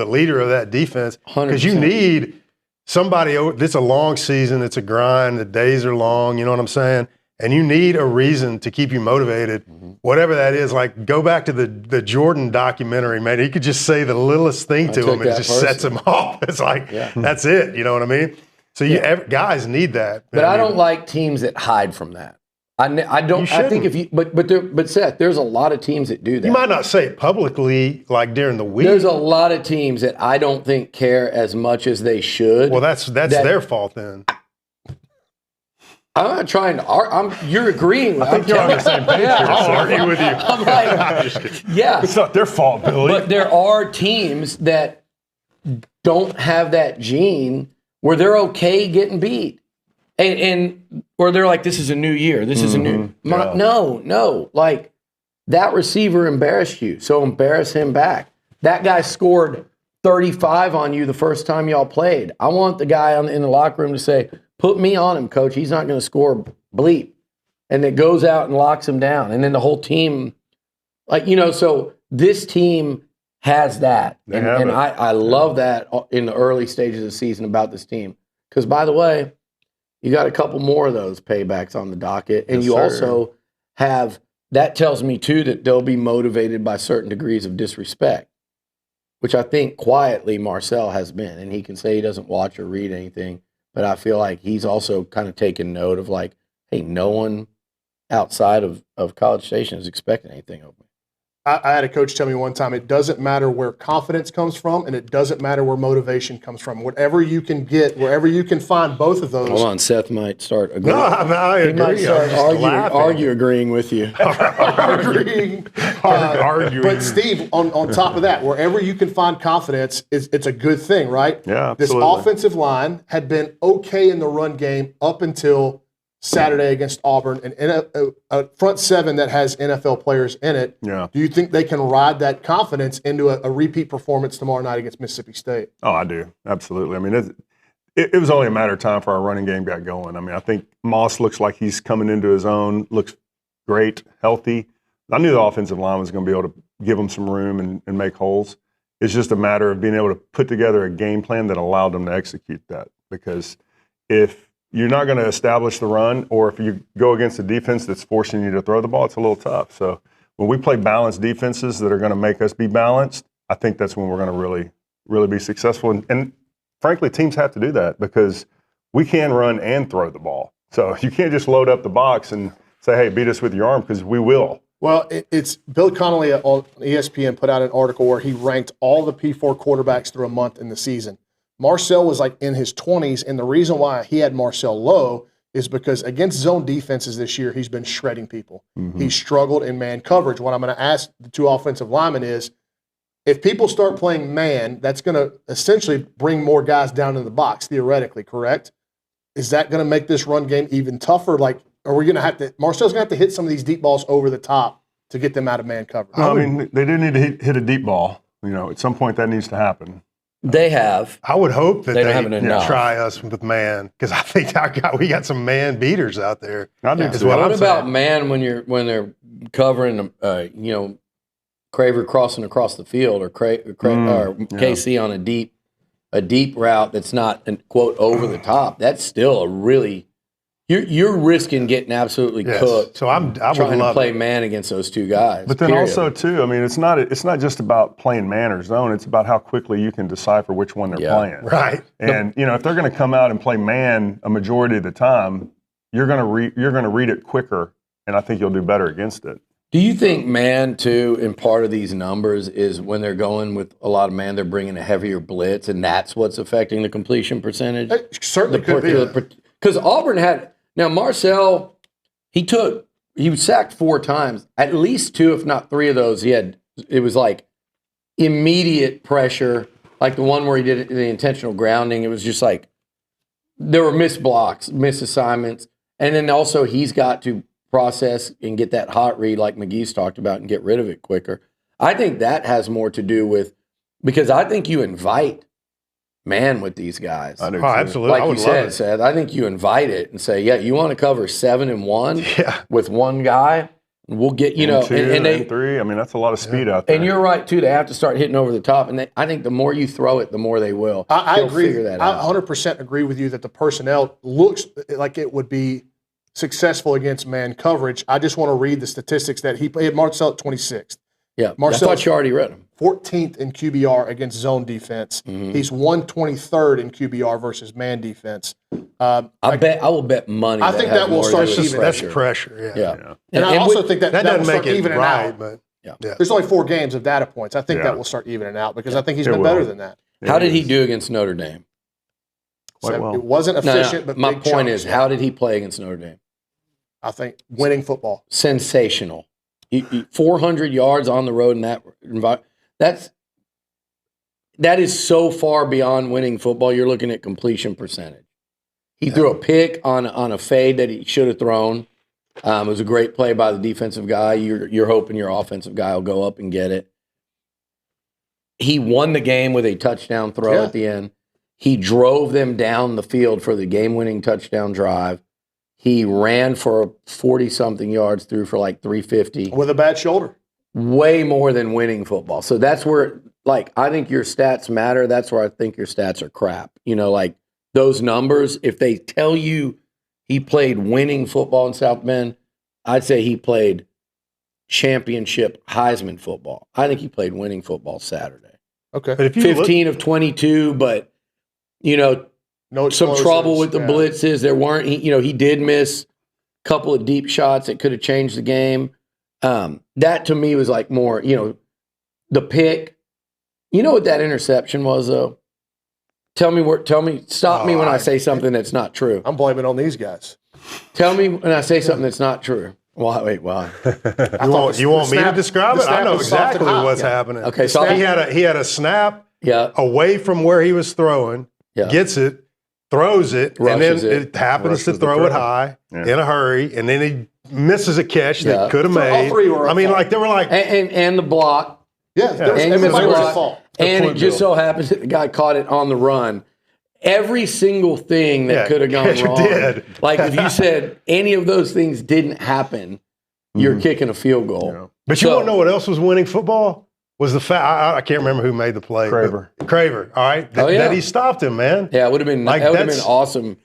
leader of that defense, because you need somebody. It's a long season, it's a grind. The days are long. You know what I'm saying? And you need a reason to keep you motivated, whatever that is. Like, go back to the Jordan documentary, man. He could just say the littlest thing to him and it just sets him off. It's like, that's it. You know what I mean? So guys need that. But I don't like teams that hide from that. I don't. I think if you, but Seth, there's a lot of teams that do that. You might not say it publicly, like during the week. There's a lot of teams that I don't think care as much as they should. Well, that's their fault then. I'm not trying to. You're agreeing with. I think you're on the same page here. I'll argue with you. I'm like, yeah, it's not their fault, Billy. But there are teams that don't have that gene where they're okay getting beat, and or they're like, this is a new year. This is a new. No. Like that receiver embarrassed you, so embarrass him back. That guy scored 35 on you the first time y'all played. I want the guy in the locker room to say, put me on him, coach. He's not going to score bleep. And it goes out and locks him down. And then the whole team, so this team has that. And I love that in the early stages of the season about this team. Because, by the way, you got a couple more of those paybacks on the docket. And you also have, that tells me, too, that they'll be motivated by certain degrees of disrespect, which I think quietly Marcel has been. And he can say he doesn't watch or read anything. But I feel like he's also kind of taken note of like, hey, no one outside of College Station is expecting anything of me. I had a coach tell me one time, it doesn't matter where confidence comes from and it doesn't matter where motivation comes from. Whatever you can get, wherever you can find both of those. Hold on, Seth might start agreeing. No, I agree. He might start argue agreeing with you. Arguing. But Steve, on top of that, wherever you can find confidence, it's a good thing, right? Yeah, This absolutely. offensive line had been okay in the run game up until Saturday against Auburn, and a front seven that has NFL players in it. Yeah. Do you think they can ride that confidence into a repeat performance tomorrow night against Mississippi State? Oh, I do. Absolutely. I mean, it was only a matter of time for our running game got going. I mean, I think Moss looks like he's coming into his own, looks great, healthy. I knew the offensive line was going to be able to give them some room and make holes. It's just a matter of being able to put together a game plan that allowed them to execute that. Because if you're not going to establish the run, or if you go against a defense that's forcing you to throw the ball, it's a little tough. So when we play balanced defenses that are going to make us be balanced, I think that's when we're going to really, really be successful. And frankly, teams have to do that because we can run and throw the ball. So you can't just load up the box and say, hey, beat us with your arm, because we will. Well, it's Bill Connolly on ESPN put out an article where he ranked all the P4 quarterbacks through a month in the season. Marcel was like in his 20s, and the reason why he had Marcel low is because against zone defenses this year, he's been shredding people. Mm-hmm. He struggled in man coverage. What I'm going to ask the two offensive linemen is, if people start playing man, that's going to essentially bring more guys down in the box, theoretically, correct? Is that going to make this run game even tougher? Like, are we going to have to – Marcel's going to have to hit some of these deep balls over the top to get them out of man coverage? I mean, they do need to hit a deep ball. At some point that needs to happen. They have. I would hope that they try us with man, because I think we got some man beaters out there. I do too. What about man when they're covering Craver crossing across the field, or KC on a deep route that's not quote over the top? That's still a really you're risking getting absolutely cooked. So I trying to play man against those two guys. But then also too, I mean, it's not just about playing man or zone. It's about how quickly you can decipher which one they're playing. Right. And if they're going to come out and play man a majority of the time, you're going to read it quicker, and I think you'll do better against it. Do you think man too, in part of these numbers, is when they're going with a lot of man, they're bringing a heavier blitz, and that's what's affecting the completion percentage? It certainly could be. Because Auburn had. Now, Marcel, he was sacked 4 times. At least 2, if not 3 of those, it was like immediate pressure, like the one where he did the intentional grounding. It was just like there were missed blocks, missed assignments. And then also he's got to process and get that hot read like McGee's talked about and get rid of it quicker. I think that has more to do with, because I think you invite man with these guys. I do too. Absolutely. Like you said, Seth, I think you invite it and say, yeah, you want to cover 7 and 1 with one guy? We'll get, and 2 and 3. I mean, that's a lot of speed out there. And you're right, too. They have to start hitting over the top. And I think the more you throw it, the more they will. I agree. Figure that out. I 100% agree with you that the personnel looks like it would be successful against man coverage. I just want to read the statistics that he had Marcel at 26th. Yeah, Marcel, I thought you already read them. 14th in QBR against zone defense. Mm-hmm. He's 123rd in QBR versus man defense. I will bet money. I think that will start even. That's pressure. Yeah. And I also think that doesn't will make start it evening right, out. but There's only 4 games of data points. I think that will start evening out because I think he's been better than that. How did he do against Notre Dame? So it wasn't efficient, but my big point chunks. is, how did he play against Notre Dame? I think winning football. Sensational. 400 yards on the road in that environment. That is so far beyond winning football. You're looking at completion percentage. He threw a pick on a fade that he should have thrown. It was a great play by the defensive guy. You're hoping your offensive guy will go up and get it. he won the game with a touchdown throw at the end. He drove them down the field for the game-winning touchdown drive. He ran for 40-something yards, threw for like 350. With a bad shoulder. Way more than winning football. So that's where, like, I think your stats matter. That's where I think your stats are crap. You know, like those numbers, if they tell you he played winning football in South Bend, I'd say he played championship Heisman football. I think he played winning football Saturday. Okay. But if you 15 of 22, but, you know, some trouble with the blitzes. There weren't, he did miss a couple of deep shots that could have changed the game. That to me was like more, the pick. You know what that interception was, though? Stop me when I say something that's not true. I'm blaming on these guys. Tell me when I say something that's not true. Why? You want me to describe it? I know exactly what's happening. Okay, so he had a snap away from where he was throwing, gets it, throws it, and then it happens to throw it high in a hurry, and then he misses a catch that could have made. All three were I mean, like they were like and the block. Yeah, everybody was at fault. And it just so happens that the guy caught it on the run. Every single thing that could have gone wrong. Did. Like if you said any of those things didn't happen, you're kicking a field goal. Yeah. But you want to know what else was winning football? Was the fact I can't remember who made the play. Craver. All right, that he stopped him, man. Yeah, it would have been that would have been awesome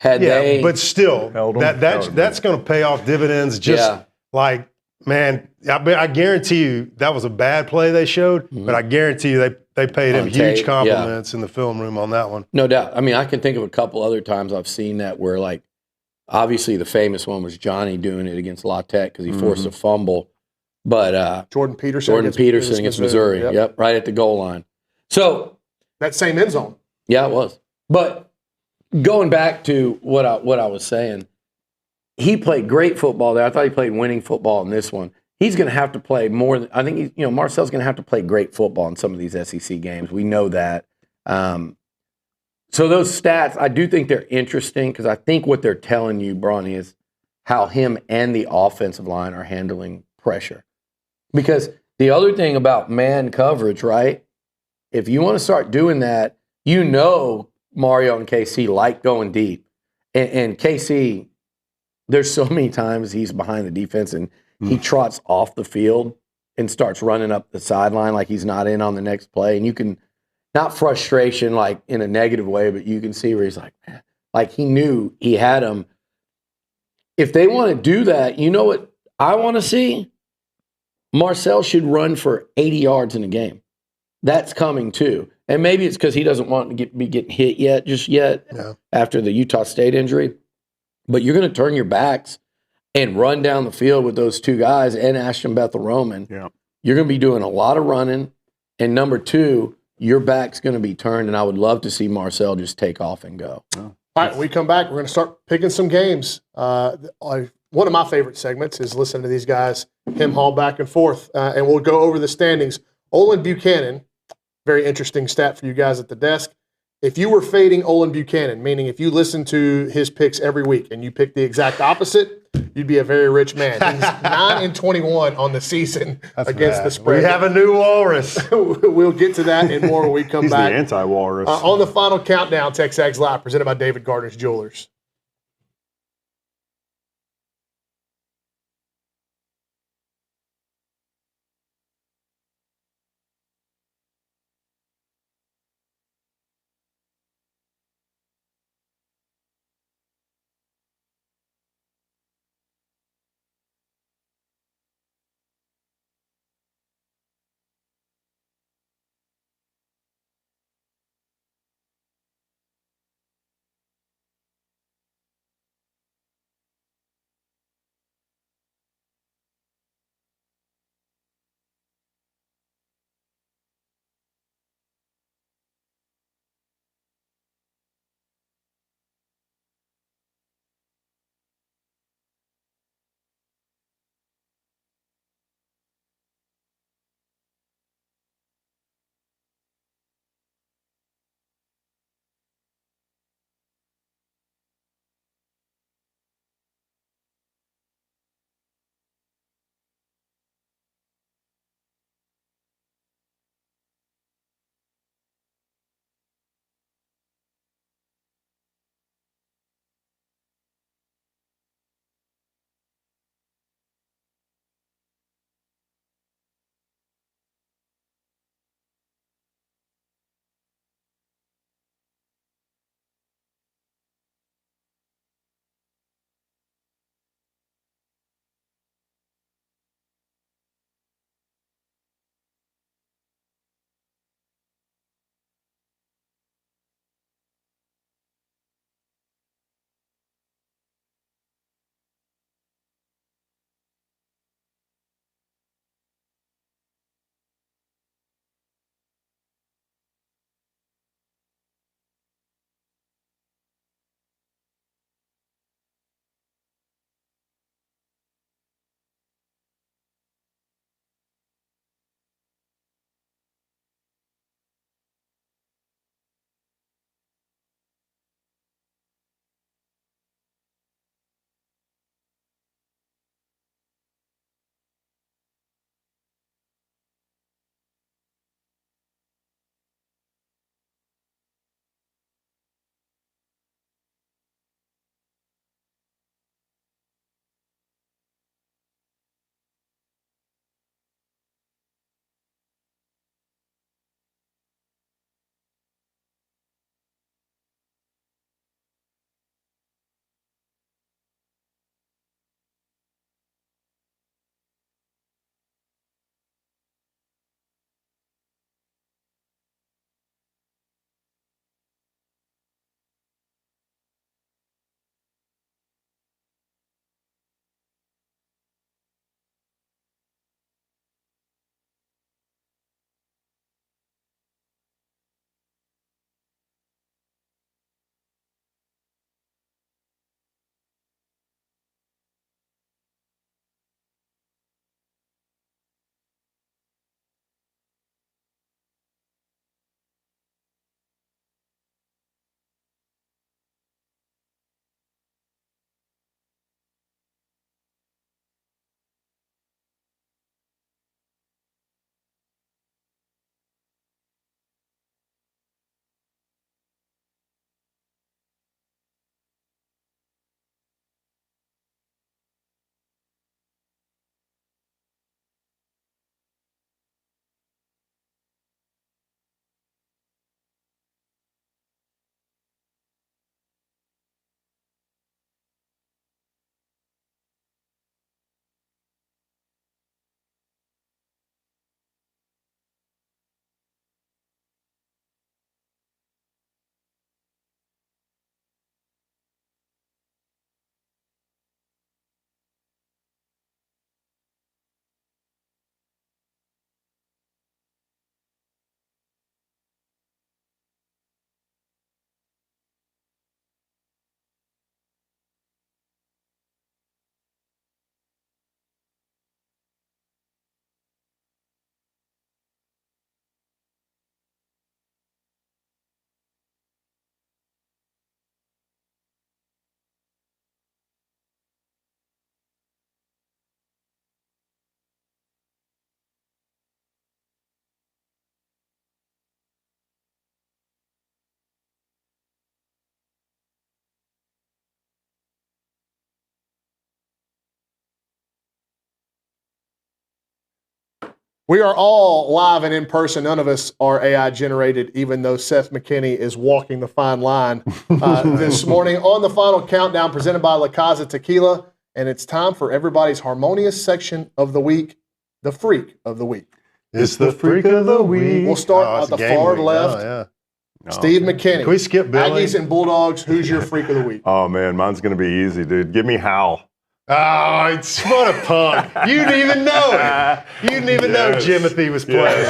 had they. But still, that's going to pay off dividends. Just like man, I guarantee you that was a bad play they showed, but I guarantee you they paid him huge compliments in the film room on that one. No doubt. I mean, I can think of a couple other times I've seen that where, like, obviously the famous one was Johnny doing it against La Tech because he forced a fumble. But Jordan Peterson against Missouri. Yep, right at the goal line. So that same end zone. Yeah, it was. But going back to what I was saying, he played great football there. I thought he played winning football in this one. He's going to have to play more. I think Marcel's going to have to play great football in some of these SEC games. We know that. So those stats, I do think they're interesting because I think what they're telling you, Bronny, is how him and the offensive line are handling pressure. Because the other thing about man coverage, right? If you want to start doing that, Mario and KC like going deep. And KC, there's so many times he's behind the defense and he trots off the field and starts running up the sideline like he's not in on the next play. And you can, not frustration like in a negative way, but you can see where he's like, man, like he knew he had him. If they want to do that, you know what I want to see? Marcel should run for 80 yards in a game. That's coming too. And maybe it's because he doesn't want to be getting hit yet after the Utah State injury. But you're going to turn your backs and run down the field with those two guys and Ashton Bethel Roman. Yeah. You're going to be doing a lot of running. And number two, your back's going to be turned. And I would love to see Marcel just take off and go. Yeah. All right, when we come back, we're going to start picking some games. One of my favorite segments is listening to these guys haul back and forth. And we'll go over the standings. Olin Buchanan, very interesting stat for you guys at the desk. If you were fading Olin Buchanan, meaning if you listened to his picks every week and you picked the exact opposite, you'd be a very rich man. He's 9-21 on the season against the spread. We have a new walrus. We'll get to that and more when we come back. He's the anti-walrus. On the final countdown, TexAgs Live, presented by David Gardner's Jewelers. We are all live and in person. None of us are AI generated, even though Seth McKinney is walking the fine line this morning on the Final Countdown presented by La Casa Tequila. And it's time for everybody's harmonious section of the week, the Freak of the Week. It's the Freak of the Week. We'll start at the far left. Steve McKinney. Can we skip Billy? Aggies and Bulldogs, who's your Freak of the Week? Oh, man, mine's going to be easy, dude. Give me Hal. Oh, it's what a punk. You didn't even know it. You didn't even know Jimothy was playing.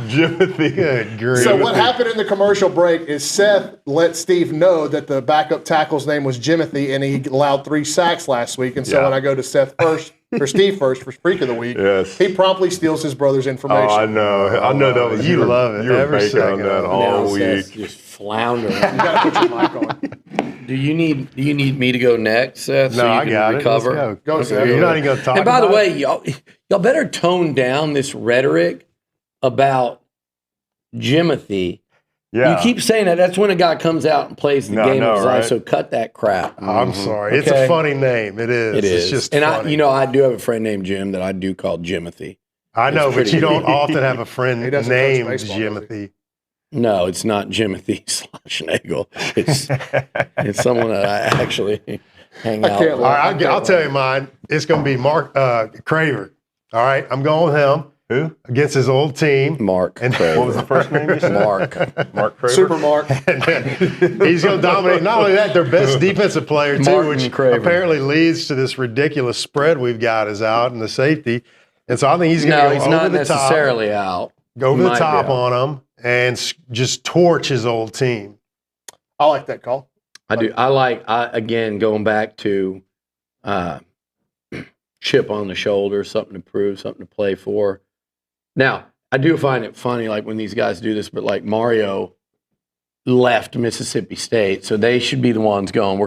Jimothy. Good grief. So what happened in the commercial break is Seth let Steve know that the backup tackle's name was Jimothy, and he allowed 3 sacks last week. And so when I go to Seth first, or Steve first for Freak of the Week, he promptly steals his brother's information. Oh, I know. I know that was you love it. You were Every banking on second that of it. all Now week. Seth's just floundering. You got to put your mic on. Do you need me to go next, Seth? No, so you I can got recover? it. Let's go. Go, Seth. You're not even going to talk And by about the way, it? y'all better tone down this rhetoric about Jimothy. Yeah. You keep saying that. That's when a guy comes out and plays the game of his life. So cut that crap. I'm sorry. It's a funny name. It is. It is. It's just and funny. I do have a friend named Jim that I do call Jimothy. I know, It's but pretty you don't good. often have a friend doesn't coach named baseball, does he? Jimothy. No, it's not Jimothy Nagel. It's someone that I actually hang out with. All right, I'll tell you mine. It's going to be Mark Craver. All right, I'm going with him. Who? Against his old team. Mark Craver. What was the first name you said? Mark. Mark Craver? Super Mark. He's going to dominate. Not only that, their best defensive player, too, Martin which Craver. apparently leads to this ridiculous spread we've got is out in the safety. And so I think he's going to go he's over not the necessarily top. out. Go over He the might top be out. on him and just torch his old team. I like that call. I do. Again, going back to chip on the shoulder, something to prove, something to play for. Now, I do find it funny, like when these guys do this, but like Mario left Mississippi State, so they should be the ones going.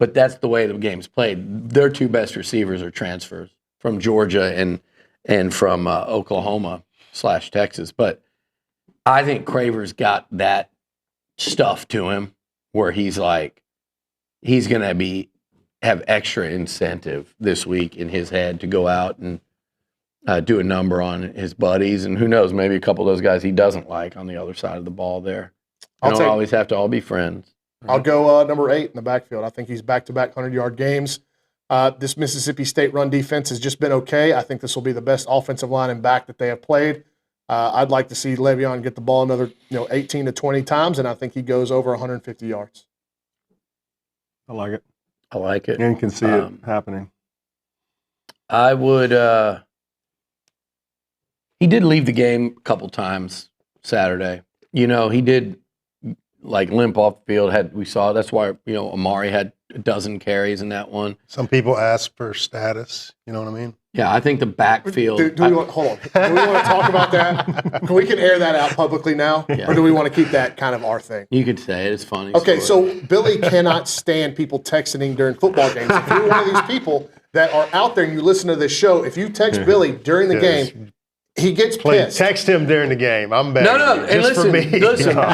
But that's the way the game's played. Their 2 best receivers are transfers from Georgia and from Oklahoma/Texas. But I think Craver's got that stuff to him where he's like, he's going to have extra incentive this week in his head to go out and do a number on his buddies. And who knows, maybe a couple of those guys he doesn't like on the other side of the ball there. You don't always have to all be friends. I'll go number 8 in the backfield. I think he's back-to-back 100-yard games. This Mississippi State run defense has just been okay. I think this will be the best offensive line and back that they have played. I'd like to see Le'Veon get the ball another 18 to 20 times, and I think he goes over 150 yards. I like it. I like it. And can see it happening. I would he did leave the game a couple times Saturday. He did like limp off the field. We saw that's why Amari had a dozen carries in that one. Some people ask for status. You know what I mean? Yeah, I think the backfield. Hold on. Do we want to talk about that? We can air that out publicly now, or do we want to keep that kind of our thing? You could say it. It's funny. Okay, story. so Billy cannot stand people texting during football games. If you're one of these people that are out there and you listen to this show, if you text Billy during the game, he gets pissed. Text him during the game. I'm begging. No. And listen,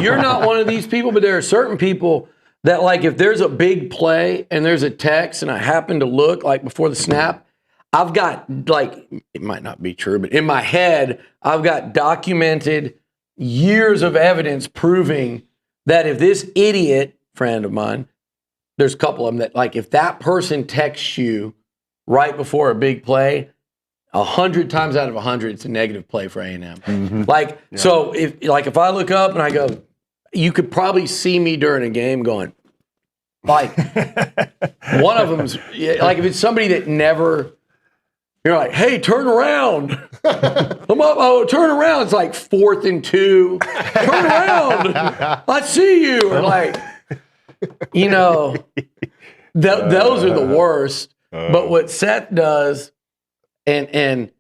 you're not one of these people, but there are certain people that, like, if there's a big play and there's a text and I happen to look, like, before the snap, I've got, like, it might not be true, but in my head, I've got documented years of evidence proving that if this idiot friend of mine, there's a couple of them that, like, if that person texts you right before a big play, 100 times out of 100, it's a negative play for A&M. Mm-hmm. So if I look up and I go, you could probably see me during a game going, like, one of them's, like, if it's somebody that never, you're like, hey, turn around. Come up, turn around. It's like 4th and 2. Turn around. I see you. Or like, those are the worst. But what Seth does, and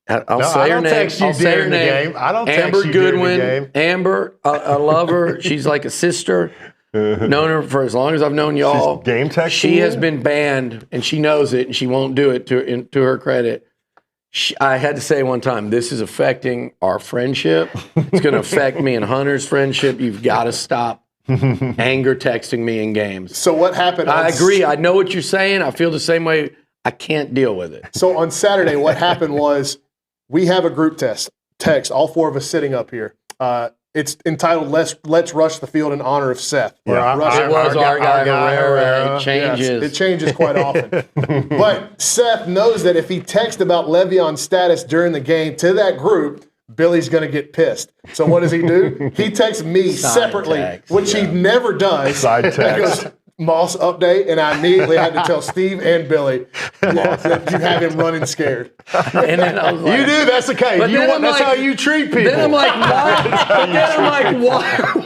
I'll say her name. I'll say her name. I don't Amber text you during the Goodwin. game. Amber, I love her. She's like a sister. Known her for as long as I've known y'all. She's game texting She you? has been banned, and she knows it, and she won't do it. To her credit, I had to say one time, this is affecting our friendship. It's going to affect me and Hunter's friendship. You've got to stop anger texting me in games. So what happened? I agree. I know what you're saying. I feel the same way. I can't deal with it. So on Saturday, what happened was We have a group text, all four of us sitting up here. It's entitled "Let's Rush the Field in honor of Seth." Yeah, it was our guy Herrera. It changes. Yes, it changes quite often. But Seth knows that if he texts about Le'Veon's status during the game to that group, Billy's going to get pissed. So what does he do? He texts me separately, which he never does. Side text. He goes, Moss update, and I immediately had to tell Steve and Billy that you have him running scared. And then I was like, you do. That's okay. That's how you treat people. Then I'm like,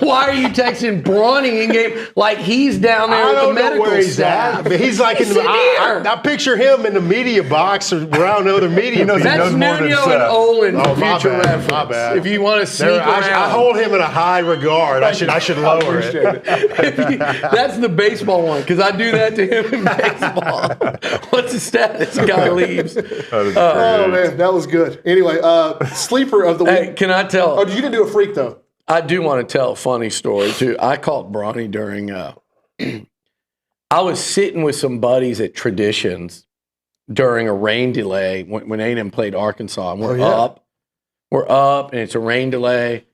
why are you texting Brawning in game like he's down there with the medical where he's staff? at, but he's like I picture him in the media box or around other media. That's Nuno and Olin for future reference. My bad. If you want to sneak around. I hold him in a high regard. I should lower it. That's the baseball one, because I do that to him in baseball. What's the status? The guy leaves. Oh, man, that was good. Anyway, sleeper of the week. Hey, can I tell? Oh, you didn't do a freak, though. I do want to tell a funny story, too. I caught Bronny during I was sitting with some buddies at Traditions during a rain delay when A&M played Arkansas. And we're up, and it's a rain delay.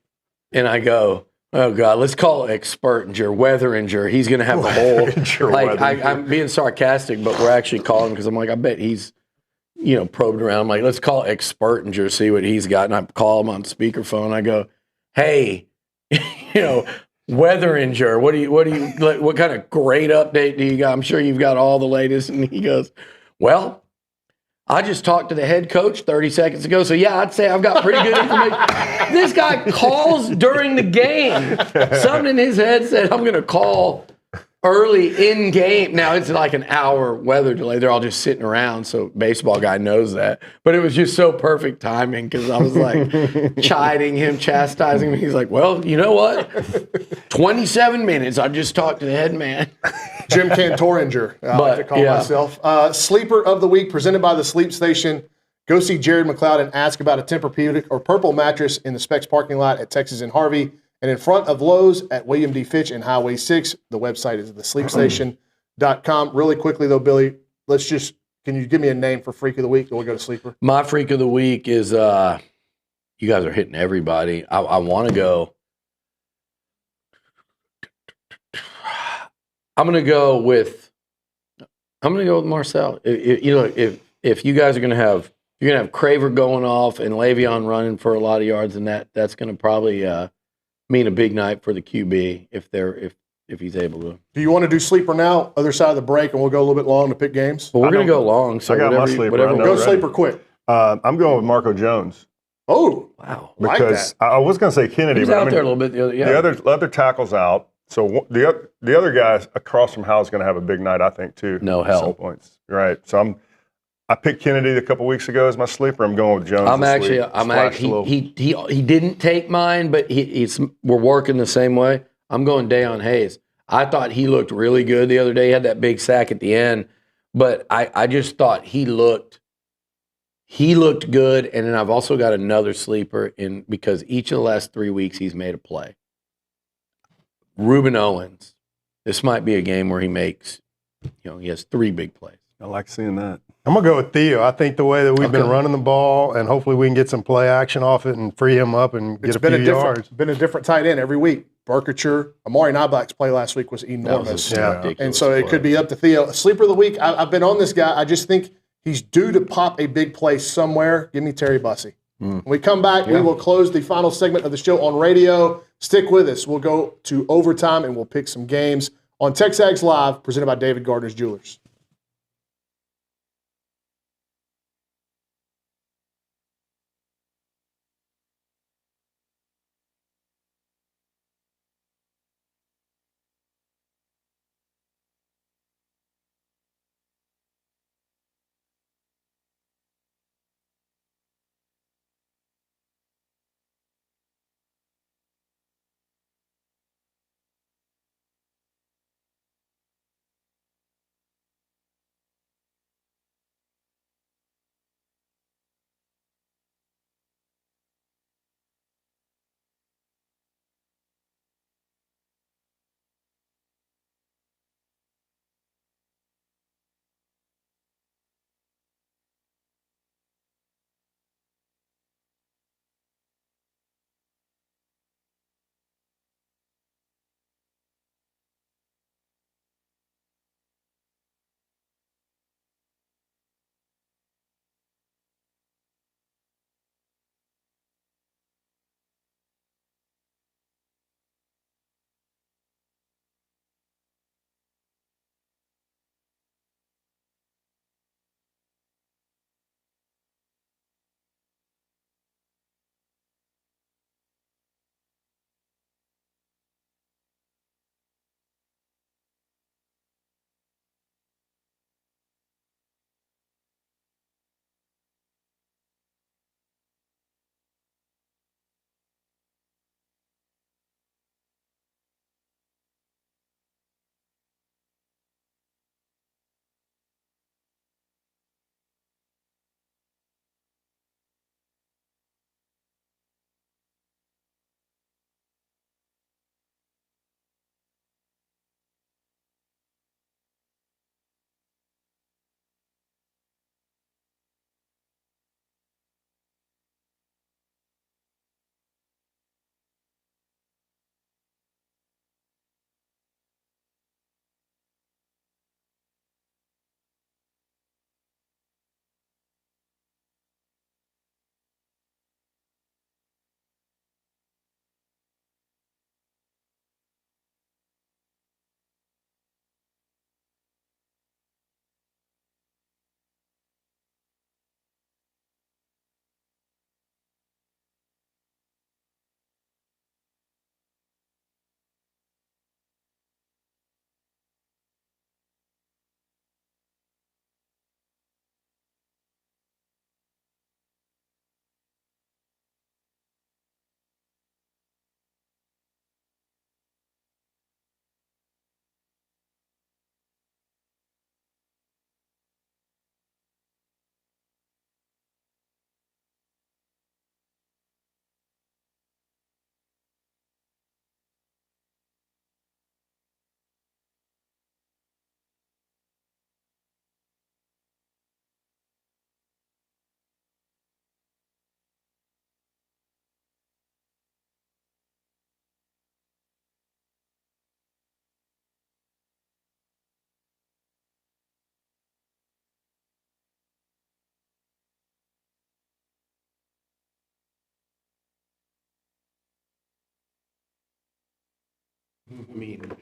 And I go, oh, God, let's call it Expertinger, Weatheringer. He's going to have the whole. I'm being sarcastic, but we're actually calling because I'm like, I bet he's, probed around. I'm like, let's call Expertinger, see what he's got. And I call him on speakerphone. I go, hey, Weatheringer, what kind of great update do you got? I'm sure you've got all the latest. And he goes, well, I just talked to the head coach 30 seconds ago, so yeah, I'd say I've got pretty good information. This guy calls during the game. Something in his head said, I'm going to call early in game. Now, it's like an hour weather delay. They're all just sitting around, so baseball guy knows that. But it was just so perfect timing because I was like chiding him, chastising him. He's like, well, you know what? 27 minutes. I just talked to the head man. Jim Cantoringer, I like to call myself. Sleeper of the week, presented by the Sleep Station. Go see Jared McLeod and ask about a Tempur-Pedic or Purple mattress in the Specs parking lot at Texas and Harvey, and in front of Lowe's at William D. Fitch and Highway 6. The website is thesleepstation.com. Really quickly, though, Billy, can you give me a name for Freak of the Week, or we'll go to Sleeper? My Freak of the Week is, you guys are hitting everybody. I want to go. I'm gonna go with Marcel. If you guys are gonna have Craver going off and Le'Veon running for a lot of yards, and that's gonna probably mean a big night for the QB if he's able to. Do you want to do Sleeper now, other side of the break, and we'll go a little bit long to pick games? Well, we're gonna go long. So I got my Sleeper. Go Sleeper quick. I'm going with Marco Jones. Oh, wow! Because I was going to say Kennedy, He's but out there a little bit. The other tackle's out. So the other guy across from Howell's going to have a big night, I think, too. No hell. Some points, right? So I picked Kennedy a couple weeks ago as my sleeper. I'm going with Jones. He didn't take mine, but we're working the same way. I'm going Deion Hayes. I thought he looked really good the other day. He had that big sack at the end, but I just thought he looked good. And then I've also got another sleeper because each of the last 3 weeks he's made a play. Reuben Owens. This might be a game where he makes, he has 3 big plays. I like seeing that. I'm going to go with Theo. I think the way that we've been running the ball, and hopefully we can get some play action off it and free him up and get a few yards. It's been a different tight end every week. Barkature, Amari Niblack's play last week was enormous. And so it could be up to Theo. Sleeper of the week, I've been on this guy. I just think he's due to pop a big play somewhere. Give me Terry Bussey. When we come back, we will close the final segment of the show on radio. Stick with us. We'll go to overtime and we'll pick some games on TexAgs Live, presented by David Gardner's Jewelers.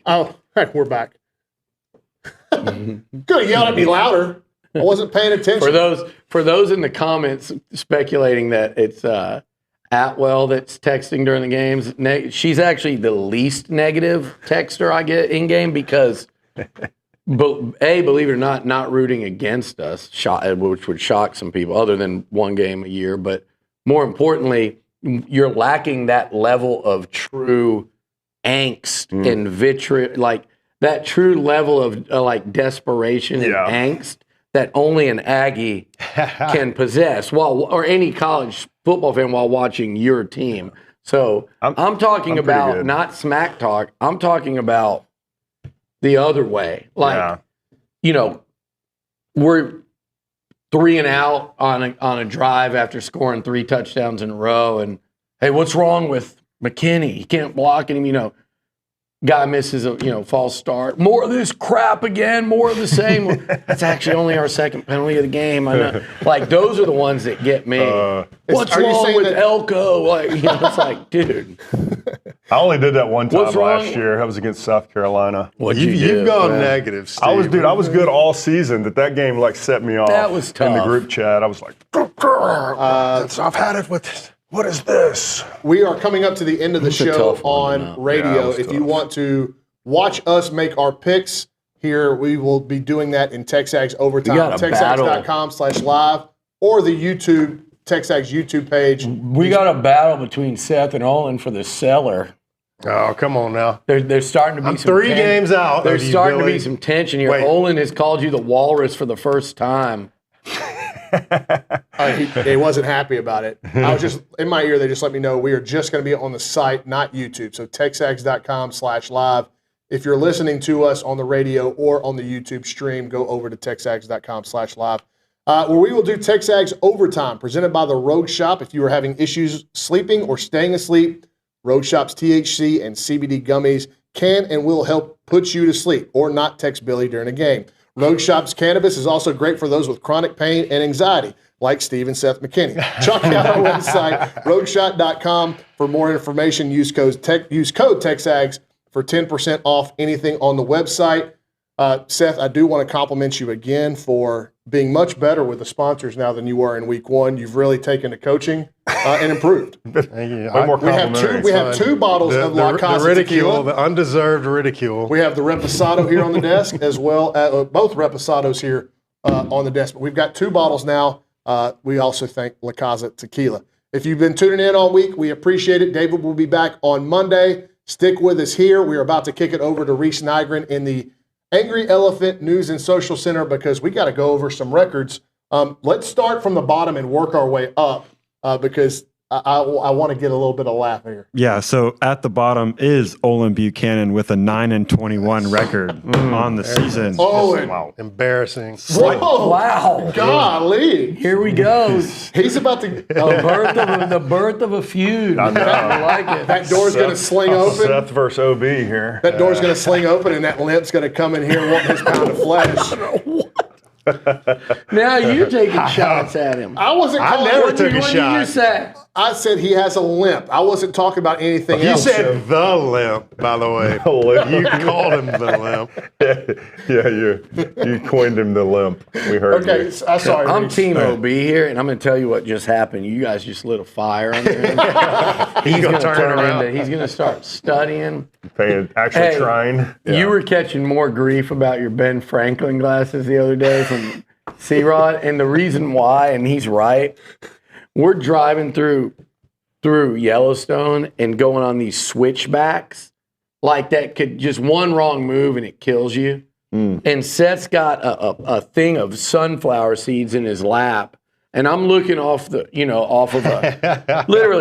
Oh, hey, we're back. Could have yelled at me louder. I wasn't paying attention. For those in the comments speculating that it's Atwell that's texting during the games, she's actually the least negative texter I get in game because, believe it or not rooting against us, which would shock some people, other than one game a year. But more importantly, you're lacking that level of true angst and vitriol, like that true level of like desperation and angst that only an Aggie can possess, or any college football fan while watching your team. So I'm talking about not smack talk. I'm talking about the other way. Like, we're 3 and out on a drive after scoring 3 touchdowns in a row, and hey, what's wrong with McKinney? He can't block him. Guy misses a false start. More of this crap again. More of the same. That's actually only our second penalty of the game. I know. Like, those are the ones that get me. What's wrong with Elko? Like, it's like, dude. I only did that one time last year. That was against South Carolina. You've gone negative, Steve. I was good all season. That game set me off. That was tough. In the group chat, I was like, I've had it with this. What is this? We are coming up to the end of the show on radio. If you want to watch us make our picks here, we will be doing that in TexAgs Overtime. TexAgs.com/live or the TexAgs YouTube page. We got a battle between Seth and Olin for the cellar. Oh, come on now. There's starting to be some 3 games out. There's starting to be some tension here. Olin has called you the walrus for the first time. He wasn't happy about it. I was just in my ear. They just let me know we are just going to be on the site, not YouTube. So TexAgs.com/live. If you're listening to us on the radio or on the YouTube stream, go over to TexAgs.com/live, where we will do TexAgs Overtime, presented by the Rogue Shop. If you are having issues sleeping or staying asleep, Rogue Shop's THC and CBD gummies can and will help put you to sleep, or not text Billy during a game. Rogue Shop's cannabis is also great for those with chronic pain and anxiety, like Steve and Seth McKinney. Check out our website, rogueshop.com, for more information. Use code TexAgs for 10% off anything on the website. Seth, I do want to compliment you again for being much better with the sponsors now than you were in week 1. You've really taken to coaching and improved. Thank you. We have 2 bottles of La Casa tequila. The undeserved ridicule. We have the Reposado here on the desk, as well as both Reposados here on the desk. But we've got 2 bottles now. We also thank La Casa Tequila. If you've been tuning in all week, we appreciate it. David will be back on Monday. Stick with us here. We're about to kick it over to Reese Nygren in the Angry Elephant News and Social Center, because we got to go over some records. Let's start from the bottom and work our way up, because I want to get a little bit of laugh here. Yeah, so at the bottom is Olin Buchanan with a 9-21 record on the season. Wow. Embarrassing. Whoa. Wow. Golly. Here we go. He's about to... the birth of a feud. I like it. That door's going to sling open. Seth versus OB here. That door's going to sling open, and that limp's going to come in here wanting his pound of flesh. Now you're taking shots at him. I wasn't calling. I never took a shot. What did you say? I said he has a limp. I wasn't talking about anything else. You said the limp, by the way. You called him the limp. Yeah, you coined him the limp. We heard you. Sorry. I'm Team OB here, and I'm going to tell you what just happened. You guys just lit a fire under him. He's going to turn around. He's going to start studying. Trying. Yeah. You were catching more grief about your Ben Franklin glasses the other day from C-Rod, and the reason why, and he's right, we're driving through Yellowstone and going on these switchbacks like that could just one wrong move and it kills you. And Seth's got a thing of sunflower seeds in his lap, and I'm looking off of a literally